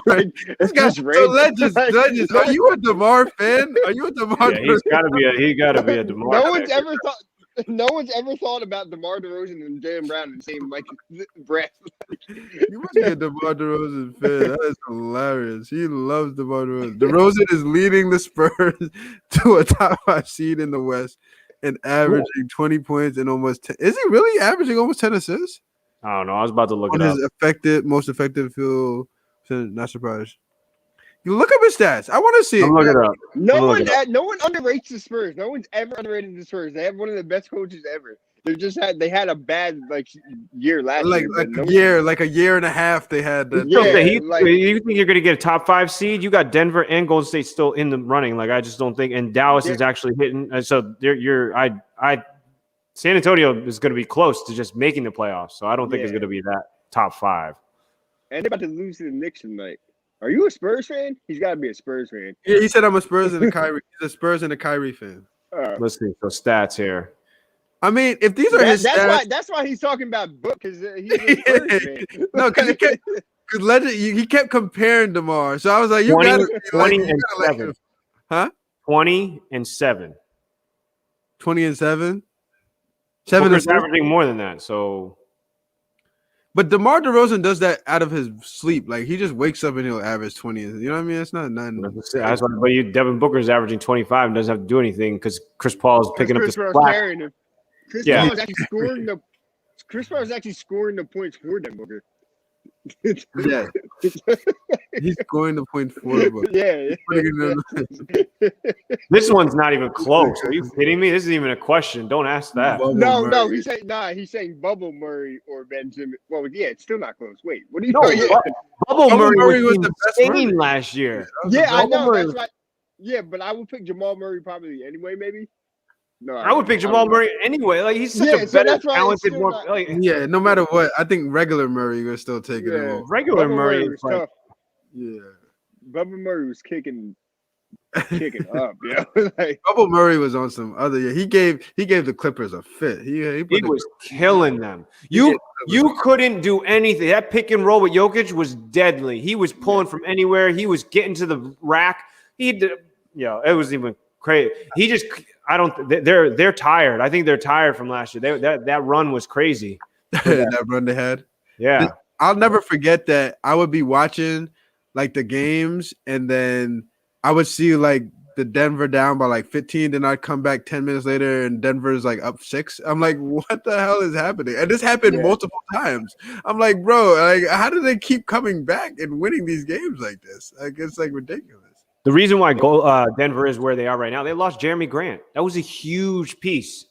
It's just random. Legends. Are you a DeMar fan? Are you a DeMar? Yeah, he's gotta be a DeMar. No one's ever thought about DeMar DeRozan and Jaylen Brown in the same like breath. You must be a DeMar DeRozan fan. That is hilarious. He loves DeMar DeRozan. DeRozan is leading the Spurs to a top 5 seed in the West and averaging 20 points and almost 10. Is he really averaging almost 10 assists? I don't know. I was about to look it up. His most effective field. Not surprised. You look up his stats. I want to see it. Look it up. No one underrates the Spurs. No one's ever underrated the Spurs. They have one of the best coaches ever. They had a bad year last year. Like a year and a half. They had. You think you're going to get a top 5 seed? You got Denver and Golden State still in the running. Like I just don't think. And Dallas is actually hitting. So San Antonio is going to be close to just making the playoffs. So I don't think it's going to be that top 5. And they're about to lose to the Knicks tonight. Are you a Spurs fan? He's got to be a Spurs fan. Yeah, he said I'm a Spurs and a Kyrie. He's a Spurs and a Kyrie fan. Let's see. So stats here. I mean, if these are his stats, that's why he's talking about Book because he's a Spurs fan. No, because he kept comparing DeMar. So I was like, 20 and 7. Huh? 20 and 7. 20 and 7. Booker's averaging more than that. So, But DeMar DeRozan does that out of his sleep. Like he just wakes up and he'll average 20. You know what I mean? It's not nothing. That's what, but Devin Booker's averaging 25 and doesn't have to do anything because Chris Paul is picking up the slack. Chris Paul is actually scoring the. Chris Paul is actually scoring the points for Devin Booker. Yeah, he's scoring the point for Booker. Yeah. This one's not even close. Are you kidding me? This isn't even a question. Don't ask that. No. He's saying Bubble Murray or Ben Simmons. Well, yeah, it's still not close. Wait, what are you? Bubble Murray was the best last year. Yeah, I know. That's right. Yeah, but I would pick Jamal Murray probably anyway. Maybe. No, I would pick Jamal Murray anyway. Like he's such a better, talented, more like. Yeah, no matter what, I think regular Murray will still take it. Regular Murray is like, tough. Yeah, Bubba Murray was kicking up. Yeah, like, Bubba Murray was on some other. Yeah, he gave the Clippers a fit. He was killing them. You couldn't do anything. That pick and roll with Jokic was deadly. He was pulling from anywhere. He was getting to the rack. It was even crazy. He just. They're tired. I think they're tired from last year. That run was crazy. That run they had. Yeah. I'll never forget that. I would be watching like the games and then I would see like the Denver down by like 15. Then I'd come back 10 minutes later and Denver's like up 6. I'm like, what the hell is happening? And this happened multiple times. I'm like, bro, like how do they keep coming back and winning these games like this? Like it's like ridiculous. The reason why Denver is where they are right now, they lost Jeremy Grant. That was a huge piece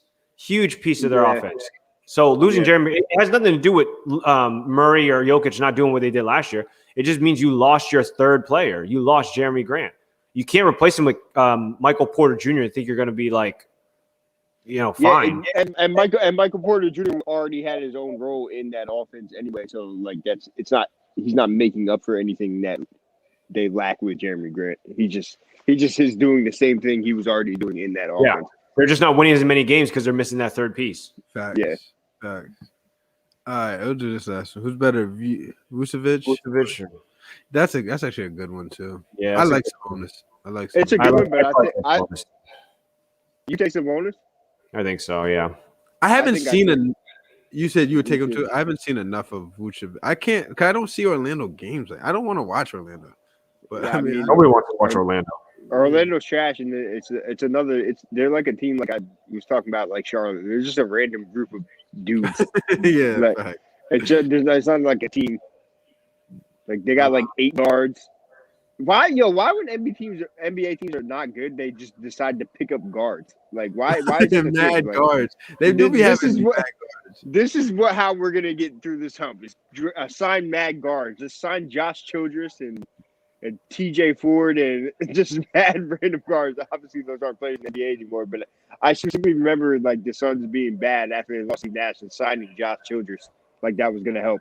of their offense. So losing Jeremy, it has nothing to do with Murray or Jokic not doing what they did last year. It just means you lost your third player. You lost Jeremy Grant. You can't replace him with Michael Porter Jr. and think you're going to be like, fine. Yeah, and Michael Porter Jr. already had his own role in that offense anyway. So like he's not making up for anything that they lack with Jeremy Grant. He just is doing the same thing he was already doing in that offense. Yeah, they're just not winning as many games because they're missing that third piece. Facts. Yeah. Facts. All right, we'll do this last one. Who's better, Vucevic? Vucevic. That's actually a good one too. Yeah, I like Sabonis. It's a good one, but I think you take Sabonis. I think so. Yeah. I haven't seen You said you would take him too. I haven't seen enough of Vucevic. I can't. Cause I don't see Orlando games. Like, I don't want to watch Orlando. But I mean, nobody wants to watch Orlando. Orlando's trash, and they're like a team like I was talking about, like Charlotte. They're just a random group of dudes. Yeah, like, it's not like a team. Like they got like 8 guards. Why when NBA teams are not good, they just decide to pick up guards? Like why is it mad guards? They do be having mad guards. This is how we're gonna get through this hump. Is sign mad guards. Just sign Josh Childress and TJ Ford and just mad random guards. Obviously, those aren't playing in the NBA anymore. But I simply remember like the Suns being bad after they lost to Nash and signing Josh Childress. Like that was gonna help.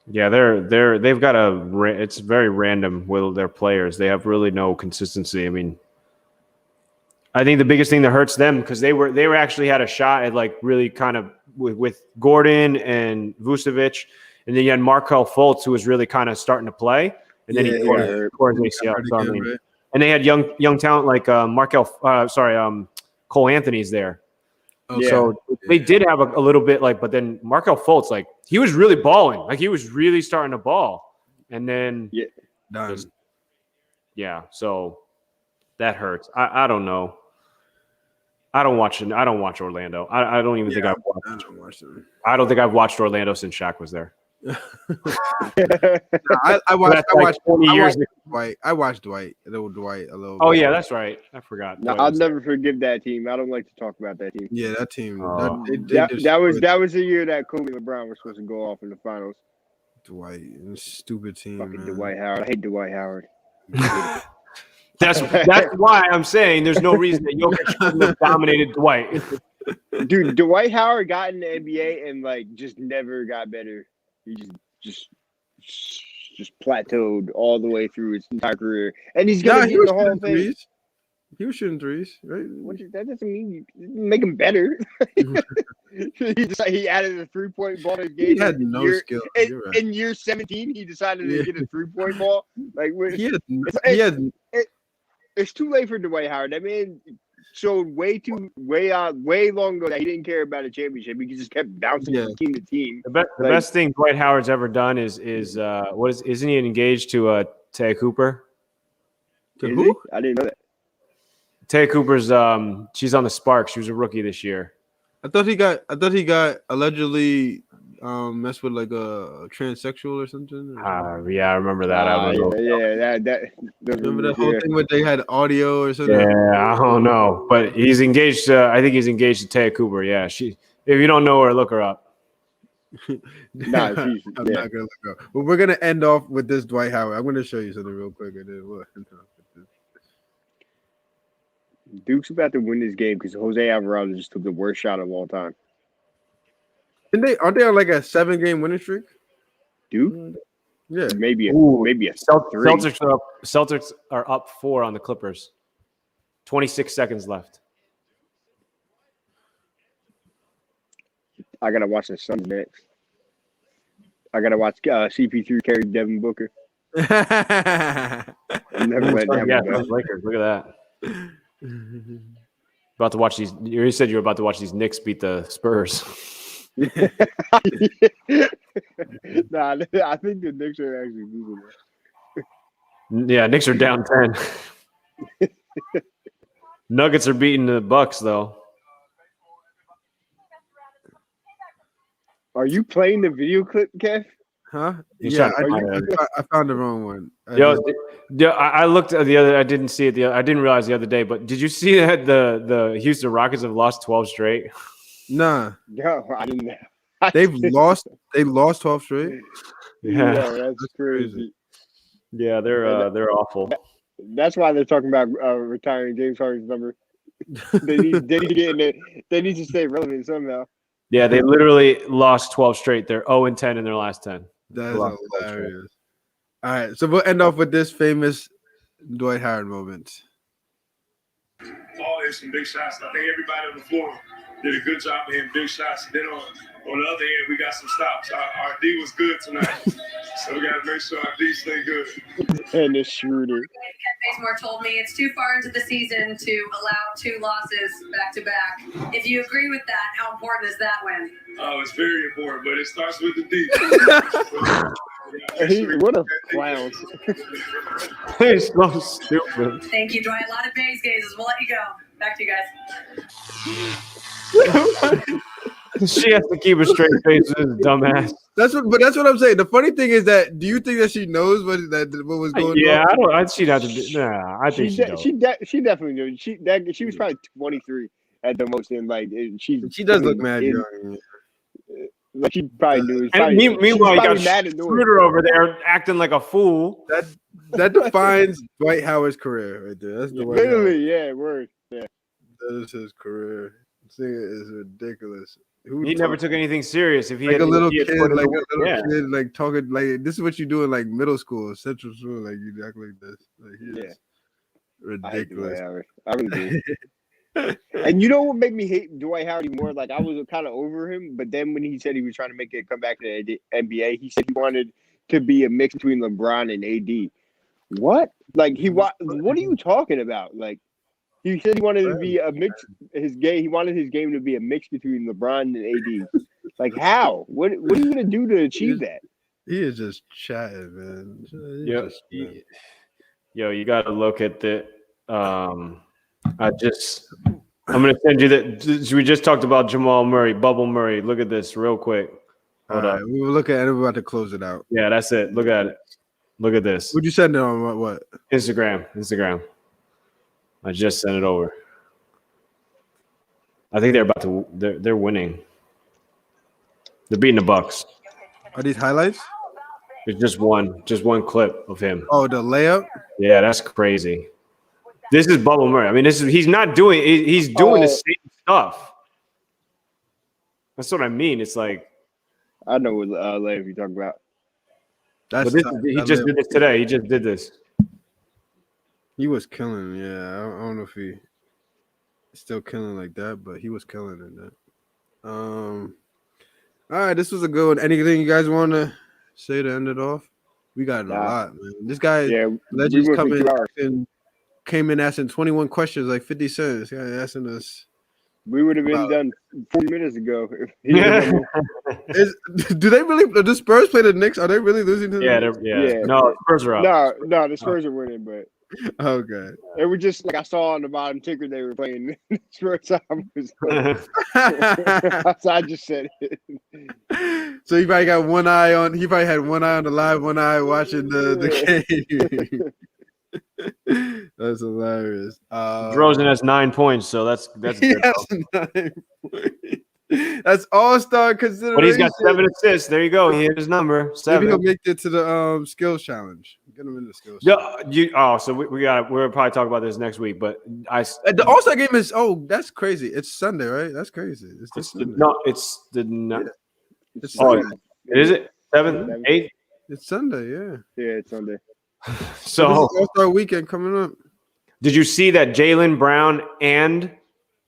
Yeah, they've got it's very random with their players. They have really no consistency. I mean, I think the biggest thing that hurts them because they were actually had a shot at like really kind of with Gordon and Vucevic, and then you had Markelle Fultz who was really kind of starting to play, and then he tore his ACL. So, I mean, and they had young talent like Cole Anthony's there. Okay. So they did have a little bit like, but then Markelle Fultz, like he was really balling, like he was really starting to ball, and then so that hurts. I don't know. I don't watch Orlando. I don't even think I've watched. I don't think I've watched Orlando since Shaq was there. I watched 20 years. Dwight. I watched Dwight a little. Oh yeah, that's right. I forgot. No, I'll never forgive that team. I don't like to talk about that team. Yeah, that team. That was the year that Kobe and LeBron were supposed to go off in the finals. Dwight, stupid team. Fucking man. Dwight Howard. I hate Dwight Howard. That's why I'm saying there's no reason that Jokic couldn't have dominated Dwight. Dude, Dwight Howard got in the NBA and like just never got better. He just plateaued all the way through his entire career, and he's gonna get the whole thing. He was shooting threes, right? That doesn't mean you make him better. He added a 3-point ball to his game. He had no skill. In year 17, he decided to get a 3-point ball. Like it's too late for Dwight Howard. That man showed way long ago that he didn't care about a championship. He just kept bouncing from team to team. The best thing Dwight Howard's ever done is isn't he engaged to Taya Cooper? To who? I didn't know that. Taya Cooper's she's on the Sparks. She was a rookie this year. I thought he got allegedly messed with like a transsexual or something. Yeah, I remember that. I don't know. Remember that whole thing where they had audio or something? Yeah, I don't know, but he's engaged. I think he's engaged to Taya Cooper. Yeah, if you don't know her, look her up. I'm not gonna look her up. But we're gonna end off with this Dwight Howard. I'm gonna show you something real quick. Duke's about to win this game because Jose Alvarado just took the worst shot of all time. Aren't they on like a 7-game winning streak? Duke? Yeah, maybe a 3. Celtics are up 4 on the Clippers. 26 seconds left. I gotta watch the Suns next. I gotta watch CP3 carry Devin Booker. I'm never letting that one go. Lakers. Look at that. About to watch these. You said you were about to watch these Knicks beat the Spurs. Nah, I think the Knicks are actually losing. Yeah, Knicks are down 10. Nuggets are beating the Bucks though. Are you playing the video clip, Kev? Huh? Yeah, I found the wrong one. I looked at the other. I didn't see it. I didn't realize the other day. But did you see that the Houston Rockets have lost 12 straight? Nah. No, I didn't. They've lost. They lost 12 straight. Yeah, that's crazy. Yeah, they're awful. That's why they're talking about retiring James Harden's number. They need to stay relevant somehow. Yeah, they literally lost 12 straight. They're 0-10 in their last 10. That's hilarious. All right, so we'll end off with this famous Dwight Howard moment. Oh, there's some big shots. I think everybody on the floor did a good job of hitting big shots. Then on the other end, we got some stops. Our D was good tonight, so we got to make sure our D stay good. And the shooter. Ken Bazemore told me it's too far into the season to allow 2 losses back to back. If you agree with that, how important is that win? Oh, it's very important, but it starts with the D. What a clown. He's so stupid. Thank you, Dwight. A lot of base gazes. We'll let you go. Back to you guys. She has to keep a straight face with his dumbass. That's what I'm saying. The funny thing is that, do you think that she knows what was going on? Yeah, she'd have to do. Nah, I think she definitely knew. She was probably 23 at the most, and like she does look mad young. Like she probably knew. Meanwhile, you got Schroeder over there acting like a fool. That defines Dwight Howard's career right there. That's the way. Literally, yeah, word. Yeah, that is his career. This thing is ridiculous. He never took anything serious. If he like had a little kid, kid, like talking like this is what you do in like middle school, central school, like you act like this. Like ridiculous. I really do. And you know what made me hate Dwight Howard more? Like I was kind of over him, but then when he said he was trying to make it come back to the NBA, he said he wanted to be a mix between LeBron and AD. What? Like what are you talking about? Like he said he wanted to be a mix. He wanted his game to be a mix between LeBron and AD. Like how? What are you gonna do to achieve that? He is just chatting, man. Yo, you got to look at the. I'm gonna send you that. We just talked about Jamal Murray, Bubble Murray. Look at this real quick. Hold on. We will look at it. We're about to close it out. Yeah, that's it. Look at it. Look at this. Would you send it on what? Instagram. I just sent it over. I think they're winning. They're beating the Bucks. Are these highlights? It's just one clip of him. Oh, the layup? Yeah, that's crazy. This is Bubble Murray. I mean, he's doing the same stuff. That's what I mean. It's like I know what layup you're talking about. He just did this today. He just did this. He was killing. Yeah, I don't know if he's still killing like that, but he was killing in that. All right, this was a good one. Anything you guys want to say to end it off? We got a lot, man. This guy, legends came in asking 21 questions, like 50 cents. Yeah, asking us. We would have been Wow. done 40 minutes ago. Do they really? The Spurs play the Knicks? Are they really losing to the Knicks? Yeah. No, Spurs are up. No, the Spurs are winning, but Okay. it was just like I saw on the bottom ticker they were playing the Spurs. I was like, so I just said it. So he probably got one eye on. He probably had one eye on the live, one eye watching the game. That's hilarious. DeRozan has 9 points, so that's good. That's all-star consideration. But he's got 7 assists. There you go. He hit his number. 7. Maybe he'll make it to the skills challenge. Get him in the skills. So we'll probably talk about this next week. But the All-Star game is that's crazy. It's Sunday, right? That's crazy. It's Sunday. Is it 7, 8? It's Sunday. Yeah. Yeah, it's Sunday. So All-Star weekend coming up. Did you see that Jaylen Brown and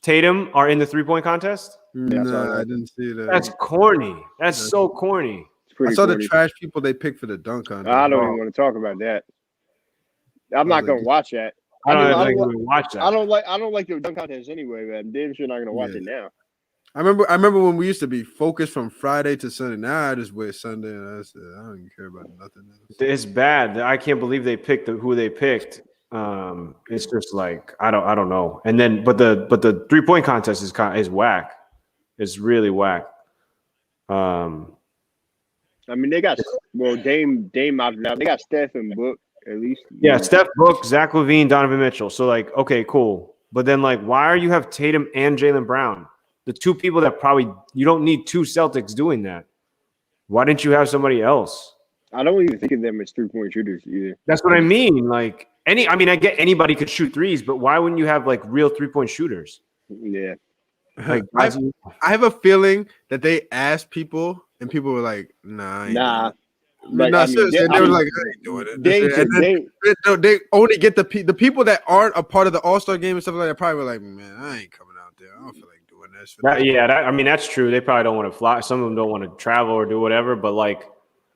Tatum are in the 3-point contest? No, I didn't see that. That's corny. That's so corny. I saw the trash people they picked for the dunk contest. I don't even want to talk about that. I'm not gonna watch that. I don't watch that. I don't like the dunk contest anyway, man. Damn sure not gonna watch it now. I remember when we used to be focused from Friday to Sunday. Now I just wait Sunday and I don't even care about nothing else. It's bad. I can't believe they picked who they picked. It's just like I don't know. And then but the 3-point contest is whack. It's really whack. I mean, they got Dame out now. They got Steph and Book at least. Yeah, Steph, Book, Zach LaVine, Donovan Mitchell. So like, okay, cool. But then like, why are you have Tatum and Jaylen Brown? The two people that you don't need 2 Celtics doing that. Why didn't you have somebody else? I don't even think of them as 3-point shooters either. That's what I mean. Like I get anybody could shoot threes, but why wouldn't you have like real 3-point shooters? Yeah. Like, I have a feeling that they asked people and people were like, nah. Like, no, seriously, they were like, I ain't doing it. They only get the people that aren't a part of the All-Star game and stuff like that probably were like, man, I ain't coming out there. I don't feel like doing this. That's true. They probably don't want to fly. Some of them don't want to travel or do whatever, but like,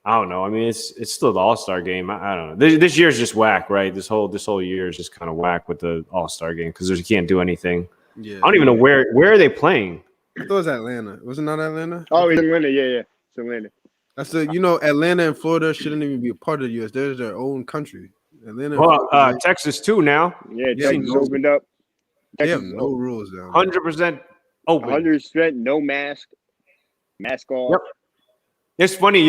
I don't know. I mean, it's still the All-Star game. I don't know. This year's just whack, right? This whole year is just kind of whack with the All-Star game because you can't do anything. Yeah. I don't even know where are they playing. I thought it was Atlanta. Was it not Atlanta? Oh, it's Atlanta. Yeah. It's Atlanta. That's Atlanta and Florida shouldn't even be a part of the U.S. They're their own country. Atlanta. Well, Texas too now. Yeah, Texas opened up. They have no rules down. 100% open. 100% no mask. Mask off. Yep. It's funny,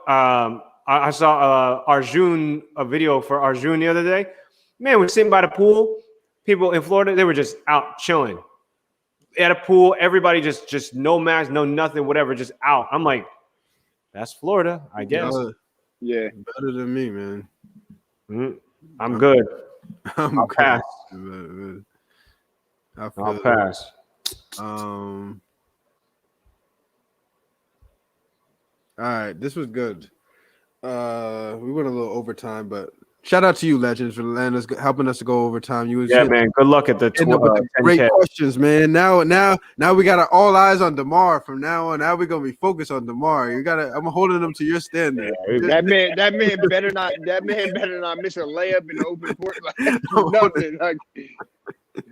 I saw Arjun, a video for Arjun the other day. Man, we're sitting by the pool. People in Florida, they were just out chilling at a pool. Everybody just no mask, no nothing, whatever, just out. I'm like, that's Florida, I guess. Yeah, better than me, man. I'm good. I'll pass. I'll pass. All right, this was good. We went a little overtime, but shout out to you, Legends, for helping us to go overtime. Man. Good luck at the great questions, man. Now we got all eyes on DeMar from now on. Now we're gonna be focused on DeMar. I'm holding them to your standard. That man better not miss a layup in the open court. Nothing. Like,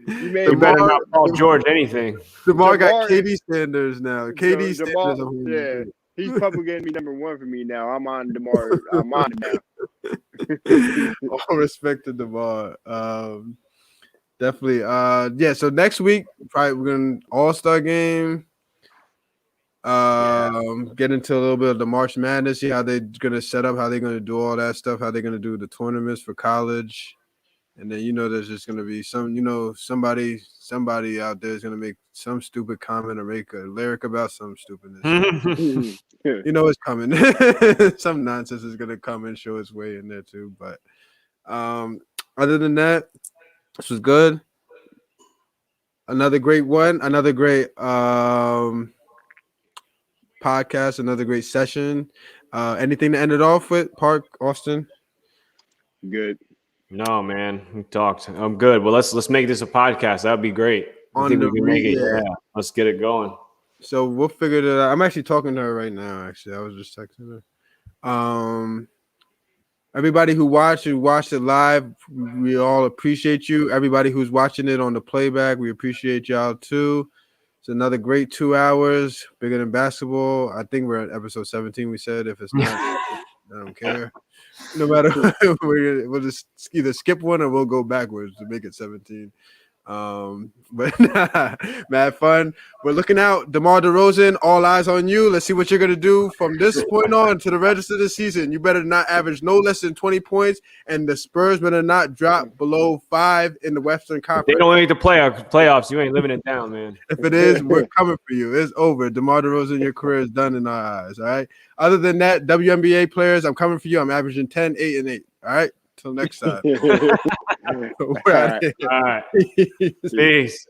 you better not call George anything. DeMar got KD standards now. KD standards. Yeah. He's probably going to be number 1 for me now. I'm on DeMar. I'm on it now. All respect to DeMar. Definitely. So next week, probably we're going to All-Star game. Get into a little bit of the March Madness, see how they're going to set up, how they're going to do all that stuff, how they're going to do the tournaments for college. And then, there's just going to be somebody out there is going to make some stupid comment or make a lyric about some stupidness. It's coming. Some nonsense is going to come and show its way in there too. But other than that, this was good. Another great one. Another great podcast. Another great session. Anything to end it off with, Park, Austin? Good. No, man, we talked. I'm good. Well, let's make this a podcast. That'd be great. I think we can make it. Yeah, let's get it going. So we'll figure it out. I'm actually talking to her right now. Actually, I was just texting her. Everybody who watched it live, we all appreciate you. Everybody who's watching it on the playback, we appreciate y'all too. It's another great 2 hours, bigger than basketball. I think we're at episode 17. We said if it's not, I don't care. No matter what, we'll just either skip one or we'll go backwards to make it 17. But mad fun. We're looking out. DeMar DeRozan, all eyes on you. Let's see what you're gonna do from this point on to the rest of the season. You better not average no less than 20 points, and the Spurs better not drop below 5 in the Western Conference. They don't make the playoffs. You ain't living it down, man. If it is, we're coming for you. It's over. DeMar DeRozan, your career is done in our eyes. All right. Other than that, WNBA players, I'm coming for you. I'm averaging 10, 8, and 8. All right. Till next time. All right. Peace.